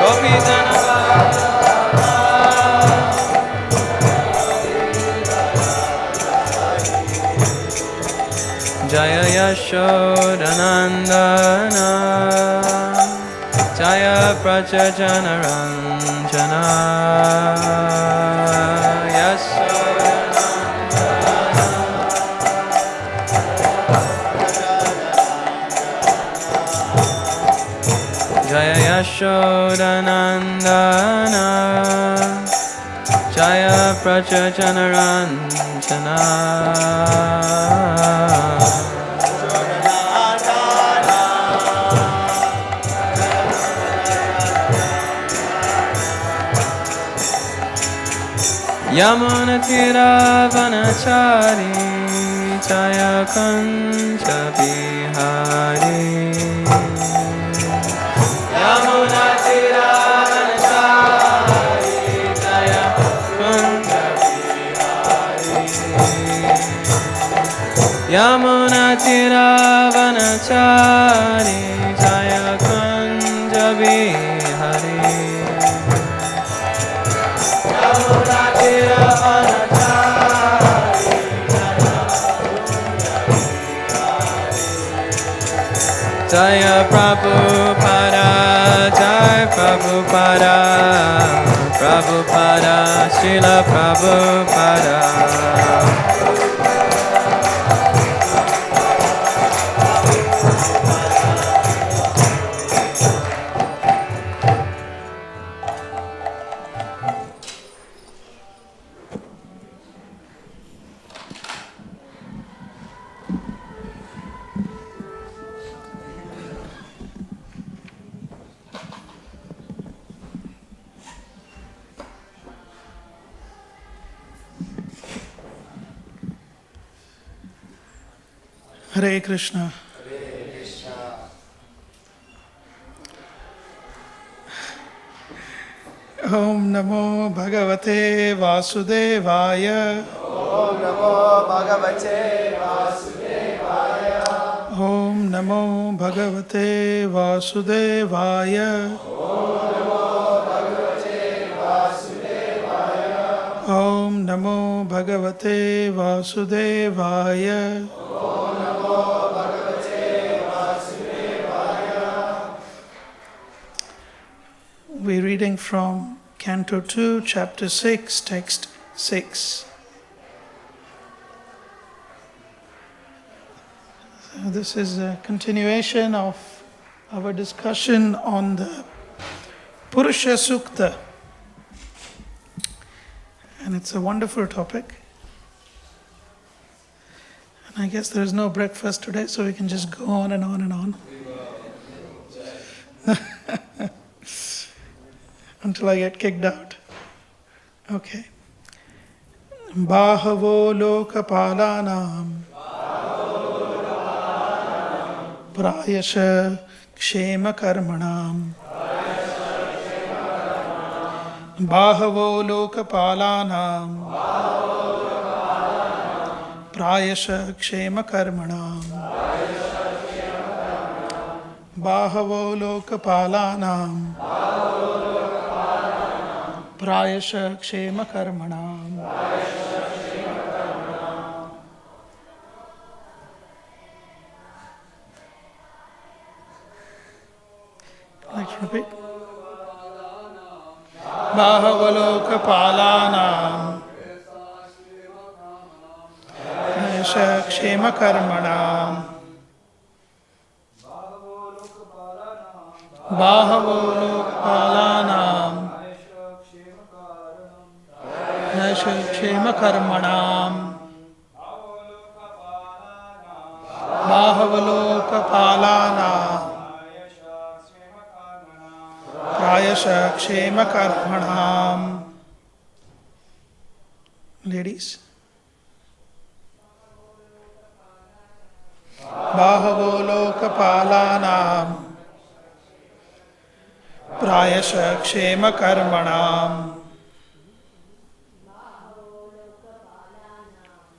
Gopi Janavallabha Jaya Yashodanandana Jaya Prachajanaranjana Jaya Yashodanandana Jaya Prachajanaranjana Yamuna Tira Vanachari Jaya Kunja Bihari Yamuna Tira Vanachari Jaya Kunja Bihari Yamuna Tira Vanachari Jaya Kunja Bihari Yamuna Tira Vanachari Jaya Prabhupada, Jaya Prabhupada, Prabhupada, Srila Prabhupada. Hare Krishna. Om Namo Bhagavate Vasudevaya. Om Namo Bhagavate Vasudevaya. Om Namo Bhagavate Vasudevaya. Om Namo Bhagavate Vasudevaya. We're reading from Canto 2, Chapter 6, Text 6. So this is a continuation of our discussion on the Purusha Sukta. And it's a wonderful topic. And I guess there is no breakfast today, so we can just go on and on and on. Until I get kicked out. Okay. Bahavo lokapalanam prayasha kshema karmanam Bahavo lokapalanam prayasha kshema karmanam Bahavo lokapalanam prayasha kshema karmanam. Let's repeat. Bahava lokapalanam prayasha kshema karmanam Bahavo Lokpalanam Kshema Karmanam Bahavo Lokpalanam Prayasha Kshema Karmanam. Ladies. Bahavo Lokapalanam Prayasha Kshema Karmanam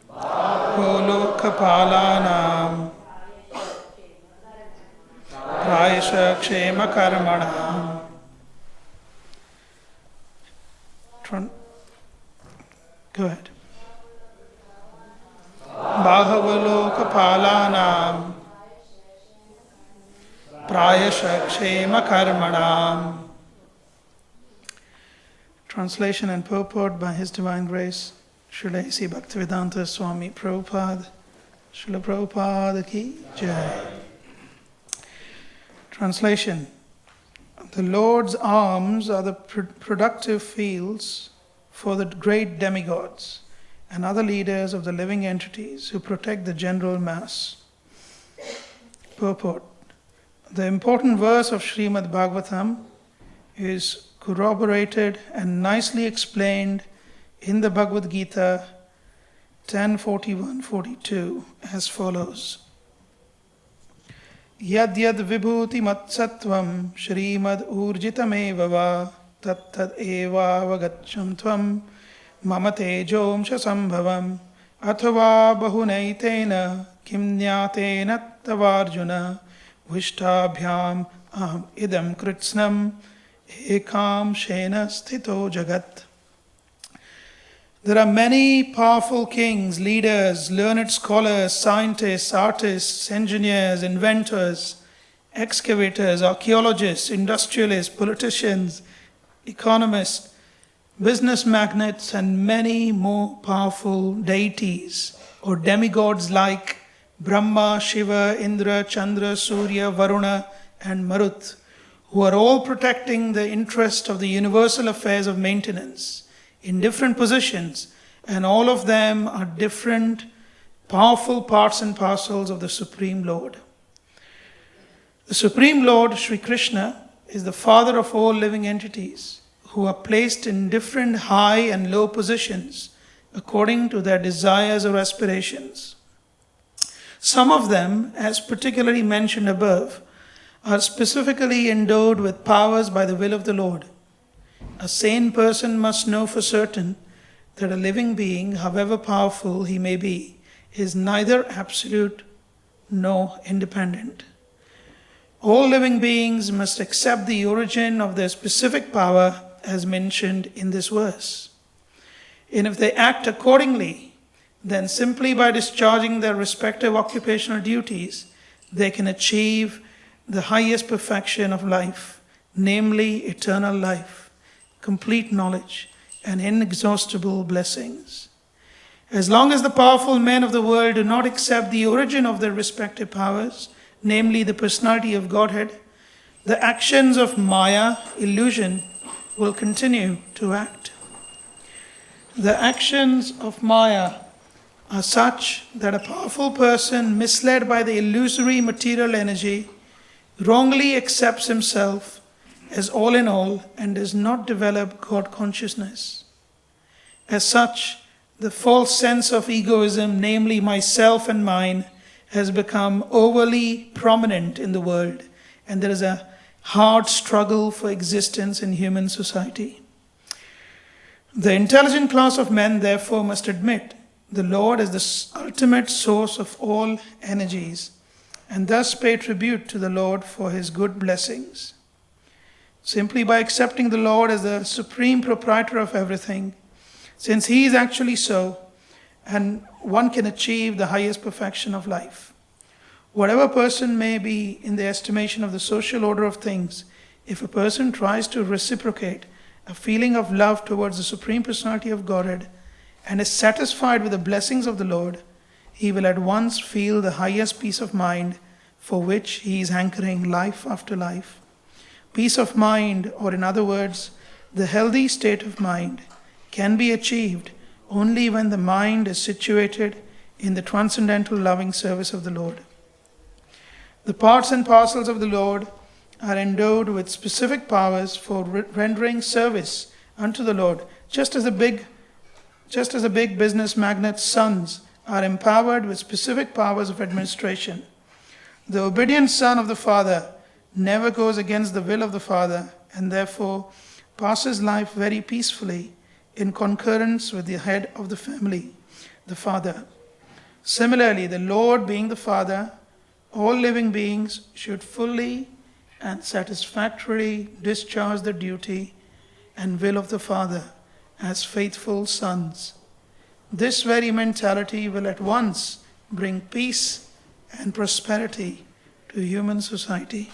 Bahavo Lokapalanam Prayasha Kshema Karmanam. Go ahead. Bahavo Lokapalanam Prayasha Kshema Karmanam. Translation and purport by His Divine Grace Srila A.C. Bhaktivedanta Swami Prabhupada. Srila Prabhupada ki Jai. Translation. The Lord's arms are the productive fields for the great demigods and other leaders of the living entities who protect the general mass. Purport. The important verse of Srimad Bhagavatam is corroborated and nicely explained in the Bhagavad Gita 10:41-42 as follows. Yad yad vibhuti matsattvam Shrimad urjitameva va tat tad eva avagaccham tvam mama tejomsha sambhavam athava bahunaitena kim nyatena tavarjuna vishtabhyam aham idam kritsnam ekam shena sthito jagat. There are many powerful kings, leaders, learned scholars, scientists, artists, engineers, inventors, excavators, archaeologists, industrialists, politicians, economists, business magnates, and many more powerful deities or demigods like Brahma, Shiva, Indra, Chandra, Surya, Varuna, and Marut, who are all protecting the interest of the universal affairs of maintenance in different positions, and all of them are different powerful parts and parcels of the Supreme Lord. The Supreme Lord, Sri Krishna, is the father of all living entities who are placed in different high and low positions according to their desires or aspirations. Some of them, as particularly mentioned above, are specifically endowed with powers by the will of the Lord. A sane person must know for certain that a living being, however powerful he may be, is neither absolute nor independent. All living beings must accept the origin of their specific power as mentioned in this verse. And if they act accordingly, then simply by discharging their respective occupational duties, they can achieve the highest perfection of life, namely eternal life, complete knowledge, and inexhaustible blessings. As long as the powerful men of the world do not accept the origin of their respective powers, namely the personality of Godhead, the actions of Maya, illusion, will continue to act. The actions of Maya are such that a powerful person misled by the illusory material energy wrongly accepts himself as all in all and does not develop God consciousness. As such, the false sense of egoism, namely myself and mine, has become overly prominent in the world, and there is a hard struggle for existence in human society. The intelligent class of men, therefore, must admit the Lord as the ultimate source of all energies, and thus pay tribute to the Lord for his good blessings. Simply by accepting the Lord as the supreme proprietor of everything, since he is actually so, and one can achieve the highest perfection of life. Whatever person may be in the estimation of the social order of things, if a person tries to reciprocate a feeling of love towards the Supreme Personality of Godhead and is satisfied with the blessings of the Lord, he will at once feel the highest peace of mind for which he is hankering life after life. Peace of mind, or in other words, the healthy state of mind, can be achieved only when the mind is situated in the transcendental loving service of the Lord. The parts and parcels of the Lord are endowed with specific powers for rendering service unto the Lord, just as a big business magnate's sons are empowered with specific powers of administration. The obedient son of the Father never goes against the will of the Father, and therefore passes life very peacefully in concurrence with the head of the family, the Father. Similarly, the Lord being the Father, all living beings should fully and satisfactorily discharge the duty and will of the Father as faithful sons. This very mentality will at once bring peace and prosperity to human society.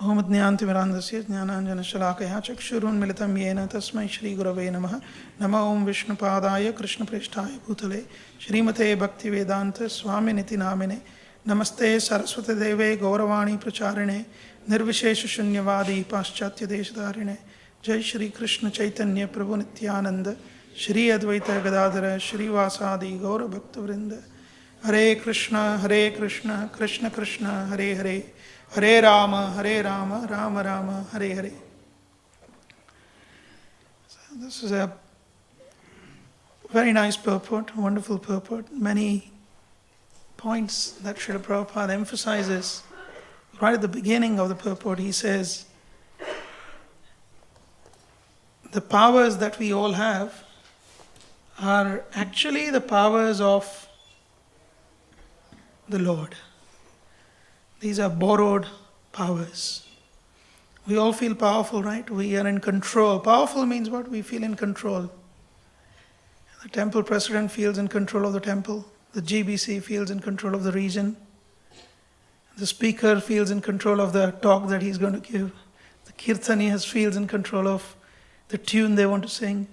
Om Jnantimirandasya Jnananjana Shalakaya Chakshurunmilitam Yena Tasmai Shri Gurave Namaha Nama Om Vishnupadaya Krishna Preshtaya Bhutale Shrimate Bhaktivedanta Swaminiti Namine Namaste Saraswati Deve Gauravani Pracharine Nirvishesha Shunyavadi Paschatya Deshadarine Jai Shri Krishna Chaitanya Prabhu Nityananda Shri Advaita Gadadhara Shri Vasadi Gaura Bhaktavrinda Hare Krishna Krishna Krishna Hare Hare Hare Rama, Rama Rama, Hare Hare. So this is a very nice purport, a wonderful purport. Many points that Srila Prabhupada emphasizes. Right at the beginning of the purport, he says, the powers that we all have are actually the powers of the Lord. These are borrowed powers. We all feel powerful, right? We are in control. Powerful means what? We feel in control. The temple president feels in control of the temple. The GBC feels in control of the region. The speaker feels in control of the talk that he's going to give. The kirtaniyas feels in control of the tune they want to sing.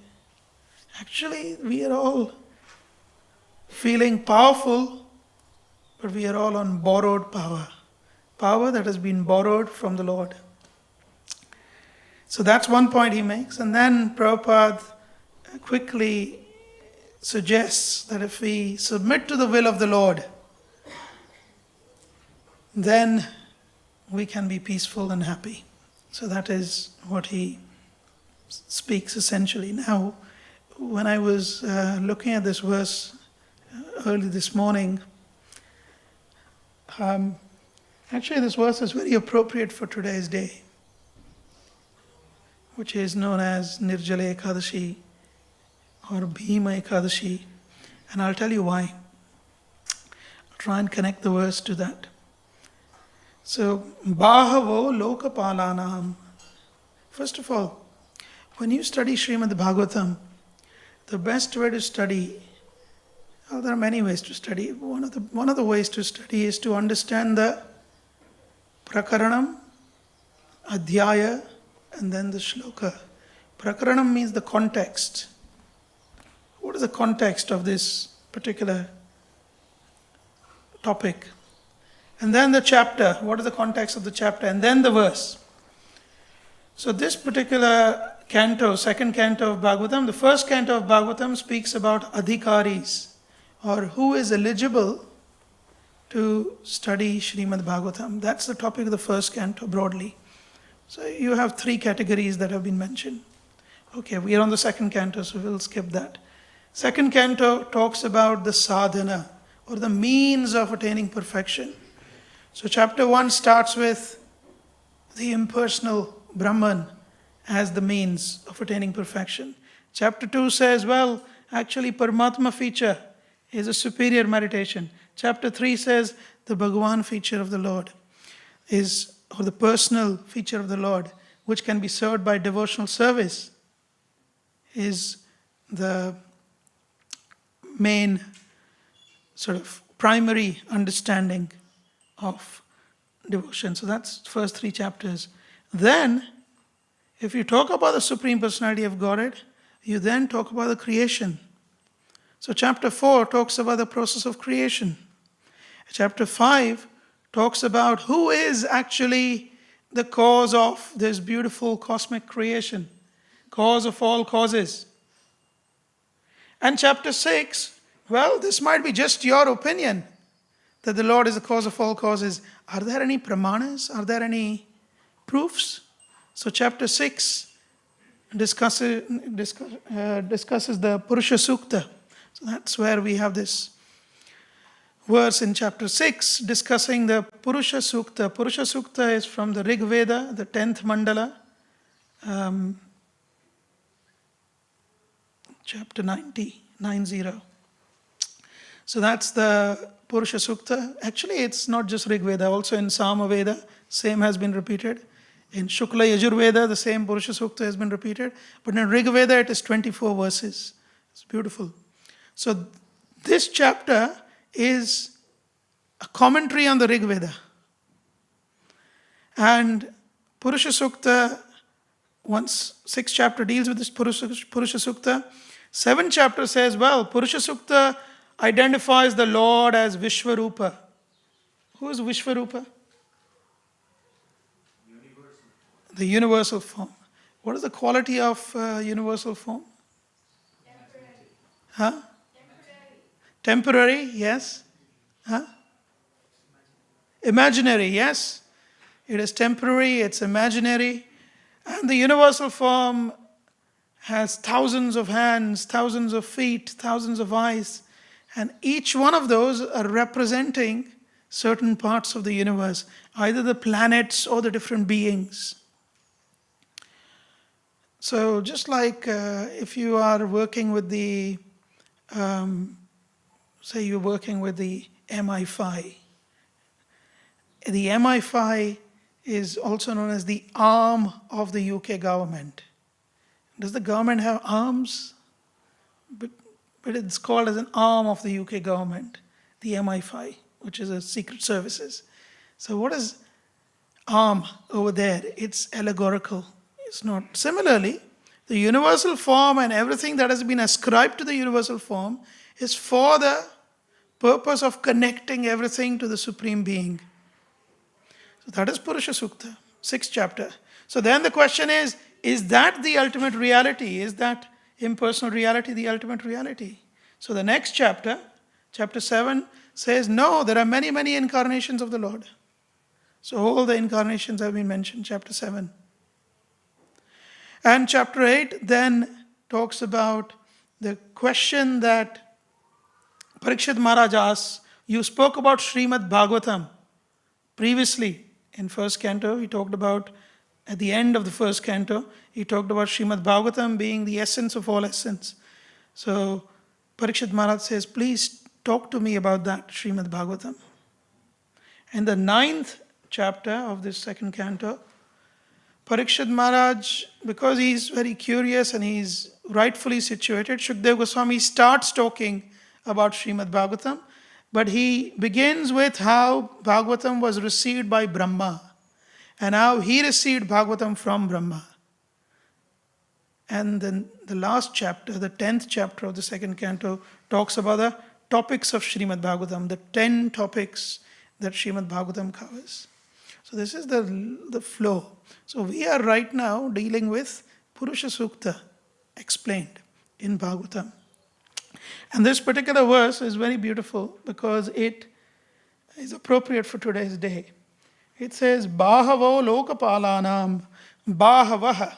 Actually, we are all feeling powerful, but we are all on borrowed power. Power that has been borrowed from the Lord. So that's one point he makes. And then Prabhupada quickly suggests that if we submit to the will of the Lord, then we can be peaceful and happy. So that is what he speaks essentially. Now, when I was looking at this verse early this morning, actually, this verse is very appropriate for today's day, which is known as Nirjala Ekadashi or Bhima Ekadashi. And I'll tell you why. I'll try and connect the verse to that. So, Bahavo Lokapalanam. First of all, when you study Srimad Bhagavatam, the best way to study, well, there are many ways to study. One of the ways to study is to understand the Prakaranam, Adhyaya, and then the Shloka. Prakaranam means the context. What is the context of this particular topic? And then the chapter. What is the context of the chapter? And then the verse. So this particular canto, second canto of Bhagavatam, the first canto of Bhagavatam speaks about adhikaris, or who is eligible to study Srimad Bhagavatam. That's the topic of the first canto broadly. So you have three categories that have been mentioned. Okay, we are on the second canto, so we'll skip that. Second canto talks about the sadhana, or the means of attaining perfection. So chapter 1 starts with the impersonal Brahman as the means of attaining perfection. Chapter 2 says, well, actually Paramatma feature is a superior meditation. Chapter 3 says the Bhagavan feature of the Lord is, or the personal feature of the Lord, which can be served by devotional service, is the main sort of primary understanding of devotion. So that's the first three chapters. Then, if you talk about the Supreme Personality of Godhead, you then talk about the creation. So chapter 4 talks about the process of creation. Chapter 5 talks about who is actually the cause of this beautiful cosmic creation, cause of all causes. And chapter 6, well, this might be just your opinion that the Lord is the cause of all causes. Are there any pramanas? Are there any proofs? So chapter 6 discusses the Purusha Sukta. So that's where we have this verse in chapter 6 discussing the Purusha Sukta. Purusha Sukta is from the Rig Veda, the 10th mandala, chapter 90. So that's the Purusha Sukta. Actually, it's not just Rig Veda, also in Sama Veda, same has been repeated. In Shukla Yajurveda, the same Purusha Sukta has been repeated. But in Rig Veda, it is 24 verses. It's beautiful. So this chapter is a commentary on the Rig Veda. And Purusha Sukta, once 6th chapter deals with this Purusha Sukta. 7th chapter says, well, Purusha Sukta identifies the Lord as Vishvarupa. Who is Vishvarupa? The universal form. What is the quality of universal form? Temporary. Huh? Temporary, yes. Huh? Imaginary, yes. It is temporary, it's imaginary. And the universal form has thousands of hands, thousands of feet, thousands of eyes. And each one of those are representing certain parts of the universe, either the planets or the different beings. So just like if you are working with the, say you're working with the MI5. The MI5 is also known as the arm of the UK government. Does the government have arms? But it's called as an arm of the UK government, the MI5, which is a secret services. So what is arm over there? It's allegorical. It's not. Similarly, the universal form and everything that has been ascribed to the universal form is for the purpose of connecting everything to the Supreme Being. So that is Purusha Sukta, 6th chapter. So then the question is that the ultimate reality? Is that impersonal reality the ultimate reality? So the next chapter, chapter 7, says, no, there are many, many incarnations of the Lord. So all the incarnations have been mentioned, chapter 7. And chapter 8 then talks about the question that Parikshit Maharaj asks. You spoke about Srimad Bhagavatam previously in first canto. He talked about, at the end of the first canto, he talked about Srimad Bhagavatam being the essence of all essence. So Parikshit Maharaj says, please talk to me about that, Srimad Bhagavatam. In the 9th chapter of this second canto, Parikshit Maharaj, because he's very curious and he's rightfully situated, Shukdev Goswami starts talking about Srimad Bhagavatam, but he begins with how Bhagavatam was received by Brahma and how he received Bhagavatam from Brahma. And then the last chapter, the 10th chapter of the second canto, talks about the topics of Srimad Bhagavatam, the 10 topics that Srimad Bhagavatam covers. So this is the flow. So we are right now dealing with Purusha Sukta explained in Bhagavatam. And this particular verse is very beautiful because it is appropriate for today's day. It says, Bahavo lokapalanam bahavaha.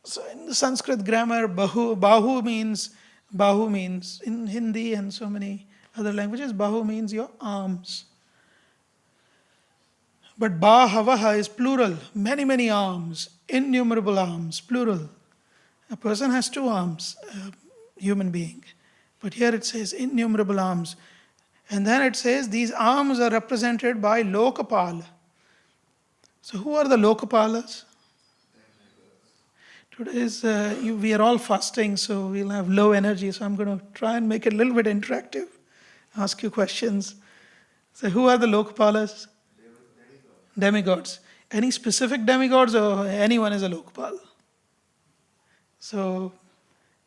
So in the Sanskrit grammar, bahu means in Hindi and so many other languages, bahu means your arms. But bahavaha is plural, many, many arms, innumerable arms, plural. A person has 2 arms, a human being. But here it says innumerable arms. And then it says these arms are represented by Lokapala. So who are the Lokapalas? Today we are all fasting, so we'll have low energy. So I'm going to try and make it a little bit interactive, ask you questions. So who are the Lokapalas? Demigods. Any specific demigods or anyone is a Lokpal? So,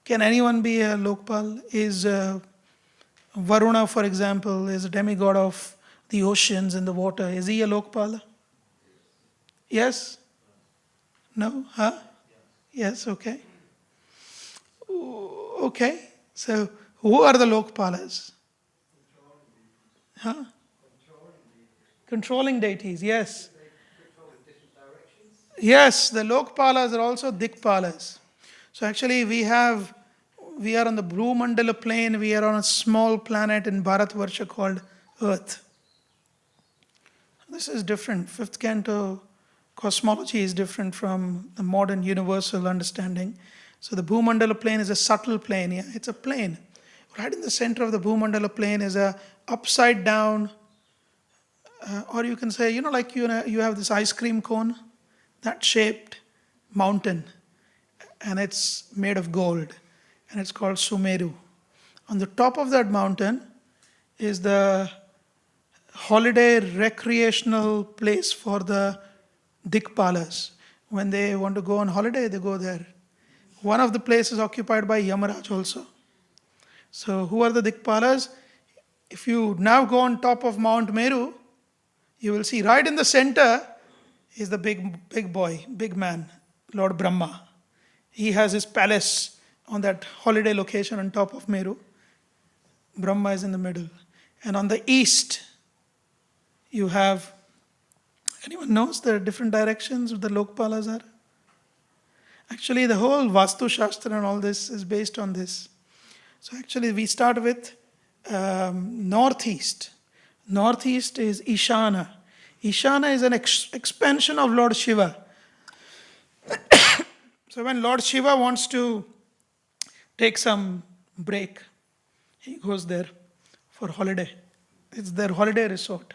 can anyone be a Lokpal? Is Varuna, for example, is a demigod of the oceans and the water. Is he a Lokpala? Yes? No? Huh? Yes, okay. Okay. So, who are the Lokpalas? Huh? Controlling deities, yes. Yes, the Lokpalas are also Dikpalas. So actually we are on the Blue Mandala plane, we are on a small planet in Bharatvarsha called Earth. This is different. Fifth canto cosmology is different from the modern universal understanding. So the Bhumandala plane is a subtle plane. Yeah? It's a plane. Right in the center of the Bhumandala plane is a upside down, or you can say, like you have this ice cream cone, that shaped mountain, and it's made of gold, and it's called Sumeru. On the top of that mountain is the holiday recreational place for the Dikpalas. When they want to go on holiday, they go there. One of the places occupied by Yamaraj also. So who are the Dikpalas? If you now go on top of Mount Meru, you will see right in the center is the big boy, big man, Lord Brahma. He has his palace on that holiday location on top of Meru. Brahma is in the middle. And on the east, you have, anyone knows the different directions the Lokpalas are? Actually, the whole Vastu Shastra and all this is based on this. So actually, we start with northeast. Northeast is Ishana. Ishana is an expansion of Lord Shiva. So when Lord Shiva wants to take some break, he goes there for holiday. It's their holiday resort.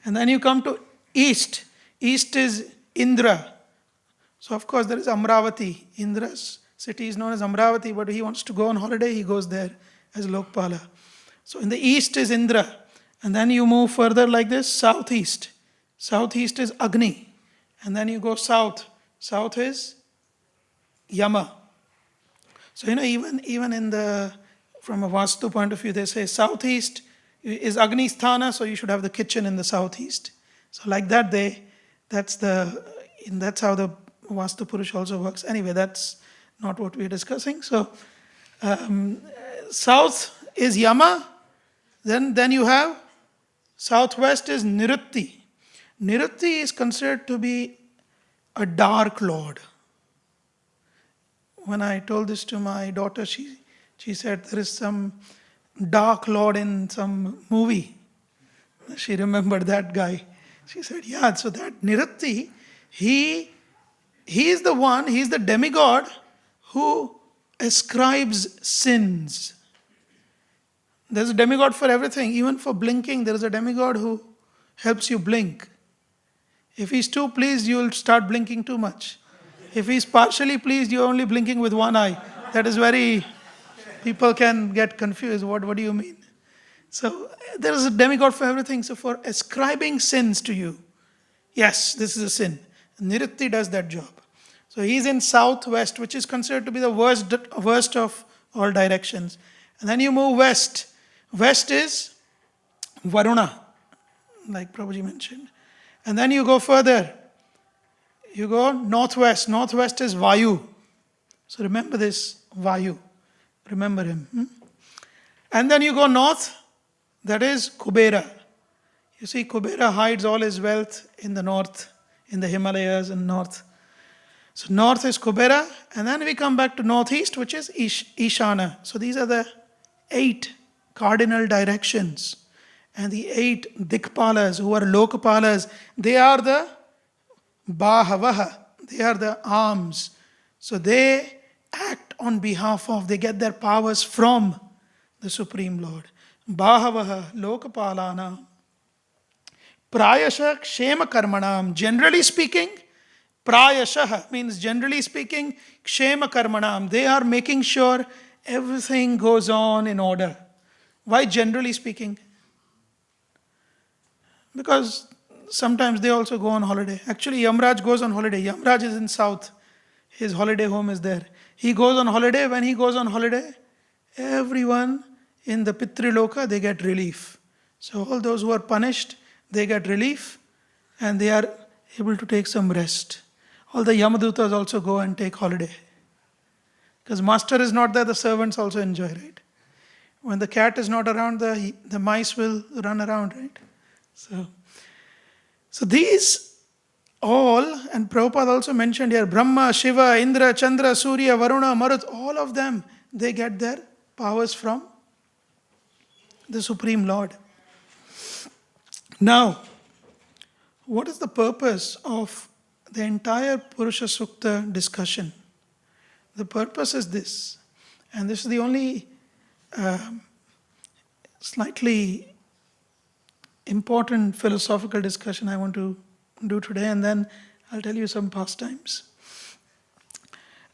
And then you come to east. East is Indra. So of course there is Amravati. Indra's city is known as Amravati, but he wants to go on holiday, he goes there as Lokpala. So in the east is Indra. And then you move further like this, southeast. Southeast is Agni. And then you go south. South is Yama. So even in from a Vastu point of view, they say southeast is Agni Sthana, so you should have the kitchen in the southeast. So like that that's how the Vastu Purush also works. Anyway, that's not what we're discussing. So south is Yama, then you have southwest is Nirutti. Nirutti is considered to be a dark lord. When I told this to my daughter, she said there is some dark lord in some movie. She remembered that guy. She said, yeah, so that Nirutti, he is the one, he is the demigod who ascribes sins. There's a demigod for everything. Even for blinking, there is a demigod who helps you blink. If he's too pleased, you'll start blinking too much. If he's partially pleased, you're only blinking with one eye. That is people can get confused. What do you mean? So there is a demigod for everything. So for ascribing sins to you, yes, this is a sin. Nirutti does that job. So he's in southwest, which is considered to be the worst of all directions. And then you move west. West is Varuna, like Prabhuji mentioned. And then you go further. You go northwest. Northwest is Vayu. So remember this, Vayu. Remember him. And then you go north. That is Kubera. You see, Kubera hides all his wealth in the north, in the Himalayas and north. So north is Kubera. And then we come back to northeast, which is Ishana. So these are the 8 cardinal directions. And the 8 Dikpalas, who are Lokapalas, they are the Bahavaha. They are the arms. So they act on behalf of, they get their powers from the Supreme Lord. Bahavaha Lokapalana. Prayasha Kshema Karmanam. Generally speaking, Prayasha means generally speaking, Kshema Karmanam. They are making sure everything goes on in order. Why generally speaking? Because sometimes they also go on holiday. Actually, Yamraj goes on holiday. Yamraj is in south. His holiday home is there. He goes on holiday. When he goes on holiday, everyone in the Pitriloka, they get relief. So all those who are punished, they get relief. And able to take some rest. All the Yamadutas also go and take holiday. Because master is not there, the servants also enjoy, right? When the cat is not around, the mice will run around, right? So these all, and Prabhupada also mentioned here, Brahma, Shiva, Indra, Chandra, Surya, Varuna, Marut, all of them, they get their powers from the Supreme Lord. Now, what is the purpose of the entire Purusha Sukta discussion? The purpose is this, and this is the only slightly important philosophical discussion I want to do today, and then I'll tell you some pastimes.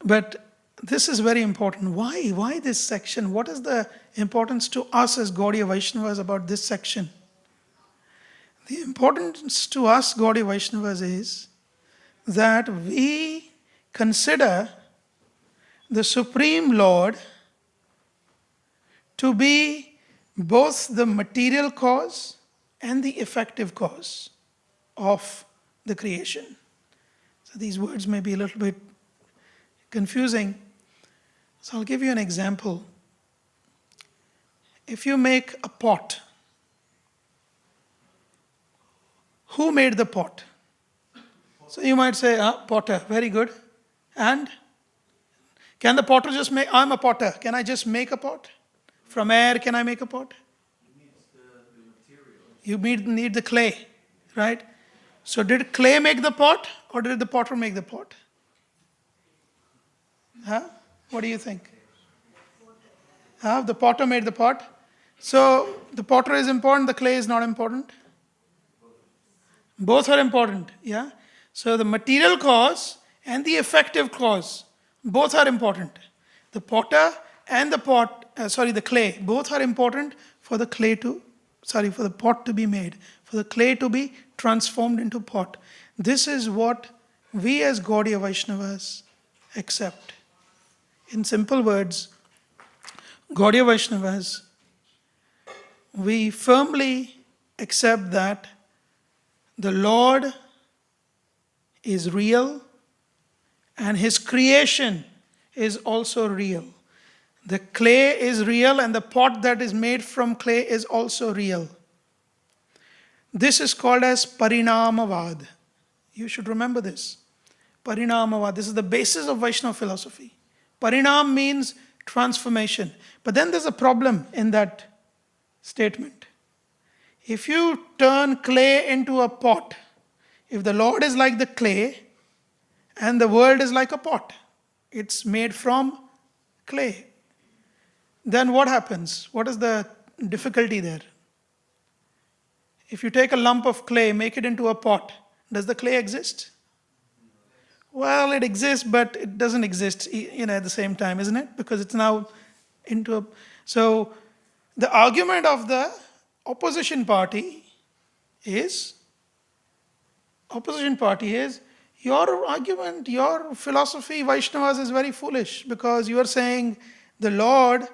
But this is very important. Why this section? What is the importance to us as Gaudiya Vaishnavas about this section? The importance to us Gaudiya Vaishnavas is that we consider the Supreme Lord to be both the material cause and the effective cause of the creation. So these words may be a little bit confusing. So I'll give you an example. If you make a pot, who made the pot? So you might say, potter, very good. And can the potter just make, I'm a potter, can I just make a pot? From air, can I make a pot? You need the clay, right? So did clay make the pot or did the potter make the pot? What do you think? The potter made the pot. So the potter is important, the clay is not important? Both are important, yeah? So the material cause and the effective cause, both are important. The potter and the the clay, both are important for the for the pot to be made, for the clay to be transformed into pot. This is what we as Gaudiya Vaishnavas accept. In simple words, Gaudiya Vaishnavas, we firmly accept that the Lord is real and His creation is also real. The clay is real and the pot that is made from clay is also real. This is called as Parinamavad. You should remember this. Parinamavad. This is the basis of Vaishnava philosophy. Parinam means transformation. But then there's a problem in that statement. If you turn clay into a pot, if the Lord is like the clay and the world is like a pot, it's made from clay, then what happens? What is the difficulty there? If you take a lump of clay, make it into a pot, does the clay exist? Well, it exists, but it doesn't exist, at the same time, isn't it? Because it's now into a... So, the argument of the opposition party is, your argument, your philosophy, Vaishnavas, is very foolish, because you are saying the Lord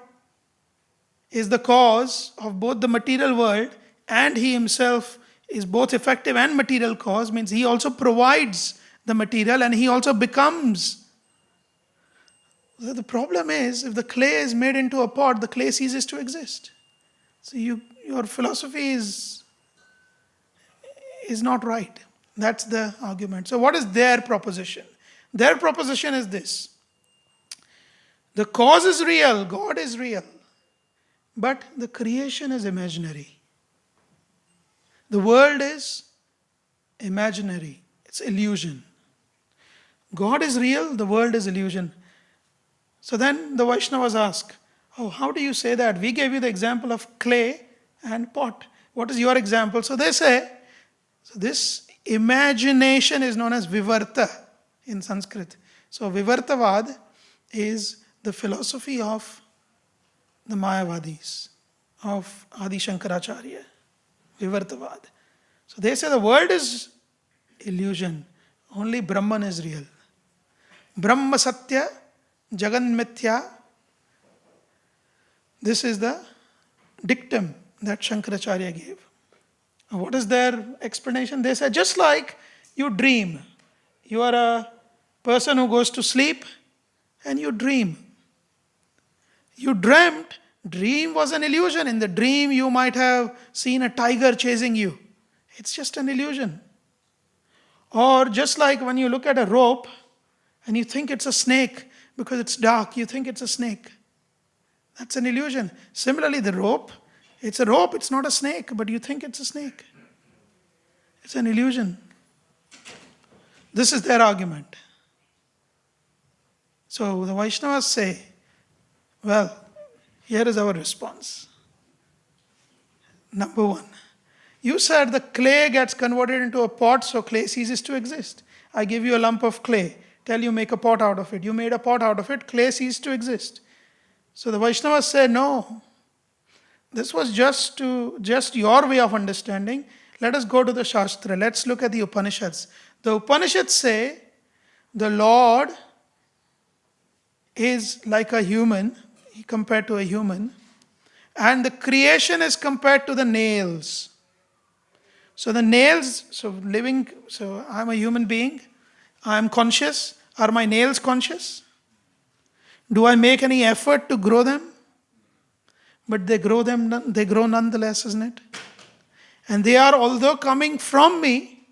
is the cause of both the material world and He Himself is both effective and material cause, means He also provides the material and He also becomes. So the problem is, if the clay is made into a pot, the clay ceases to exist. So your philosophy is not right. That's the argument. So what is their proposition? Their proposition is this. The cause is real, God is real, but the creation is imaginary. The world is imaginary. It's illusion. God is real, the world is illusion. So then the Vaishnavas ask, how do you say that? We gave you the example of clay and pot. What is your example? So they say, this imagination is known as Vivarta in Sanskrit. So Vivartavad is the philosophy of the Mayavadis, of Adi Shankaracharya. Vivartavad. So they say the world is illusion. Only Brahman is real. Brahma Satya, Jagan Mithya. This is the dictum that Shankaracharya gave. What is their explanation? They say, just like You dream. You are a person who goes to sleep and you dream. You dreamt. Dream was an illusion. In the dream, you might have seen a tiger chasing you. It's just an illusion. Or just like when you look at a rope and you think it's a snake because it's dark, you think it's a snake. That's an illusion. Similarly, the rope, it's a rope, it's not a snake, but you think it's a snake. It's an illusion. This is their argument. So the Vaishnavas say, well, here is our response. Number one, you said the clay gets converted into a pot, so clay ceases to exist. I give you a lump of clay, tell you make a pot out of it. You made a pot out of it, clay ceased to exist. So the Vaishnavas say, no, this was just your way of understanding. Let us go to the Shastra. Let's look at the Upanishads. The Upanishads say the Lord is like a human, compared to a human, and the creation is compared to the nails. So the nails, so I'm a human being, I'm conscious. Are my nails conscious? Do I make any effort to grow them? But they grow nonetheless, isn't it? And they are, although coming from me,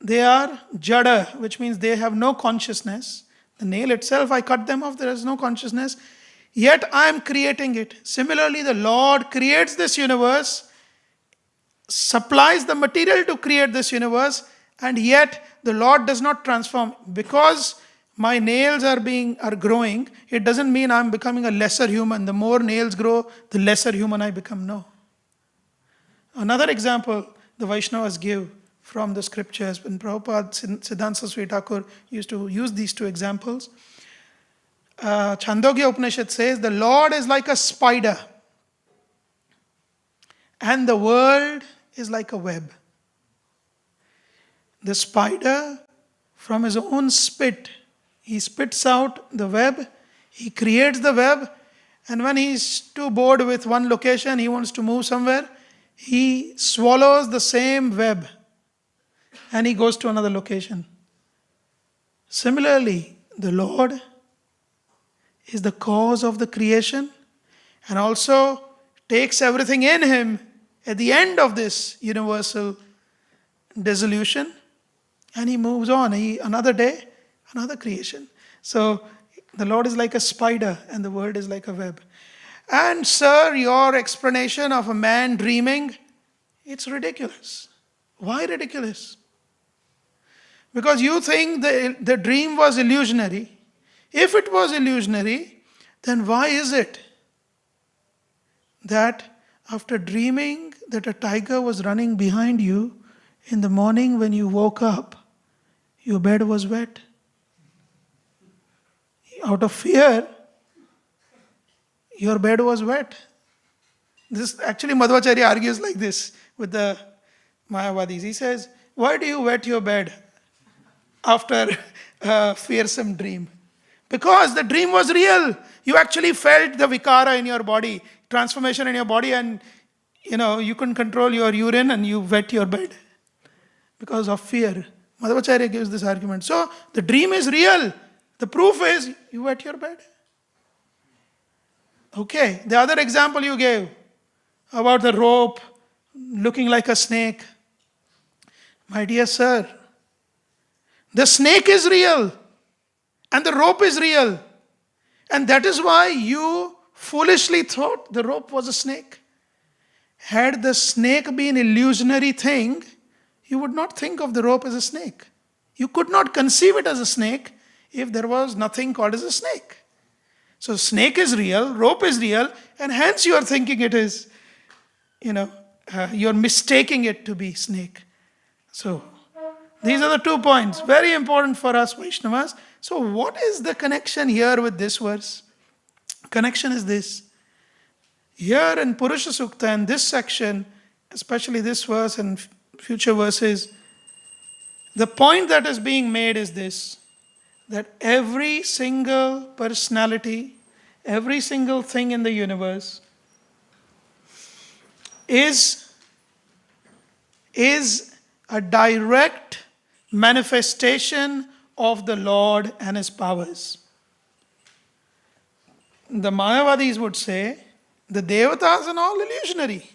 they are jada, which means they have no consciousness. The nail itself, I cut them off, there is no consciousness. Yet I am creating it. Similarly, the Lord creates this universe, supplies the material to create this universe, and yet the Lord does not transform. Because my nails are growing, it doesn't mean I'm becoming a lesser human. The more nails grow, the lesser human I become. No. Another example the Vaishnavas give from the scriptures, when Prabhupada, Siddhanta Saraswati Thakur used to use these two examples. Chandogya Upanishad says, the Lord is like a spider and the world is like a web. The spider, from his own spit, he spits out the web, he creates the web, and when he's too bored with one location, he wants to move somewhere, he swallows the same web and he goes to another location. Similarly, the Lord is the cause of the creation and also takes everything in him at the end of this universal dissolution, and he moves on. Another day, another creation. So the Lord is like a spider and the world is like a web. And sir, your explanation of a man dreaming, it's ridiculous. Why ridiculous? Because you think the dream was illusionary. If it was illusionary, then why is it that after dreaming that a tiger was running behind you, in the morning when you woke up, your bed was wet? Out of fear, your bed was wet. This actually Madhvacharya argues like this with the Mayavadis. He says, why do you wet your bed after a fearsome dream? Because the dream was real. You actually felt the vikara in your body, transformation in your body, and you couldn't control your urine and you wet your bed because of fear. Madhvacharya gives this argument. So the dream is real. The proof is you wet your bed. Okay, the other example you gave about the rope looking like a snake. My dear sir, the snake is real and the rope is real. And that is why you foolishly thought the rope was a snake. Had the snake been an illusionary thing, you would not think of the rope as a snake. You could not conceive it as a snake if there was nothing called as a snake. So snake is real, rope is real, and hence you are thinking it is, you're mistaking it to be snake. So these are the 2 points, very important for us Vaishnavas. So what is the connection here with this verse? Connection is this. Here in Purusha Sukta, in this section, especially this verse and future verses, the point that is being made is this, that every single personality, every single thing in the universe is a direct manifestation of the Lord and his powers. The Mayavadis would say the devatas are all illusionary.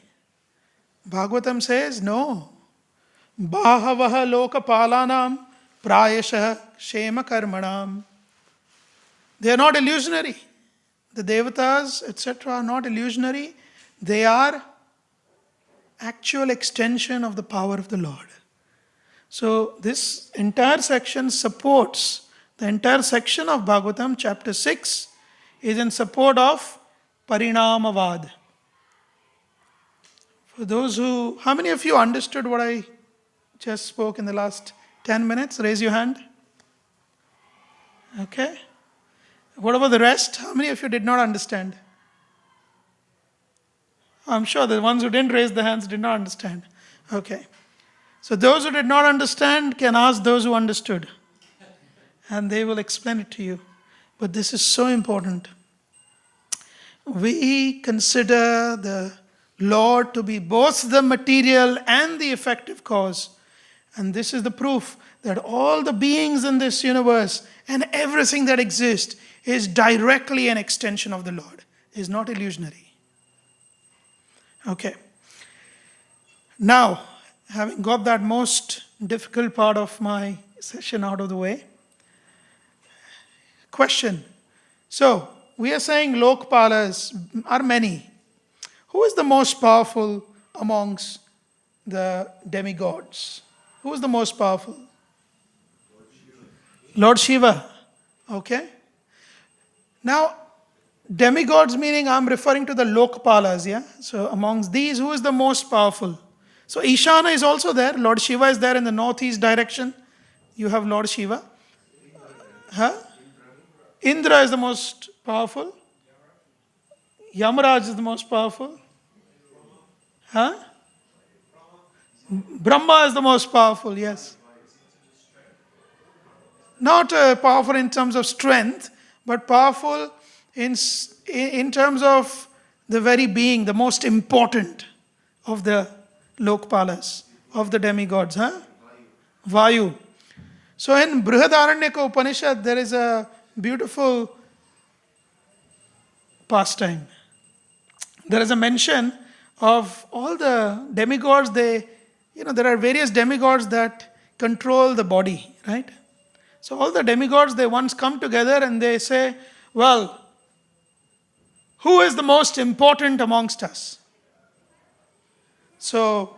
Bhagavatam says no. Bahavaha lokapalanam prayashah shema karmanam. They are not illusionary. The devatas, etc., are not illusionary. They are actual extension of the power of the Lord. So this entire section supports, the entire section of Bhagavatam, chapter 6, is in support of Parinamavad. For those who, how many of you understood what I just spoke in the last 10 minutes? Raise your hand. Okay. What about the rest? How many of you did not understand? I'm sure the ones who didn't raise their hands did not understand. Okay. So those who did not understand can ask those who understood. And they will explain it to you. But this is so important. We consider the Lord to be both the material and the effective cause. And this is the proof that all the beings in this universe and everything that exists is directly an extension of the Lord. It is not illusionary. Okay. Now, having got that most difficult part of my session out of the way, question. So, we are saying Lokpalas are many. Who is the most powerful amongst the demigods? Who is the most powerful? Lord Shiva. Okay. Now, demigods meaning I'm referring to the Lokpalas, yeah? So amongst these, who is the most powerful? So Ishana is also there. Lord Shiva is there in the northeast direction. You have Lord Shiva. Huh? Indra is the most powerful. Yamaraj is the most powerful. Huh? Brahma is the most powerful, yes. Not powerful in terms of strength, but powerful in terms of the very being, the most important of the Lokpalas, of the demigods. Huh? Vayu. So in Brihadaranyaka Upanishad, there is a beautiful pastime. There is a mention of all the demigods. There are various demigods that control the body, right? So all the demigods, they once come together and they say, well, who is the most important amongst us? So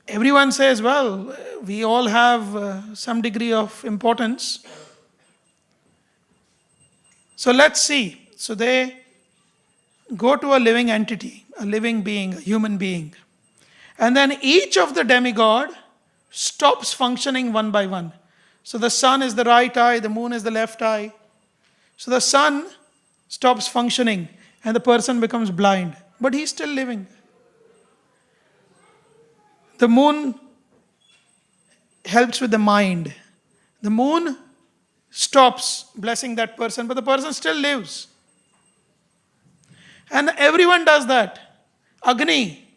everyone says, well, we all have some degree of importance. So let's see. So they go to a living entity, a living being, a human being. And then each of the demigod stops functioning one by one. So the sun is the right eye, the moon is the left eye. So the sun stops functioning and the person becomes blind. But he's still living. The moon helps with the mind. The moon stops blessing that person, but the person still lives. And everyone does that. Agni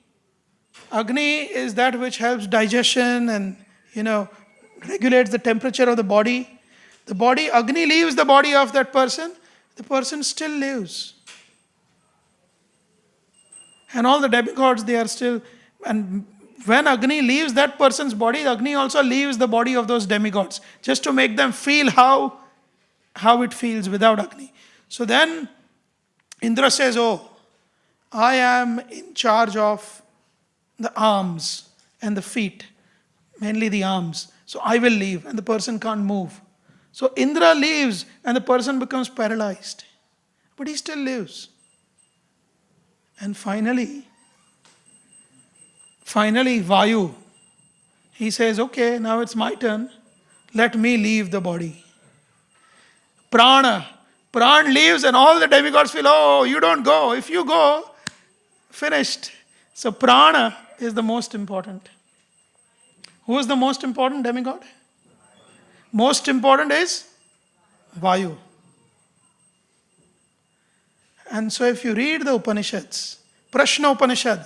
is that which helps digestion and, regulates the temperature of the body. The body, Agni leaves the body of that person, the person still lives. And all the demigods, they are still, and when Agni leaves that person's body, Agni also leaves the body of those demigods, just to make them feel how it feels without Agni. So then Indra says, oh, I am in charge of the arms and the feet, mainly the arms. So I will leave and the person can't move. So Indra leaves and the person becomes paralyzed. But he still lives. And finally Vayu, he says, okay, now it's my turn. Let me leave the body. Pran leaves and all the demigods feel, oh, you don't go. If you go, finished. So Prana is the most important. Who is the most important demigod? Most important is Vayu. And so if you read the Upanishads, Prashna Upanishad,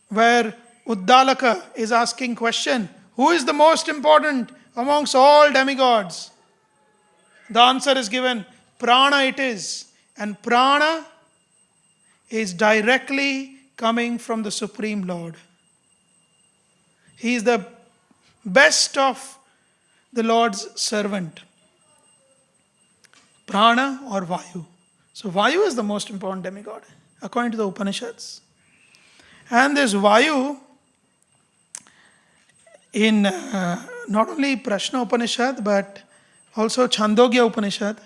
where Uddalaka is asking question, Who is the most important amongst all demigods? The answer is given, prana it is. And prana is directly coming from the Supreme Lord. He is the best of the Lord's servant. Prana or Vayu. So Vayu is the most important demigod, according to the Upanishads. And this Vayu, in not only Prashna Upanishad, but also Chandogya Upanishad,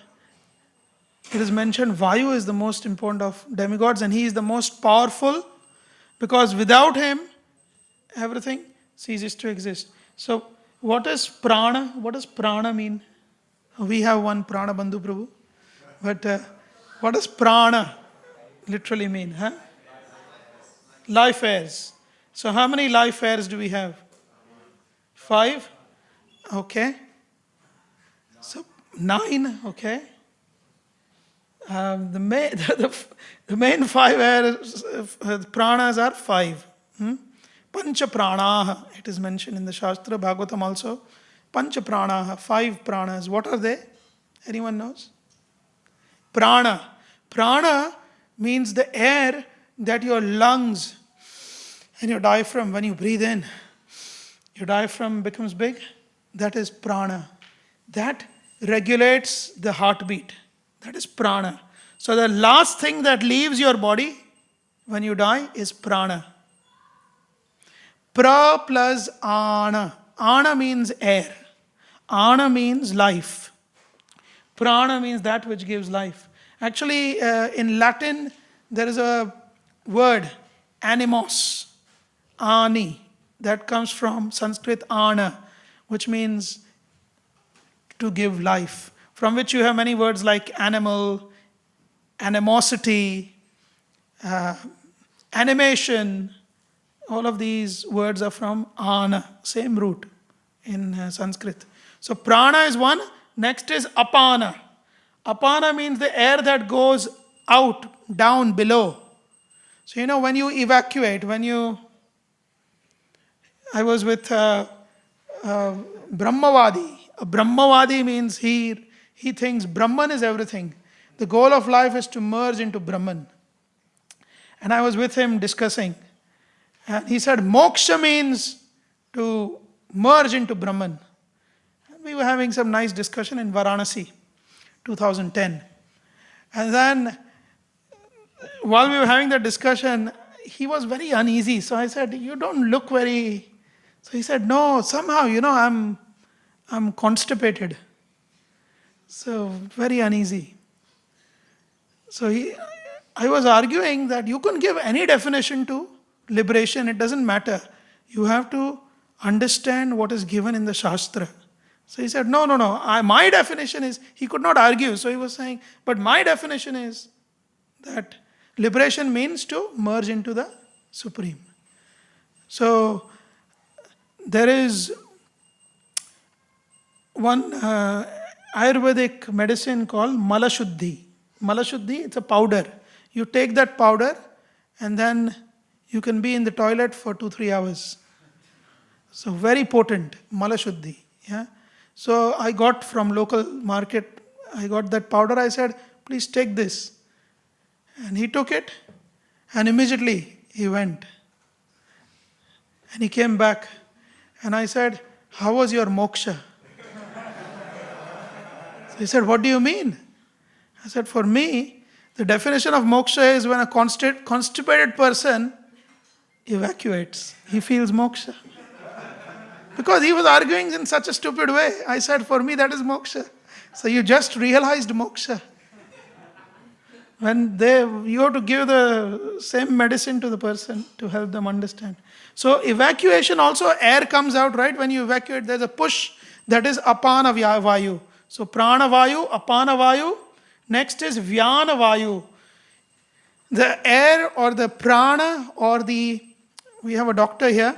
it is mentioned Vayu is the most important of demigods, and he is the most powerful, because without him, everything ceases to exist. So, what is prana? What does prana mean? We have one Prana Bandhu Prabhu, but what does prana literally mean? Huh? Life airs. So, how many life airs do we have? 5? Okay. So, 9, okay. The main 5 airs, pranas are 5. Pancha pranaha, it is mentioned in the Shastra, Bhagavatam also. Pancha pranaha, 5 pranas. What are they? Anyone knows? Prana. Prana means the air that your lungs and your diaphragm, when you breathe in, your diaphragm becomes big. That is prana. That regulates the heartbeat. That is prana. So the last thing that leaves your body when you die is prana. Pra plus ana. Ana means air. Ana means life. Prana means that which gives life. Actually, in Latin, there is a word, animos, ani, that comes from Sanskrit ana, which means to give life. From which you have many words like animal, animosity, animation. All of these words are from ana, same root in Sanskrit. So prana is one. Next is apana. Apana means the air that goes out, down, below. So when you evacuate, I was with Brahmavadi. A Brahmavadi means he thinks Brahman is everything. The goal of life is to merge into Brahman. And I was with him discussing. And he said, moksha means to merge into Brahman. And we were having some nice discussion in Varanasi, 2010. And then, while we were having that discussion, he was very uneasy. So I said, you don't look very... So he said, no, somehow, I'm constipated. So, very uneasy. So I was arguing that you can give any definition to liberation, it doesn't matter. You have to understand what is given in the Shastra. So he said, no, my definition is, he could not argue. So he was saying, but my definition is that liberation means to merge into the Supreme. So there is one Ayurvedic medicine called Malashuddhi. Malashuddhi, it's a powder. You take that powder and then you can be in the toilet for 2-3 hours. So very potent, Malashuddhi. Yeah. So I got from local market, I got that powder. I said, please take this. And he took it and immediately he went. And he came back and I said, how was your moksha? So he said, what do you mean? I said, for me, the definition of moksha is when a constipated person evacuates. He feels moksha. Because he was arguing in such a stupid way. I said, for me that is moksha. So you just realized moksha. When you have to give the same medicine to the person to help them understand. So evacuation also, air comes out, right? When you evacuate, there's a push, that is apana vayu. So prana vayu, apana vayu. Next is vyana vayu. The air or the prana or we have a doctor here,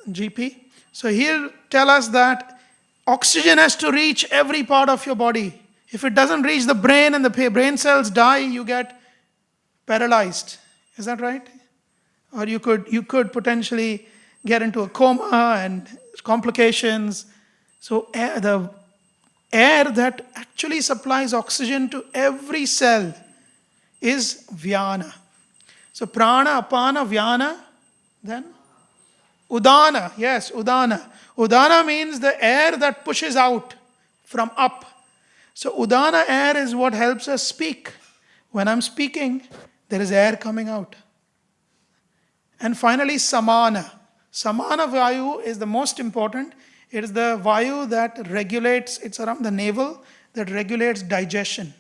GP. So he'll tell us that oxygen has to reach every part of your body. If it doesn't reach the brain and the brain cells die, you get paralyzed. Is that right? Or you could potentially get into a coma and complications. So the air that actually supplies oxygen to every cell is Vyana. So prana, apana, Vyana, then Udana. Yes, Udana. Udana means the air that pushes out from up. So Udana air is what helps us speak. When I'm speaking, there is air coming out. And finally, Samana. Samana Vayu is the most important. It is the Vayu that regulates, it's around the navel, that regulates digestion.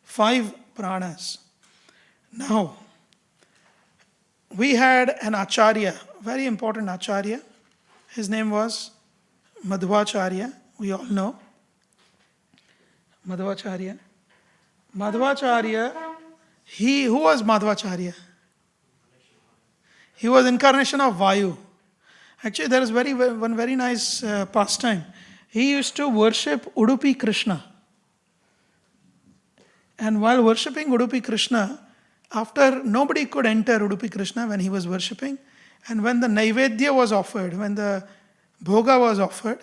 5 pranas. Now, we had an Acharya, very important Acharya. His name was Madhvacharya, we all know. Madhvacharya. Madhvacharya, who was Madhvacharya? He was incarnation of Vayu. Actually, there is one very nice pastime. He used to worship Udupi Krishna. And while worshipping Udupi Krishna, after nobody could enter Udupi Krishna when he was worshipping, and when the Naivedya was offered, when the Bhoga was offered,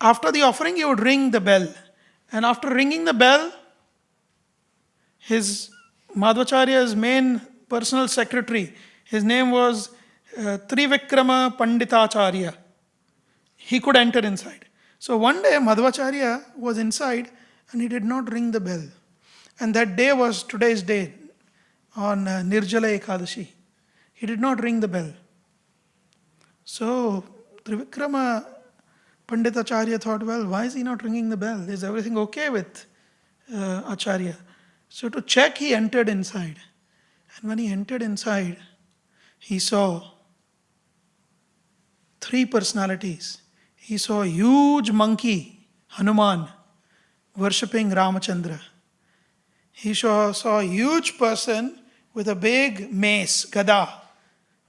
after the offering he would ring the bell. And after ringing the bell, his Madhvacharya's main personal secretary, his name was Trivikrama Panditacharya. He could enter inside. So one day Madhvacharya was inside and he did not ring the bell. And that day was today's day, on Nirjala Ekadashi. He did not ring the bell. So Trivikrama Panditacharya thought, well, why is he not ringing the bell? Is everything okay with Acharya? So to check, he entered inside. And when he entered inside, he saw 3 personalities. He saw a huge monkey, Hanuman, worshipping Ramachandra. He saw a huge person with a big mace, Gada,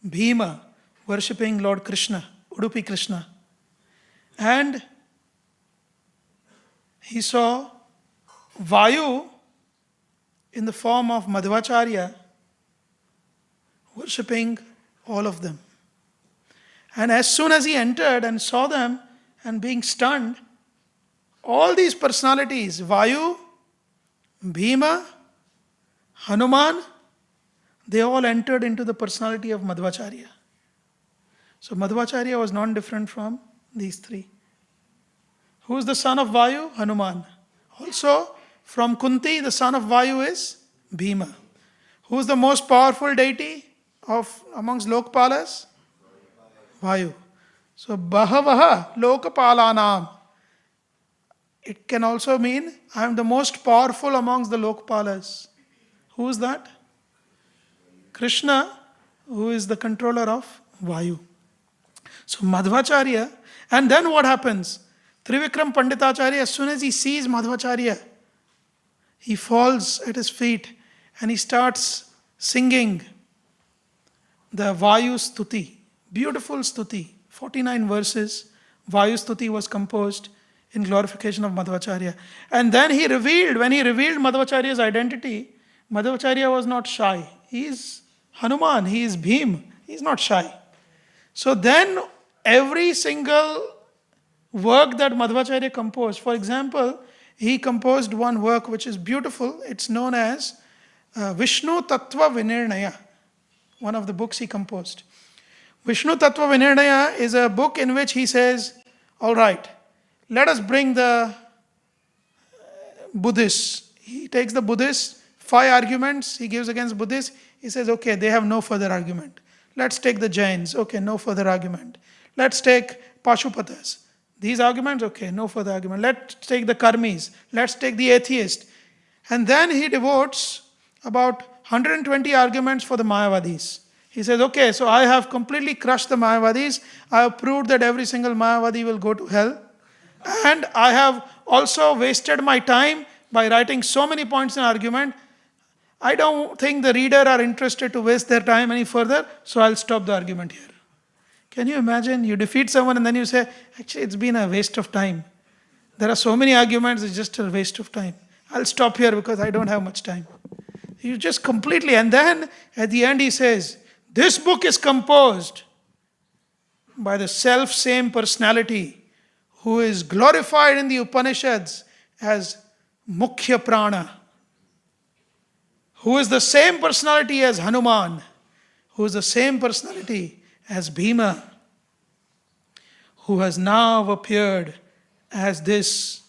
Bhima, worshipping Lord Krishna, Udupi Krishna. And he saw Vayu in the form of Madhvacharya worshipping all of them. And as soon as he entered and saw them and being stunned, all these personalities, Vayu, Bhima, Hanuman, they all entered into the personality of Madhvacharya. So Madhvacharya was not different from these 3. Who is the son of Vayu? Hanuman. Also, from Kunti, the son of Vayu is Bhima. Who is the most powerful deity amongst Lokpalas? Vayu. So, Bahavaha Lokapalanam. It can also mean, I am the most powerful amongst the Lokpalas. Who is that? Krishna, who is the controller of Vayu. So, Madhvacharya. And then what happens? Trivikram Panditacharya, as soon as he sees Madhvacharya, he falls at his feet and he starts singing the Vayu Stuti. Beautiful Stuti. 49 verses. Vayu Stuti was composed in glorification of Madhvacharya. And then when he revealed Madhvacharya's identity, Madhvacharya was not shy. He is Hanuman, he is Bhim, he is not shy. So then every single work that Madhvacharya composed, for example, he composed one work which is beautiful. It's known as Vishnu Tattva Vinirnaya, one of the books he composed. Vishnu Tattva Vinirnaya is a book in which he says, all right, let us bring the Buddhists. He takes the Buddhists, 5 arguments he gives against Buddhists. He says, okay, they have no further argument. Let's take the Jains. Okay, no further argument. Let's take Pashupatas. These arguments, okay, no further argument. Let's take the Karmis. Let's take the atheist. And then he devotes about 120 arguments for the Mayavadis. He says, okay, so I have completely crushed the Mayavadis. I have proved that every single Mayavadi will go to hell. And I have also wasted my time by writing so many points in argument. I don't think the reader are interested to waste their time any further, so I'll stop the argument here. Can you imagine? You defeat someone and then you say, actually it's been a waste of time. There are so many arguments, it's just a waste of time. I'll stop here because I don't have much time. You just completely, and then at the end he says, This book is composed by the self-same personality who is glorified in the Upanishads as Mukhya Prana, who is the same personality as Hanuman, who is the same personality as Bhima, who has now appeared as this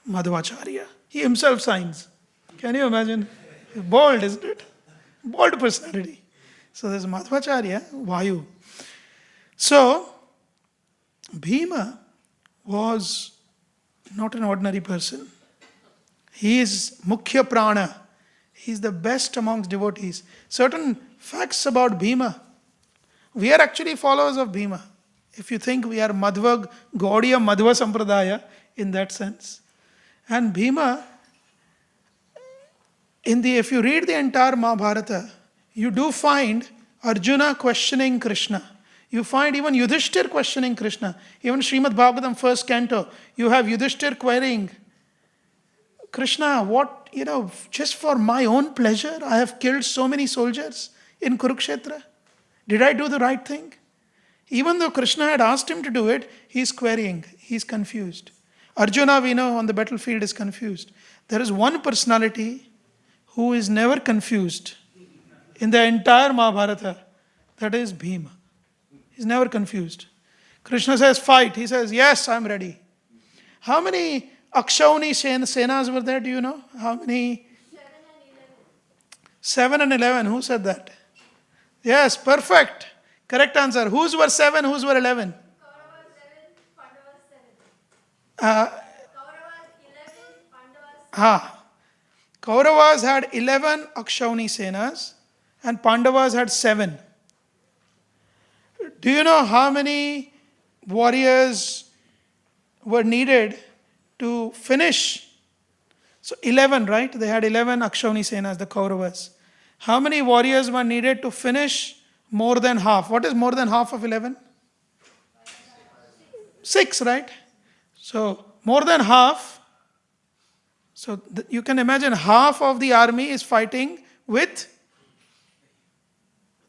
Madhvacharya. He himself signs. Can you imagine? Bold, isn't it? Bold personality. So there's Madhvacharya, Vayu. So, Bhima was not an ordinary person. He is Mukhya Prana. He is the best amongst devotees. Certain facts about Bhima. We are actually followers of Bhima. If you think we are Madhva, Gaudiya Madhva Sampradaya in that sense. And Bhima, if you read the entire Mahabharata, you do find Arjuna questioning Krishna. You find even Yudhishthir questioning Krishna. Even Srimad Bhagavatam first canto, you have Yudhishthir querying, Krishna, just for my own pleasure, I have killed so many soldiers in Kurukshetra. Did I do the right thing? Even though Krishna had asked him to do it, he's querying, he's confused. Arjuna, we know, on the battlefield is confused. There is one personality who is never confused in the entire Mahabharata, that is Bhima. He's never confused. Krishna says, fight. He says, yes, I'm ready. How many Akshauni Senas were there, do you know? How many? 7 and 11. Who said that? Yes, perfect. Correct answer. Whose were 7, whose were 11? Kauravas had 11 Akshauni Senas and Pandavas had 7. Do you know how many warriors were needed to finish? So 11, right? They had 11 Akshauni Senas, the Kauravas. How many warriors were needed to finish more than half? What is more than half of 11? 6, right? So more than half. So you can imagine half of the army is fighting with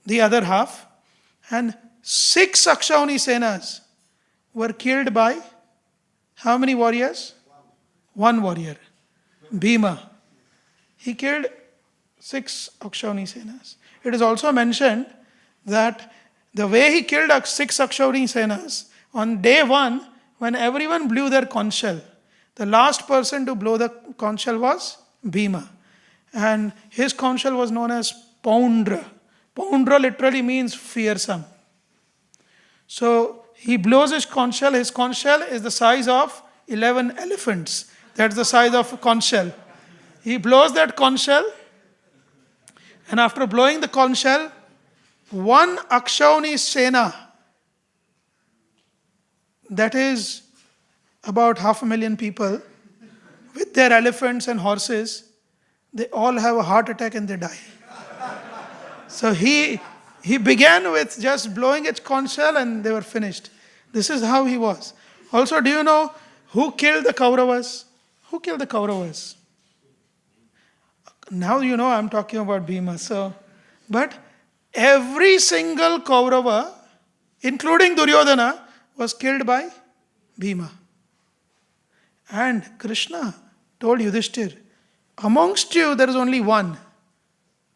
the other half. And 6 Akshauni Senas were killed by how many warriors? 1 warrior. Bhima. He killed 6 Akshauni Senas. It is also mentioned that the way he killed 6 Akshauni Senas, on day 1, when everyone blew their conch shell, the last person to blow the conch shell was Bhima. And his conch shell was known as Poundra. Poundra literally means fearsome. So he blows his conch shell. His conch shell is the size of 11 elephants. That's the size of a conch shell. He blows that conch shell, and after blowing the conch shell, 1 Akshauni Sena, that is about 500,000 people, with their elephants and horses, they all have a heart attack and they die. So he began with just blowing its conch shell and they were finished. This is how he was. Also, do you know who killed the Kauravas? Who killed the Kauravas? Now you know I'm talking about Bhima. But every single Kaurava, including Duryodhana, was killed by Bhima. And Krishna told Yudhishthir, amongst you there is only one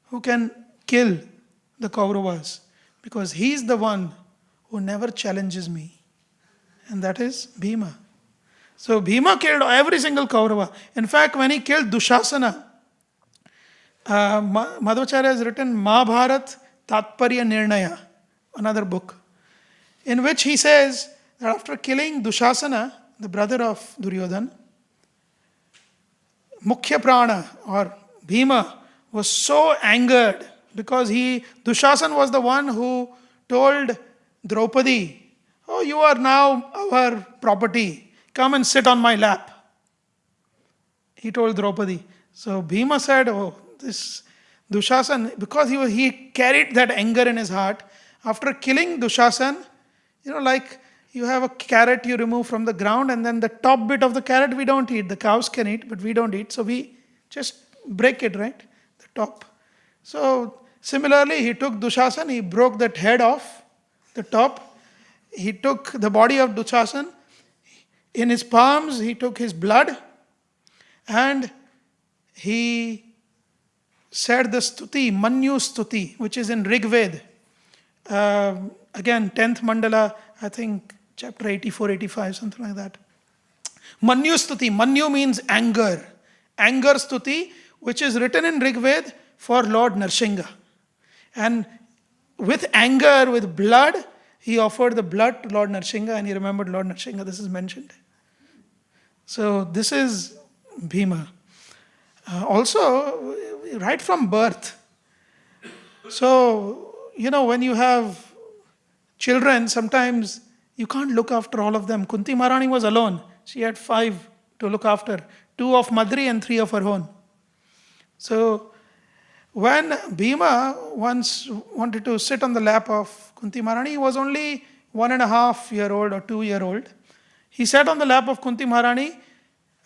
who can kill the Kauravas, because he is the one who never challenges me. And that is Bhima. So Bhima killed every single Kaurava. In fact, when he killed Dushasana, Madhvacharya has written Mahabharat Tatparya Nirnaya, another book, in which he says that after killing Dushasana, the brother of Duryodhana, Mukhya Prana or Bhima was so angered because Dushasana was the one who told Draupadi, oh, you are now our property, come and sit on my lap. He told Draupadi. So Bhima said, oh, this Dushasana, because he carried that anger in his heart, after killing Dushasana, like you have a carrot you remove from the ground and then the top bit of the carrot we don't eat. The cows can eat, but we don't eat. So we just break it, right? The top. So Similarly, he took Dushasan, he broke that head off, the top. He took the body of Dushasan. In his palms, he took his blood and he said the stuti, Manyu stuti, which is in Rig Veda. Again, 10th mandala, I think chapter 84, 85, something like that. Manyu stuti. Manyu means anger. Anger stuti, which is written in Rig Veda for Lord Narsingha. And with anger, with blood, he offered the blood to Lord Narsingha and he remembered Lord Narsingha. This is mentioned. So this is Bhima. Also, right from birth. So, when you have children, sometimes you can't look after all of them. Kunti Maharani was alone. She had 5 to look after. 2 of Madri and 3 of her own. So, when Bhima once wanted to sit on the lap of Kunti Maharani, he was only 1.5-year-old or 2-year-old. He sat on the lap of Kunti Maharani,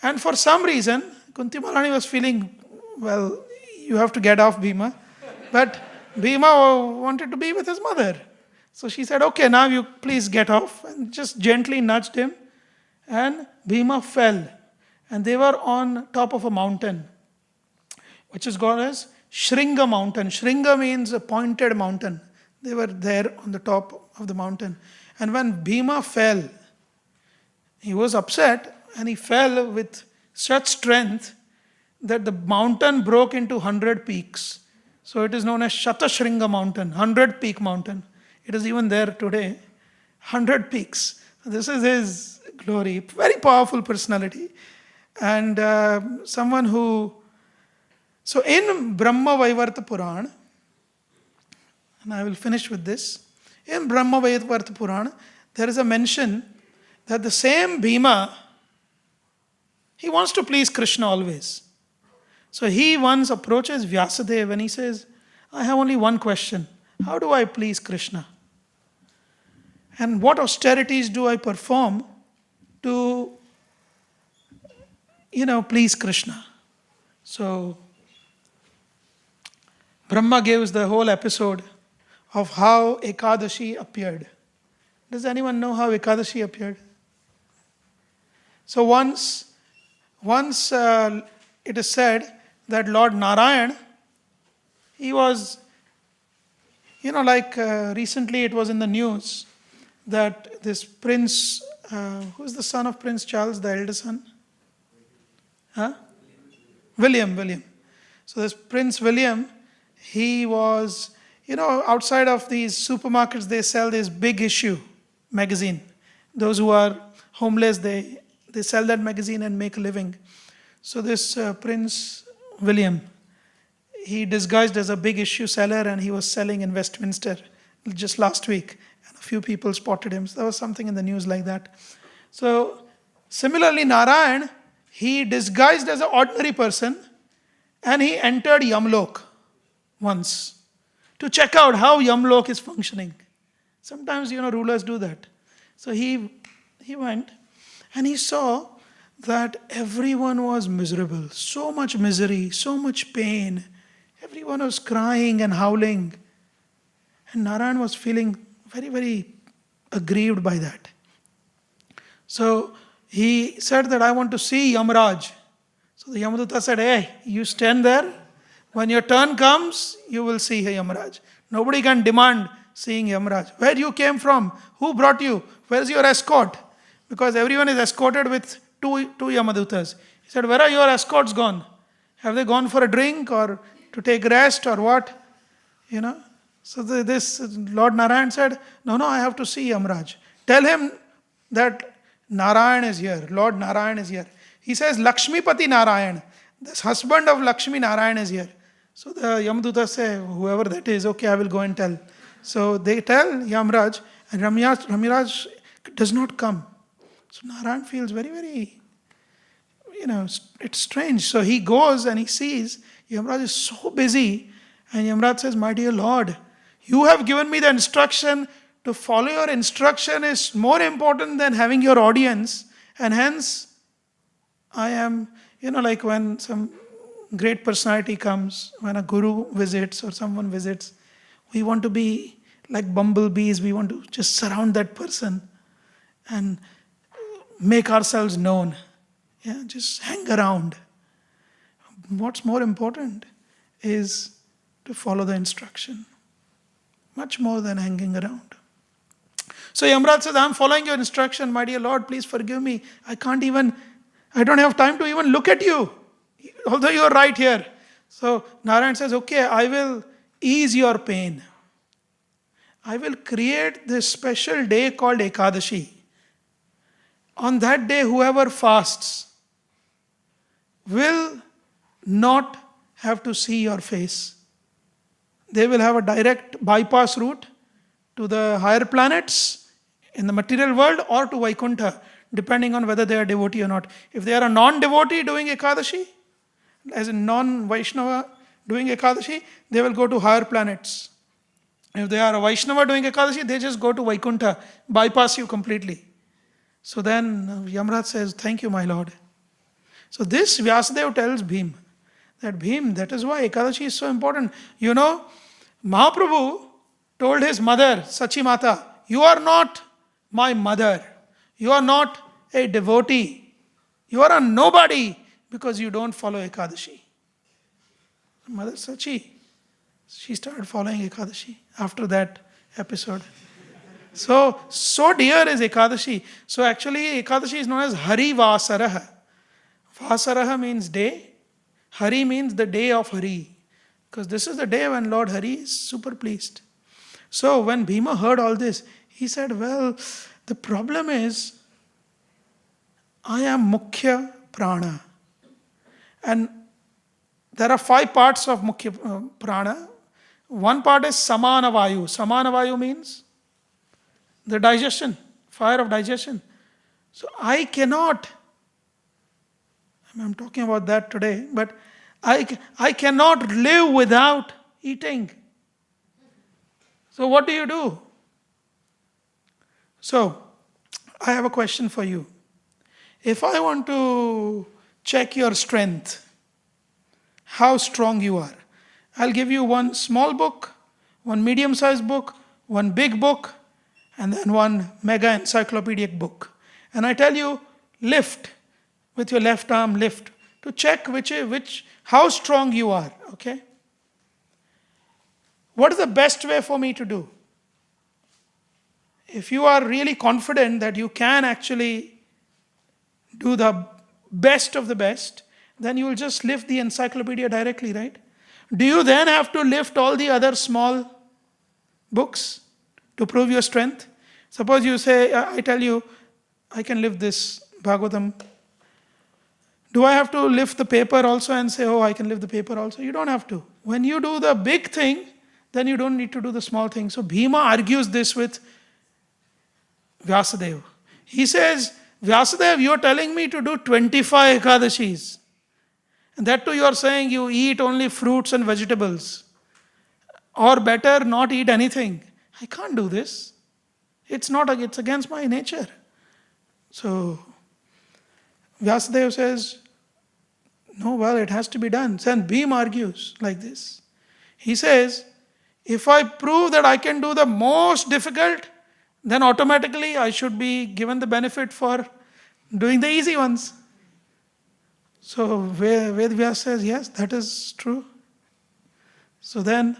and for some reason, Kunti Maharani was feeling, well, you have to get off, Bhima. But Bhima wanted to be with his mother. So she said, okay, now you please get off, and just gently nudged him. And Bhima fell. And they were on top of a mountain, which is called as Shringa mountain. Shringa means a pointed mountain. They were there on the top of the mountain. And when Bhima fell, he was upset and he fell with such strength that the mountain broke into 100 peaks. So it is known as Shatashringa mountain, 100 peak mountain. It is even there today, 100 peaks. This is his glory. Very powerful personality. And someone who... So in Brahma Vaivarta Purana, and I will finish with this. In Brahma Vaivarta Purana, there is a mention that the same Bhima, he wants to please Krishna always. So he once approaches Vyasadeva and he says, I have only one question. How do I please Krishna? And what austerities do I perform to, please Krishna? So Brahma gives the whole episode of how Ekadashi appeared. Does anyone know how Ekadashi appeared? So once it is said that Lord Narayan, he was, recently it was in the news that this prince, who's the son of Prince Charles, the elder son? William. So this Prince William, he was, outside of these supermarkets, they sell this big issue magazine. Those who are homeless, they sell that magazine and make a living. So this Prince William, he disguised as a big issue seller and he was selling in Westminster just last week. And a few people spotted him. So there was something in the news like that. So similarly, Narayan, he disguised as an ordinary person and he entered Yamlok once to check out how Yamlok is functioning. Sometimes, rulers do that. So he went and he saw that everyone was miserable. So much misery, so much pain. Everyone was crying and howling. And Narayan was feeling very, very aggrieved by that. So he said that I want to see Yamaraj. So the Yamaduta said, hey, you stand there. When your turn comes, you will see Yamaraj. Nobody can demand seeing Yamaraj. Where you came from? Who brought you? Where's your escort? Because everyone is escorted with two Yamadutas. He said, where are your escorts gone? Have they gone for a drink or to take rest or what? So this Lord Narayan said, no, I have to see Yamaraj. Tell him that Narayan is here. Lord Narayan is here. He says, Lakshmipati Narayan. This husband of Lakshmi Narayan is here. So the Yamadutas say, whoever that is, okay, I will go and tell. So they tell Yamaraj, and Yamaraj does not come. So Narayan feels very, very, it's strange. So he goes and he sees Yamaraj is so busy. And Yamaraj says, my dear Lord, you have given me the instruction. To follow your instruction is more important than having your audience. And hence, I am, like when some great personality comes, when a guru visits or someone visits, we want to be like bumblebees. We want to just surround that person and make ourselves known. Yeah, just hang around. What's more important is to follow the instruction, much more than hanging around. So Yamraj says, I'm following your instruction, my dear Lord, please forgive me. I don't have time to even look at you, although you are right here. So Narayan says, okay, I will ease your pain. I will create this special day called Ekadashi. On that day, whoever fasts will not have to see your face. They will have a direct bypass route to the higher planets in the material world or to Vaikuntha, depending on whether they are devotee or not. If they are a non-devotee doing Ekadashi, as a non-Vaishnava doing Ekadashi, they will go to higher planets. If they are a Vaishnava doing Ekadashi, they just go to Vaikuntha, bypass you completely. So then Yamraj says, thank you, my Lord. So this Vyasadeva tells Bhim, that is why Ekadashi is so important. You know, Mahaprabhu told his mother, Sachi Mata, you are not my mother. You are not a devotee. You are a nobody because you don't follow Ekadashi. Mother Sachi, she started following Ekadashi after that episode. So dear is Ekadashi. So actually Ekadashi is known as Hari Vasaraha. Vasaraha means day. Hari means the day of Hari. Because this is the day when Lord Hari is super pleased. So when Bhima heard all this, he said, well, the problem is, I am Mukhya Prana. And there are 5 parts of Mukhya Prana. One part is Samana Vayu. Samana Vayu means the digestion, fire of digestion. So I cannot, I'm talking about that today, but I cannot live without eating. So what do you do? So I have a question for you. If I want to check your strength, how strong you are, I'll give you one small book, one medium-sized book, one big book, and then one mega encyclopedic book. And I tell you, lift with your left arm, lift to check how strong you are. Okay? What is the best way for me to do? If you are really confident that you can actually do the best of the best, then you will just lift the encyclopedia directly, right? Do you then have to lift all the other small books to prove your strength? Suppose you say, I tell you, I can lift this Bhagavatam. Do I have to lift the paper also and say, I can lift the paper also? You don't have to. When you do the big thing, then you don't need to do the small thing. So Bhima argues this with Vyasadeva. He says, Vyasadeva, you are telling me to do 25 Ekadashis. And that too you are saying you eat only fruits and vegetables. Or better, not eat anything. I can't do this. It's against my nature. So Vyasadeva says, no, it has to be done. Then Bhima argues like this. He says, if I prove that I can do the most difficult, then automatically I should be given the benefit for doing the easy ones. So Vedvyas says, yes, that is true. So then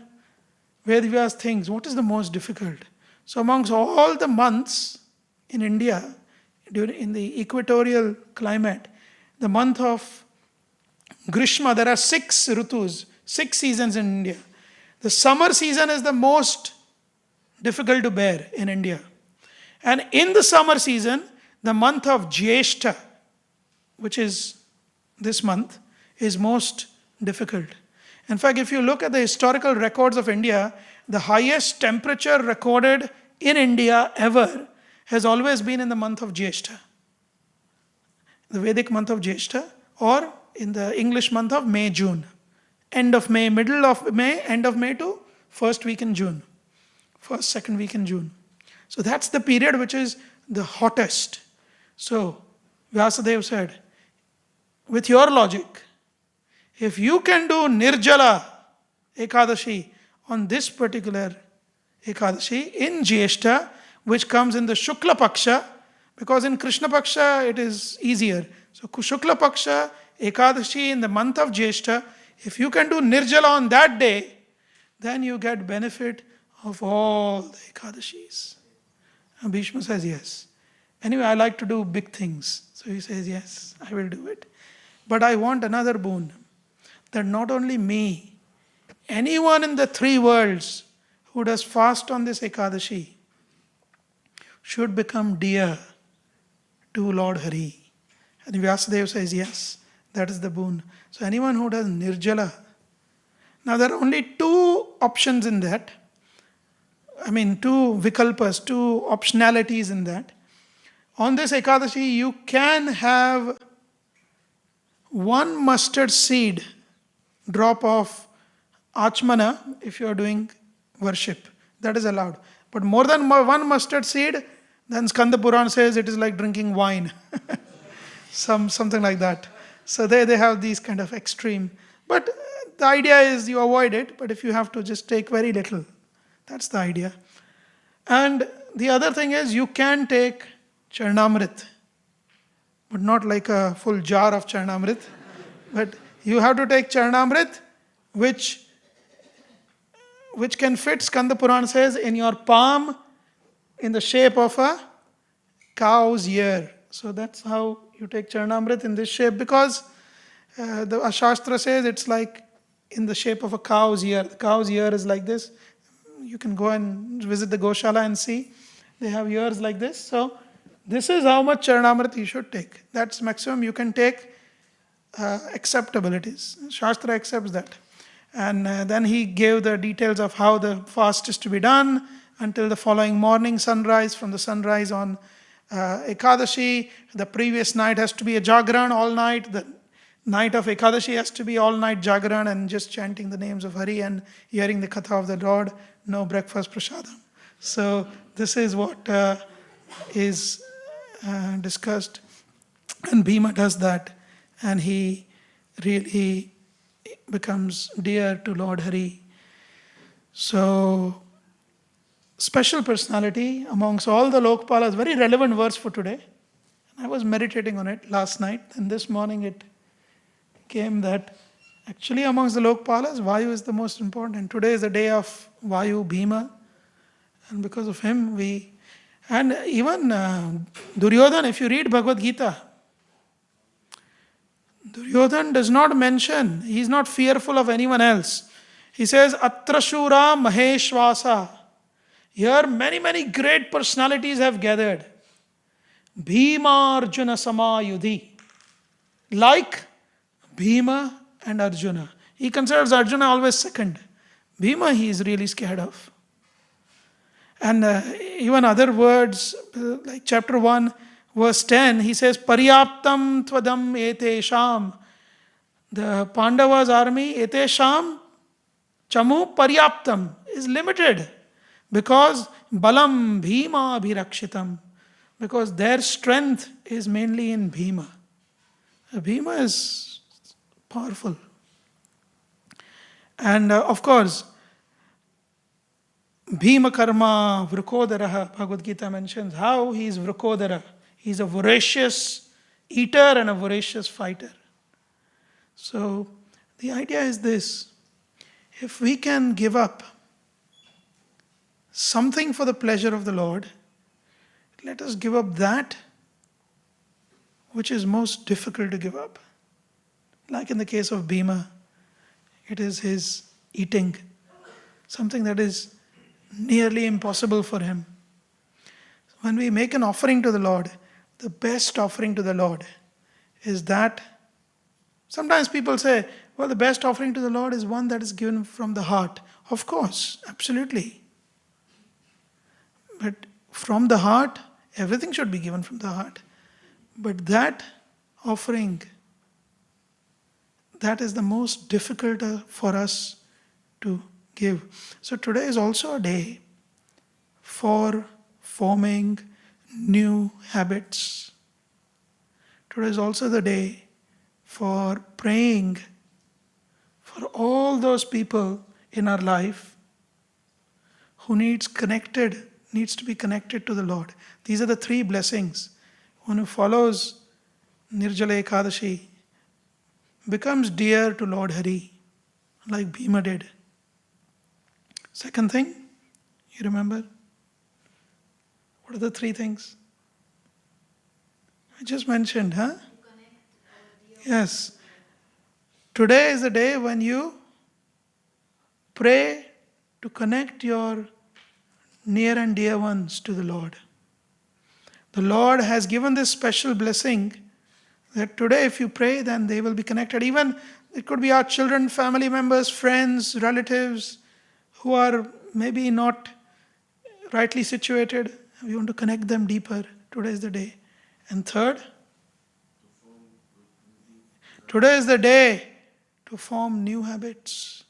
Vedvyas thinks, what is the most difficult? So amongst all the months in India, in the equatorial climate, the month of Grishma, there are 6 Ritus, 6 seasons in India. The summer season is the most difficult to bear in India. And in the summer season, the month of Jyeshtha, which is this month, is most difficult. In fact, if you look at the historical records of India, the highest temperature recorded in India ever has always been in the month of Jyeshtha. The Vedic month of Jyeshtha, or in the English month of May, June. End of May, middle of May, end of May to first week in June. First, second week in June. So that's the period which is the hottest. So Vyasadeva said, with your logic, If you can do Nirjala Ekadashi on this particular Ekadashi in Jyeshta, which comes in the Shukla Paksha, because in Krishna Paksha it is easier. So Shukla Paksha, Ekadashi in the month of Jyeshta, if you can do Nirjala on that day, then you get benefit of all the Ekadashis. And Bhishma says yes. Anyway, I like to do big things. So he says, yes, I will do it. But I want another boon, that not only me, anyone in the three worlds who does fast on this Ekadashi should become dear to Lord Hari. And Vyasadeva says, yes, that is the boon. So anyone who does Nirjala. Now there are only two options in that. Two vikalpas, two optionalities in that. On this Ekadashi, you can have one mustard seed drop of Achmana if you are doing worship. That is allowed. But more than one mustard seed, then Skanda Puran says it is like drinking wine. Something like that. So they have these kind of extreme. But the idea is you avoid it, but if you have to, just take very little. That's the idea. And the other thing is you can take Charnamrit, but not like a full jar of Charnamrit. But you have to take Charnamrit, which can fit, Skanda Puran says, in your palm in the shape of a cow's ear. So that's how you take Charnamrit in this shape, because the Shastra says it's like in the shape of a cow's ear. The cow's ear is like this. You can go and visit the Goshala and see. They have ears like this. So this is how much Charnamrit you should take. That's maximum you can take. Acceptable it is. Shastra accepts that. And then he gave the details of how the fast is to be done until the following morning sunrise. From the sunrise on Ekadashi, the previous night has to be a Jagran all night. The night of Ekadashi has to be all night Jagran and just chanting the names of Hari and hearing the Katha of the Lord. No breakfast prasadam. So this is what is discussed. And Bhima does that. And he really becomes dear to Lord Hari. So, special personality amongst all the Lokpalas, very relevant verse for today. I was meditating on it last night, and this morning it came that actually amongst the Lokpalas, Vayu is the most important. And today is the day of Vayu, Bhima. And because of him, and even Duryodhan, if you read Bhagavad Gita, Duryodhan does not mention, he is not fearful of anyone else. He says, Atra Shura Maheshwasa. Here many great personalities have gathered. Bhima Arjuna Samayudhi. Like Bhima and Arjuna. He considers Arjuna always second. Bhima he is really scared of. And even other words, like chapter 1, verse 10, he says, Paryaptam Twadam Etesham. The Pandavas' army, Etesham, Chamu Paryaptam, is limited. Because Balam Bhima Abhirakshitam. Because their strength is mainly in Bhima. Bhima is powerful. And of course, Bhima Karma Vrikodaraha, Bhagavad Gita mentions how he is Vrikodara. He is a voracious eater and a voracious fighter. So the idea is this: if we can give up something for the pleasure of the Lord, let us give up that which is most difficult to give up. Like in the case of Bhima, it is his eating, something that is nearly impossible for him. When we make an offering to the Lord, the best offering to the Lord is that. Sometimes people say, well, the best offering to the Lord is one that is given from the heart. Of course, absolutely. But from the heart, everything should be given from the heart. But that offering, that is the most difficult for us to give. So today is also a day for forming new habits. Today is also the day for praying are all those people in our life who needs to be connected to the Lord. These are the three blessings. One who follows Nirjala Ekadashi becomes dear to Lord Hari, like Bhima did. Second thing, you remember? What are the three things? I just mentioned, huh? Yes. Today is the day when you pray to connect your near and dear ones to the Lord. The Lord has given this special blessing that today if you pray, then they will be connected. Even it could be our children, family members, friends, relatives who are maybe not rightly situated. We want to connect them deeper. Today is the day. And third, today is the day to form new habits.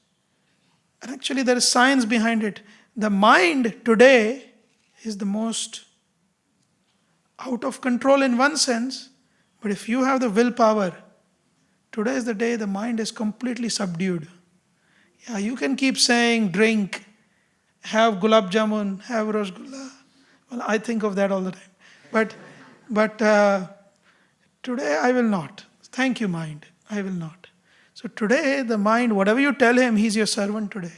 And actually there is science behind it. The mind today is the most out of control in one sense, but if you have the willpower, today is the day the mind is completely subdued. Yeah, you can keep saying drink, have gulab jamun, have rasgulla. Well, I think of that all the time. But today I will not. Thank you, mind. I will not. So today the mind, whatever you tell him, he's your servant today.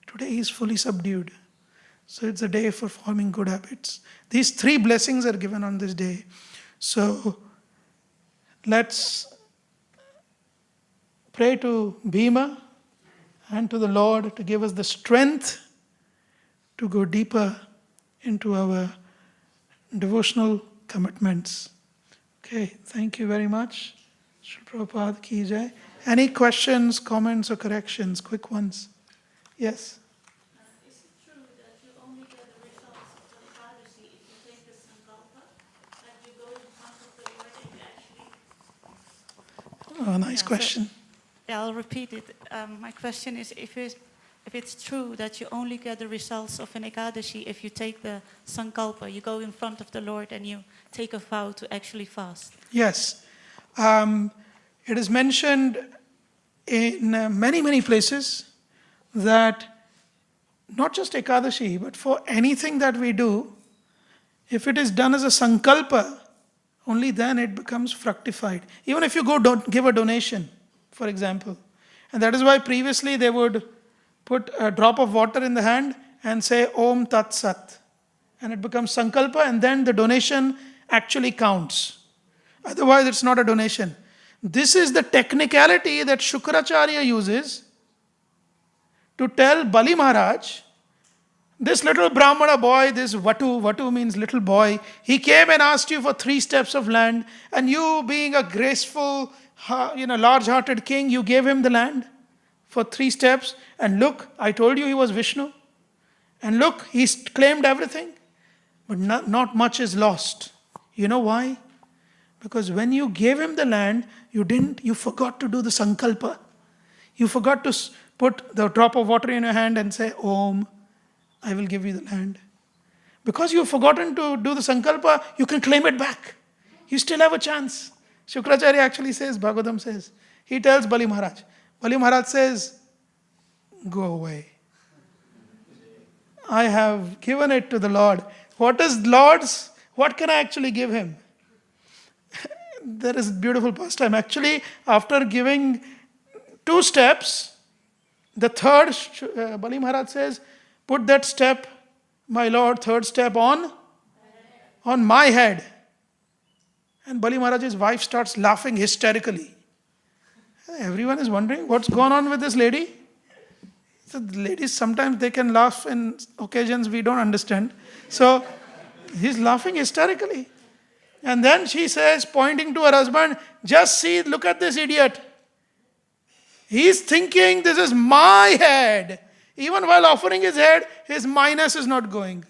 Today he is fully subdued. So it's a day for forming good habits. These three blessings are given on this day. So let's pray to Bhima and to the Lord to give us the strength to go deeper into our devotional commitments. Okay, thank you very much. Srila Prabhupada ki jai. Any questions, comments or corrections? Quick ones. Yes? Is it true that you only get the results of the Ekadashi if you take the Sankalpa, that you go in front of the Lord and you actually... Oh, nice question. Yeah, I'll repeat it. My question is if it's true that you only get the results of an Ekadashi if you take the Sankalpa, you go in front of the Lord and you take a vow to actually fast. Yes. It is mentioned in many places that not just Ekadashi, but for anything that we do, if it is done as a sankalpa, only then it becomes fructified. Even if you give a donation, for example. And that is why previously they would put a drop of water in the hand and say Om Tat Sat. And it becomes sankalpa and then the donation actually counts. Otherwise it's not a donation. This is the technicality that Shukracharya uses to tell Bali Maharaj, this little Brahmana boy, this Vatu means little boy, he came and asked you for 3 steps of land, and you being a graceful, large-hearted king, you gave him the land for 3 steps, and look, I told you he was Vishnu, and look, he claimed everything, but not much is lost. You know why? Because when you gave him the land, you forgot to do the sankalpa. You forgot to put the drop of water in your hand and say, Om, I will give you the land. Because you've forgotten to do the sankalpa, you can claim it back. You still have a chance. Shukracharya actually says, Bhagavatam says, he tells Bali Maharaj. Bali Maharaj says, go away. I have given it to the Lord. What is Lord's? What can I actually give him? There is a beautiful pastime. Actually, after giving 2 steps, the third, Bali Maharaj says, put that step, my Lord, third step on my head. And Bali Maharaj's wife starts laughing hysterically. Everyone is wondering what's going on with this lady. So the ladies, sometimes they can laugh in occasions we don't understand. So he's laughing hysterically. And then she says, pointing to her husband, just see, look at this idiot. He's thinking this is my head. Even while offering his head, his minus is not going.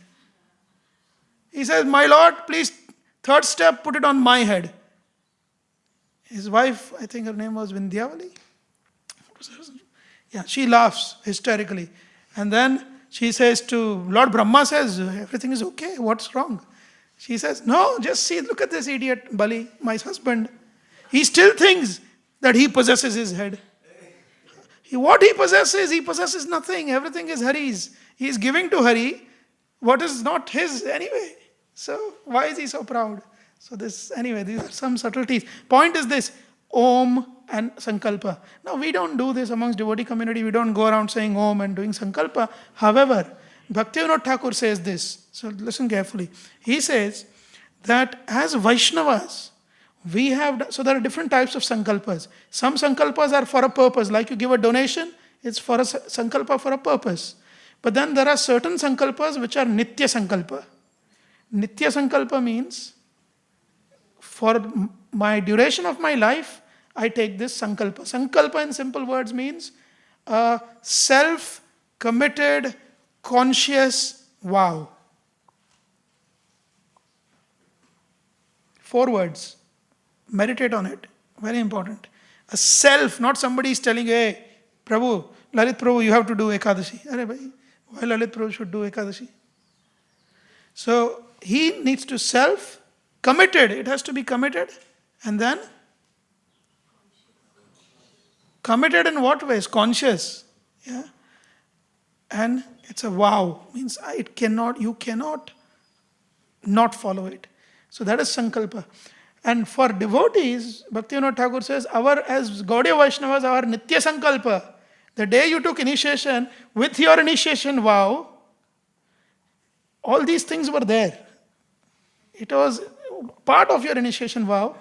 He says, my Lord, please, third step, put it on my head. His wife, I think her name was Vindhyavali. Yeah, she laughs hysterically. And then she says to Lord Brahma says, everything is okay, what's wrong? She says, no, just see, look at this idiot, Bali, my husband. He still thinks that he possesses his head. What he possesses nothing. Everything is Hari's. He is giving to Hari what is not his anyway. So why is he so proud? So these are some subtleties. Point is this, Om and Sankalpa. Now we don't do this amongst devotee community. We don't go around saying Om and doing Sankalpa. However, Bhaktivinoda Thakur says this. So listen carefully. He says that as Vaishnavas, so there are different types of Sankalpas. Some Sankalpas are for a purpose. Like you give a donation, it's for a Sankalpa for a purpose. But then there are certain Sankalpas which are Nitya Sankalpa. Nitya Sankalpa means, for my duration of my life, I take this Sankalpa. Sankalpa in simple words means a self-committed, conscious vow. 4 words. Meditate on it. Very important. A self, not somebody is telling you, hey, Prabhu, Lalit Prabhu, you have to do Ekadashi. Arey bhai, why Lalit Prabhu should do Ekadashi? So he needs to committed. It has to be committed. And then committed in what ways? Conscious. Yeah. And it's a vow. Means you cannot not follow it. So that is Sankalpa. And for devotees, Bhaktivinoda Thakur says, as Gaudiya Vaishnavas, our Nitya Sankalpa, the day you took initiation, with your initiation vow, all these things were there. It was part of your initiation vow,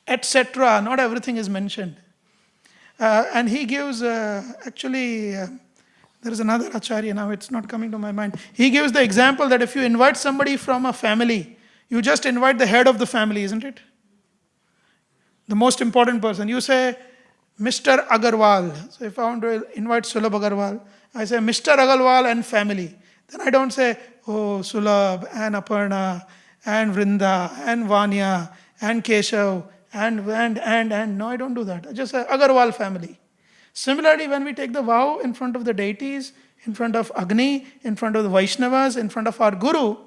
etc. Not everything is mentioned. And he gives, there is another Acharya now, it's not coming to my mind. He gives the example that if you invite somebody from a family, you just invite the head of the family, isn't it? The most important person. You say, Mr. Agarwal. So if I want to invite Sulabh Agarwal, I say, Mr. Agarwal and family. Then I don't say, oh, Sulabh and Aparna and Vrinda and Vanya and Keshav and. No, I don't do that. I just say Agarwal family. Similarly, when we take the vow in front of the deities, in front of Agni, in front of the Vaishnavas, in front of our Guru,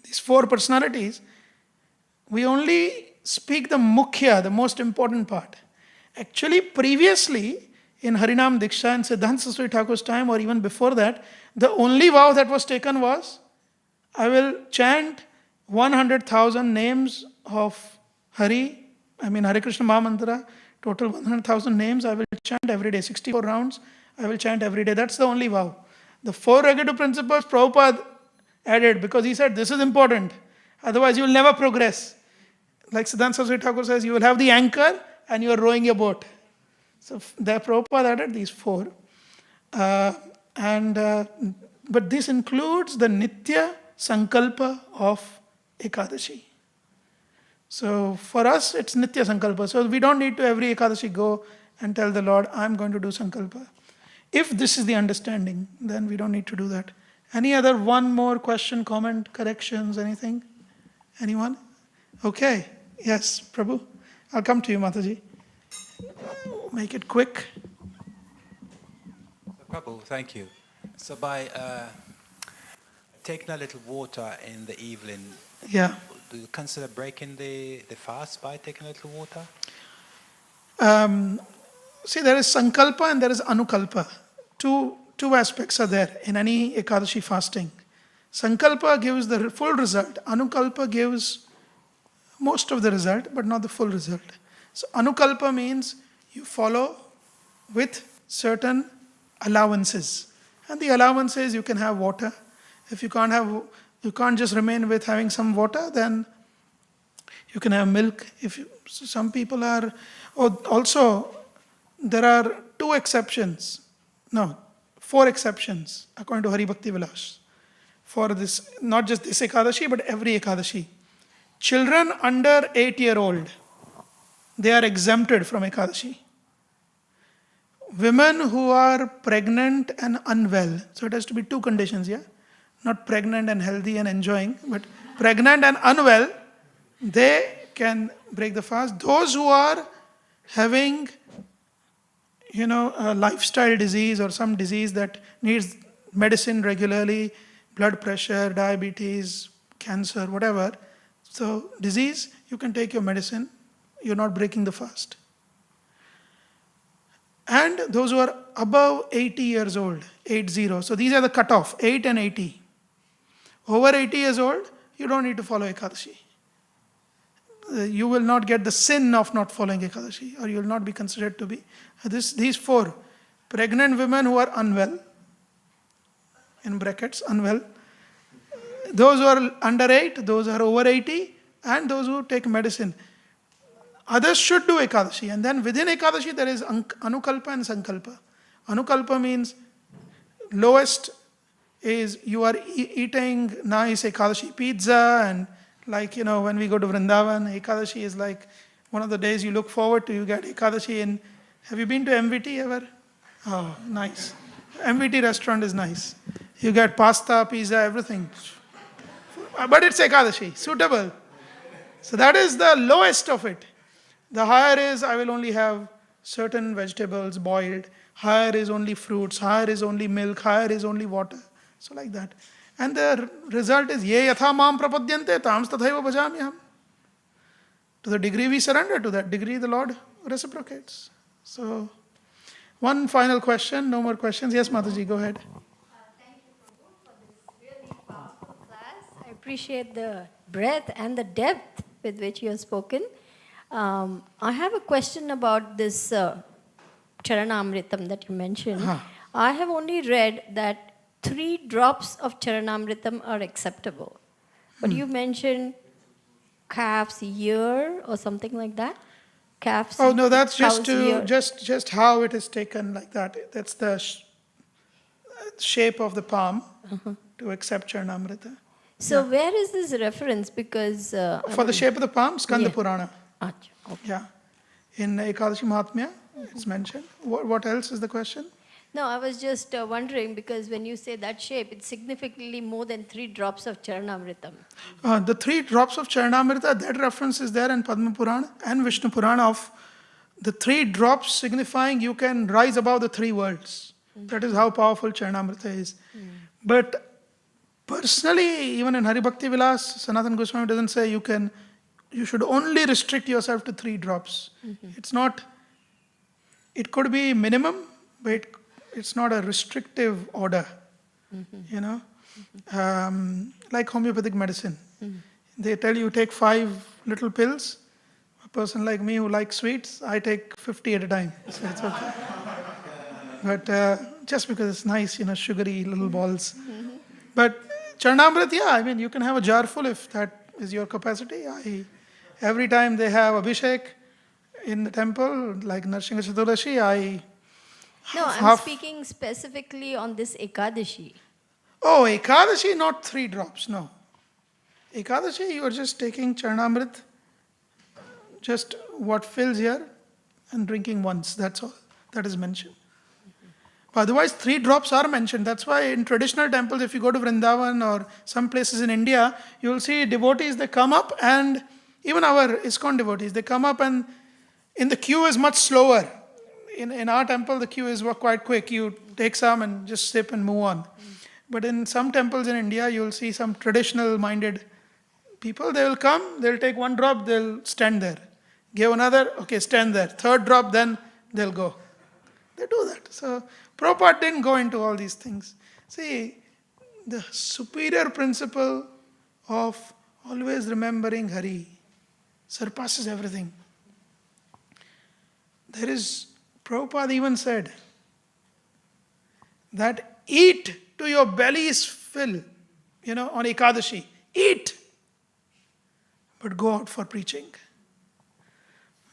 these 4 personalities, we only speak the mukhya, the most important part. Actually, previously, in Harinam Diksha and Siddhanta Saraswati Thakur's time, or even before that, the only vow that was taken was, I will chant 100,000 names of Hare Krishna Mahamantra, total 100,000 names I will chant every day, 64 rounds, I will chant every day. That's the only vow. The 4 regulative principles Prabhupada added because he said this is important. Otherwise you will never progress. Like Siddhanta Saraswati Thakur says, you will have the anchor and you are rowing your boat. So the Prabhupada added these 4. But this includes the Nitya Sankalpa of Ekadashi. So for us, it's Nitya Sankalpa. So we don't need to every Ekadashi go and tell the Lord, I'm going to do Sankalpa. If this is the understanding, then we don't need to do that. Any other one more question, comment, corrections, anything? Anyone? Okay. Yes, Prabhu. I'll come to you, Mataji. Make it quick. Prabhu, thank you. So by taking a little water in the evening, do you consider breaking the fast by taking a little water? See, there is Sankalpa and there is Anukalpa. Two aspects are there in any Ekadashi fasting. Sankalpa gives the full result. Anukalpa gives most of the result, but not the full result. So Anukalpa means you follow with certain allowances. And the allowances, you can have water. If you can't just remain with having some water, then you can have milk. Some people are, also there are 4 exceptions according to Hari Bhakti Vilas. For this, not just this Ekadashi, but every Ekadashi. Children under 8-year-old, they are exempted from Ekadashi. Women who are pregnant and unwell, so it has to be 2 conditions, not pregnant and healthy and enjoying, but pregnant and unwell, they can break the fast. Those who are having a lifestyle disease or some disease that needs medicine regularly, blood pressure, diabetes, cancer, whatever. So disease, you can take your medicine, you're not breaking the fast. and those who are above 80 years old, 80. So these are the cutoff, 8 and 80. Over 80 years old, you don't need to follow Ekadashi. You will not get the sin of not following Ekadashi, or you will not be considered to be. These 4, pregnant women who are unwell, in brackets, unwell, those who are under 8, those who are over 80, and those who take medicine. Others should do Ekadashi, and then within Ekadashi there is Anukalpa and Sankalpa. Anukalpa means lowest is you are eating nice Ekadashi pizza, and like, when we go to Vrindavan, Ekadashi is like one of the days you look forward to. You get Ekadashi in, have you been to MVT ever? Oh, nice. MVT restaurant is nice. You get pasta, pizza, everything. But it's Ekadashi, suitable. So that is the lowest of it. The higher is, I will only have certain vegetables boiled. Higher is only fruits. Higher is only milk. Higher is only water. So like that. And the result is, ye yatha mam prapadyante tams tathaiva bhajamyaham. To the degree we surrender, to that degree the Lord reciprocates. So, one final question, no more questions. Yes, Mataji, go ahead. Thank you, Prabhu, for this really powerful class. I appreciate the breadth and the depth with which you have spoken. I have a question about this Charanamritam that you mentioned. I have only read that 3 drops of Charanamritam are acceptable. But you mentioned calf's ear or something like that? Calf's Oh no, that's just ear. just how it is taken like that. That's the shape of the palm to accept Charanamrita. So where is this reference? Because For the shape of the palm, Skanda Purana. Achha, okay. Yeah. In Ekadashi Mahatmya, it's mentioned. What else is the question? No, I was just wondering, because when you say that shape, it's significantly more than 3 drops of Charanamritam. The 3 drops of Charanamrita, that reference is there in Padma Purana and Vishnu Purana of the 3 drops signifying you can rise above the 3 worlds. That is how powerful Charanamrita is. But personally, even in Hari Bhakti Vilas, Sanatana Goswami doesn't say you should only restrict yourself to 3 drops. It's not, it could be minimum, but it's not a restrictive order, like homeopathic medicine. They tell you take 5 little pills. A person like me who likes sweets, I take 50 at a time, so it's okay. But just because it's nice, sugary little balls. But Charanamrit, you can have a jar full if that is your capacity. Every time they have Abhishek in the temple, like Narsingha Chaturdashi, No, I'm speaking specifically on this Ekadashi. Oh, Ekadashi, not 3 drops, no. Ekadashi, you are just taking Charanamrit, just what fills here, and drinking once, that's all. That is mentioned. But otherwise, 3 drops are mentioned. That's why in traditional temples, if you go to Vrindavan or some places in India, you will see devotees, they come up, and even our ISKCON devotees, they come up and in the queue is much slower. In our temple, the queue is quite quick. You take some and just sip and move on. But in some temples in India, you will see some traditional-minded people. They will come, they'll take 1 drop, they'll stand there. Give another, okay, stand there. 3rd drop, then they'll go. They do that. So Prabhupada didn't go into all these things. See, the superior principle of always remembering Hari surpasses everything. There is, Prabhupada even said that eat to your belly's fill, on Ekadashi. Eat, but go out for preaching.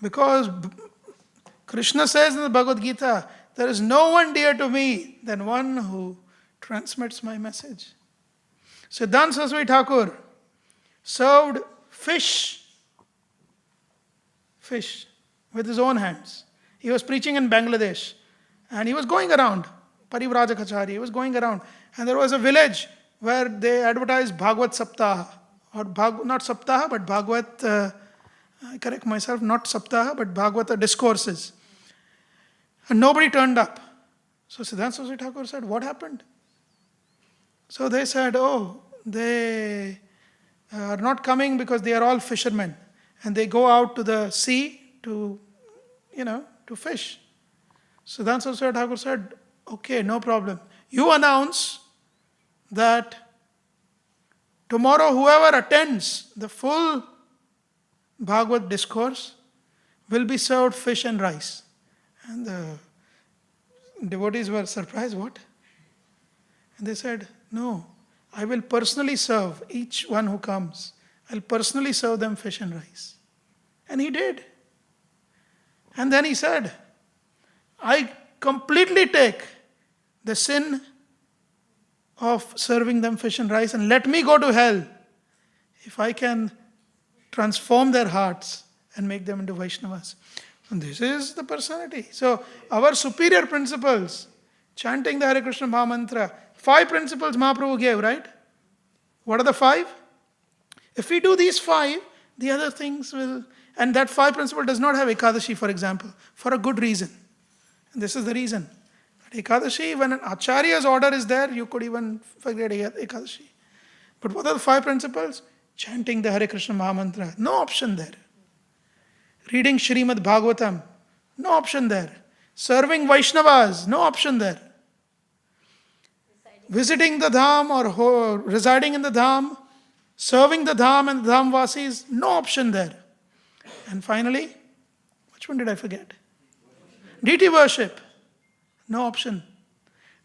Because Krishna says in the Bhagavad Gita, there is no one dear to me than one who transmits my message. Siddhanta Saraswati Thakur served fish with his own hands. He was preaching in Bangladesh and he was going around, Parivrajakacharya, he was going around, and there was a village where they advertised Bhagavad Saptaha, or not Saptaha, but Bhagavad, I correct myself, not Saptaha, but Bhagavata discourses. And nobody turned up. So Siddhanta Saraswati Thakur said, what happened? So they said, they are not coming because they are all fishermen. And they go out to the sea to fish. Siddhanta Saraswati Thakur said, okay, no problem. You announce that tomorrow whoever attends the full Bhagavad discourse will be served fish and rice. And the devotees were surprised, what? And they said, no, I will personally serve each one who comes. I'll personally serve them fish and rice. And he did. And then he said, I completely take the sin of serving them fish and rice and let me go to hell if I can transform their hearts and make them into Vaishnavas. And this is the personality. So our superior principles, chanting the Hare Krishna Mahamantra, 5 principles Mahaprabhu gave, right? What are the 5? If we do these 5, the other things will... And that 5 principle does not have Ekadashi, for example, for a good reason. And this is the reason. Ekadashi, when an Acharya's order is there, you could even forget Ekadashi. But what are the 5 principles? Chanting the Hare Krishna Mahamantra, no option there. Reading Srimad Bhagavatam, no option there. Serving Vaishnavas, no option there. Visiting the Dham or residing in the Dham, serving the Dham and the Dhamvasis, no option there. And finally, which one did I forget? Deity worship, no option.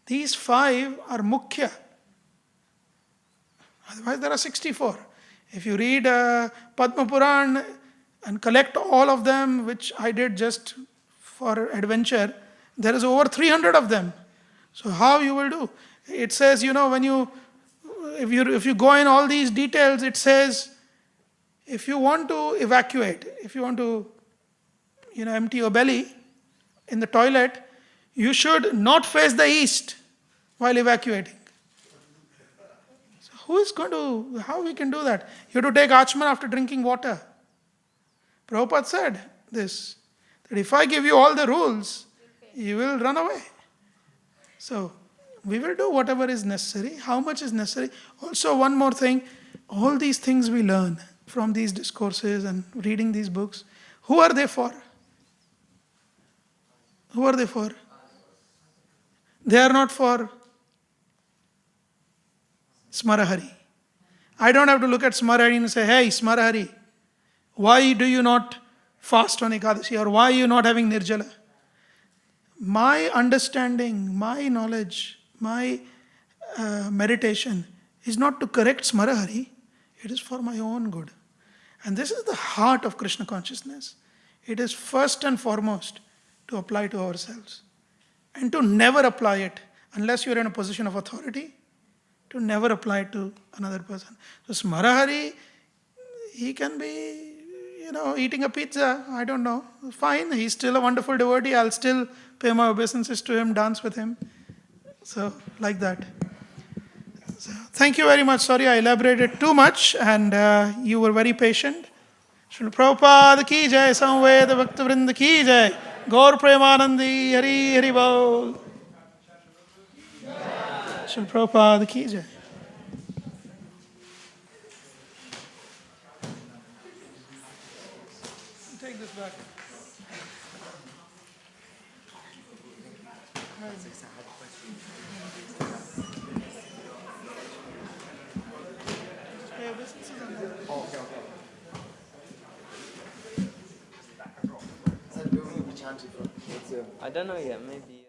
These 5 are mukhya. Otherwise there are 64. If you read Padma Puran and collect all of them, which I did just for adventure, there is over 300 of them. So how you will do? It says, when if you go in all these details, it says, if you want to evacuate, if you want to, empty your belly in the toilet, you should not face the east while evacuating. So how we can do that? You have to take Achman after drinking water. Prabhupada said this, that if I give you all the rules, you will run away. So, we will do whatever is necessary, how much is necessary. Also, one more thing, all these things we learn from these discourses and reading these books, who are they for? Who are they for? They are not for Smarahari. I don't have to look at Smarahari and say, hey, Smarahari, why do you not fast on Ekadashi, or why are you not having Nirjala? My understanding, my knowledge, my meditation is not to correct Smarahari, it is for my own good. And this is the heart of Krishna consciousness. It is first and foremost to apply to ourselves. And to never apply it, unless you are in a position of authority, to never apply it to another person. So Smarahari, he can be, eating a pizza, I don't know. Fine, he's still a wonderful devotee, I'll still pay my obeisances to him, dance with him. So, like that. So, thank you very much. Sorry I elaborated too much and you were very patient. Srila Prabhupada ki jai, Samveda Bhaktivinoda ki jai, Gaur Premanandi, Hari Hari Bol. Srila Prabhupada ki jai. Take this back. I don't know yet, maybe.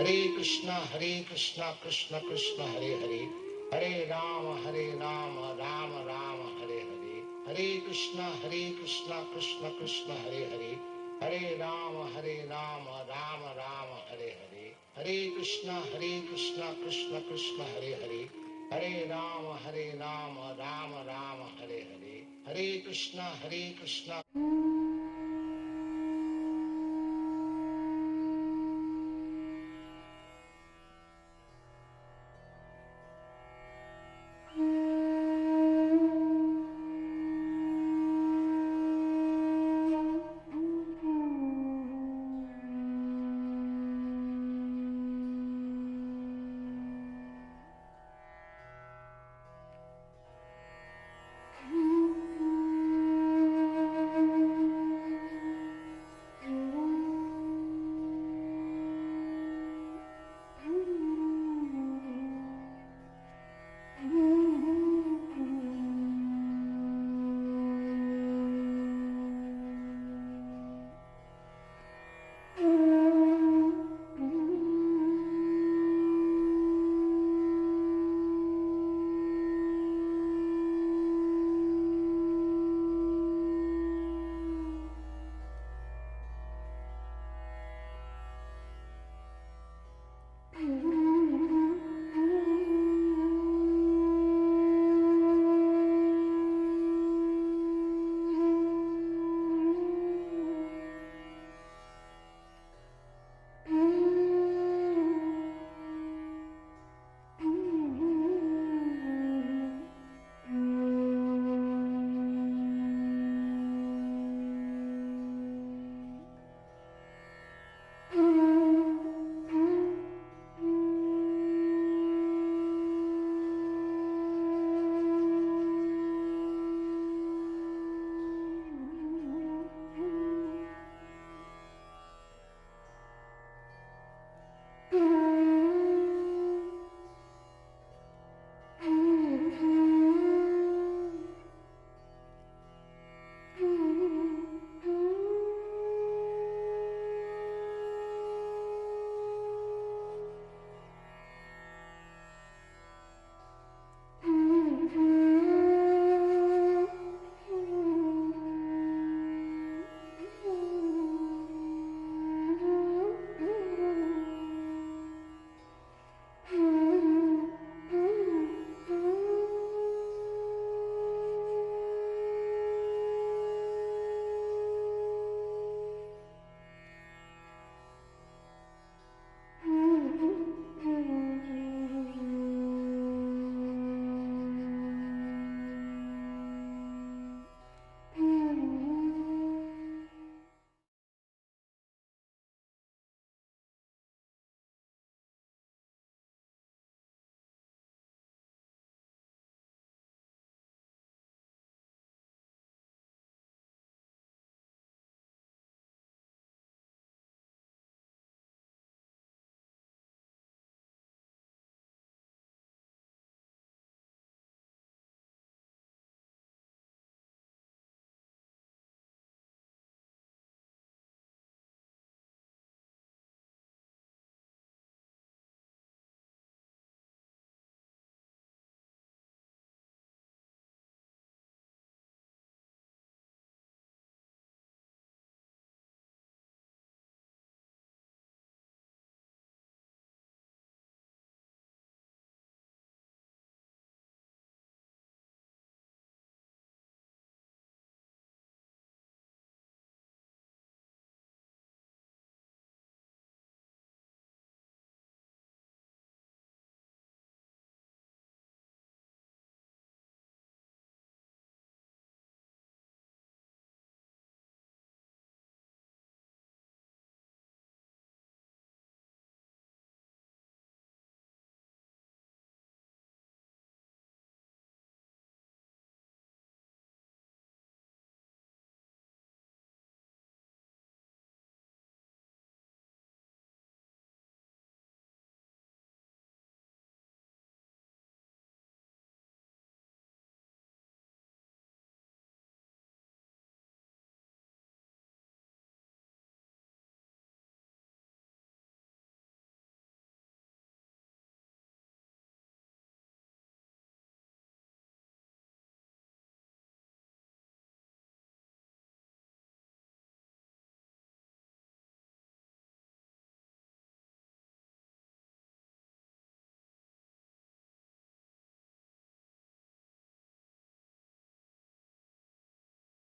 Hare Krishna, Krishna Krishna, Hare Hare. Hare Rama, Rama Rama, Hare Hare. Hare Krishna, Krishna Krishna, Hare Hare. Hare Rama, Rama Rama, Hare Hare. Hare Krishna, Krishna Krishna, Hare Hare. Hare Rama, Rama Rama, Hare Hare. Hare Krishna, Krishna.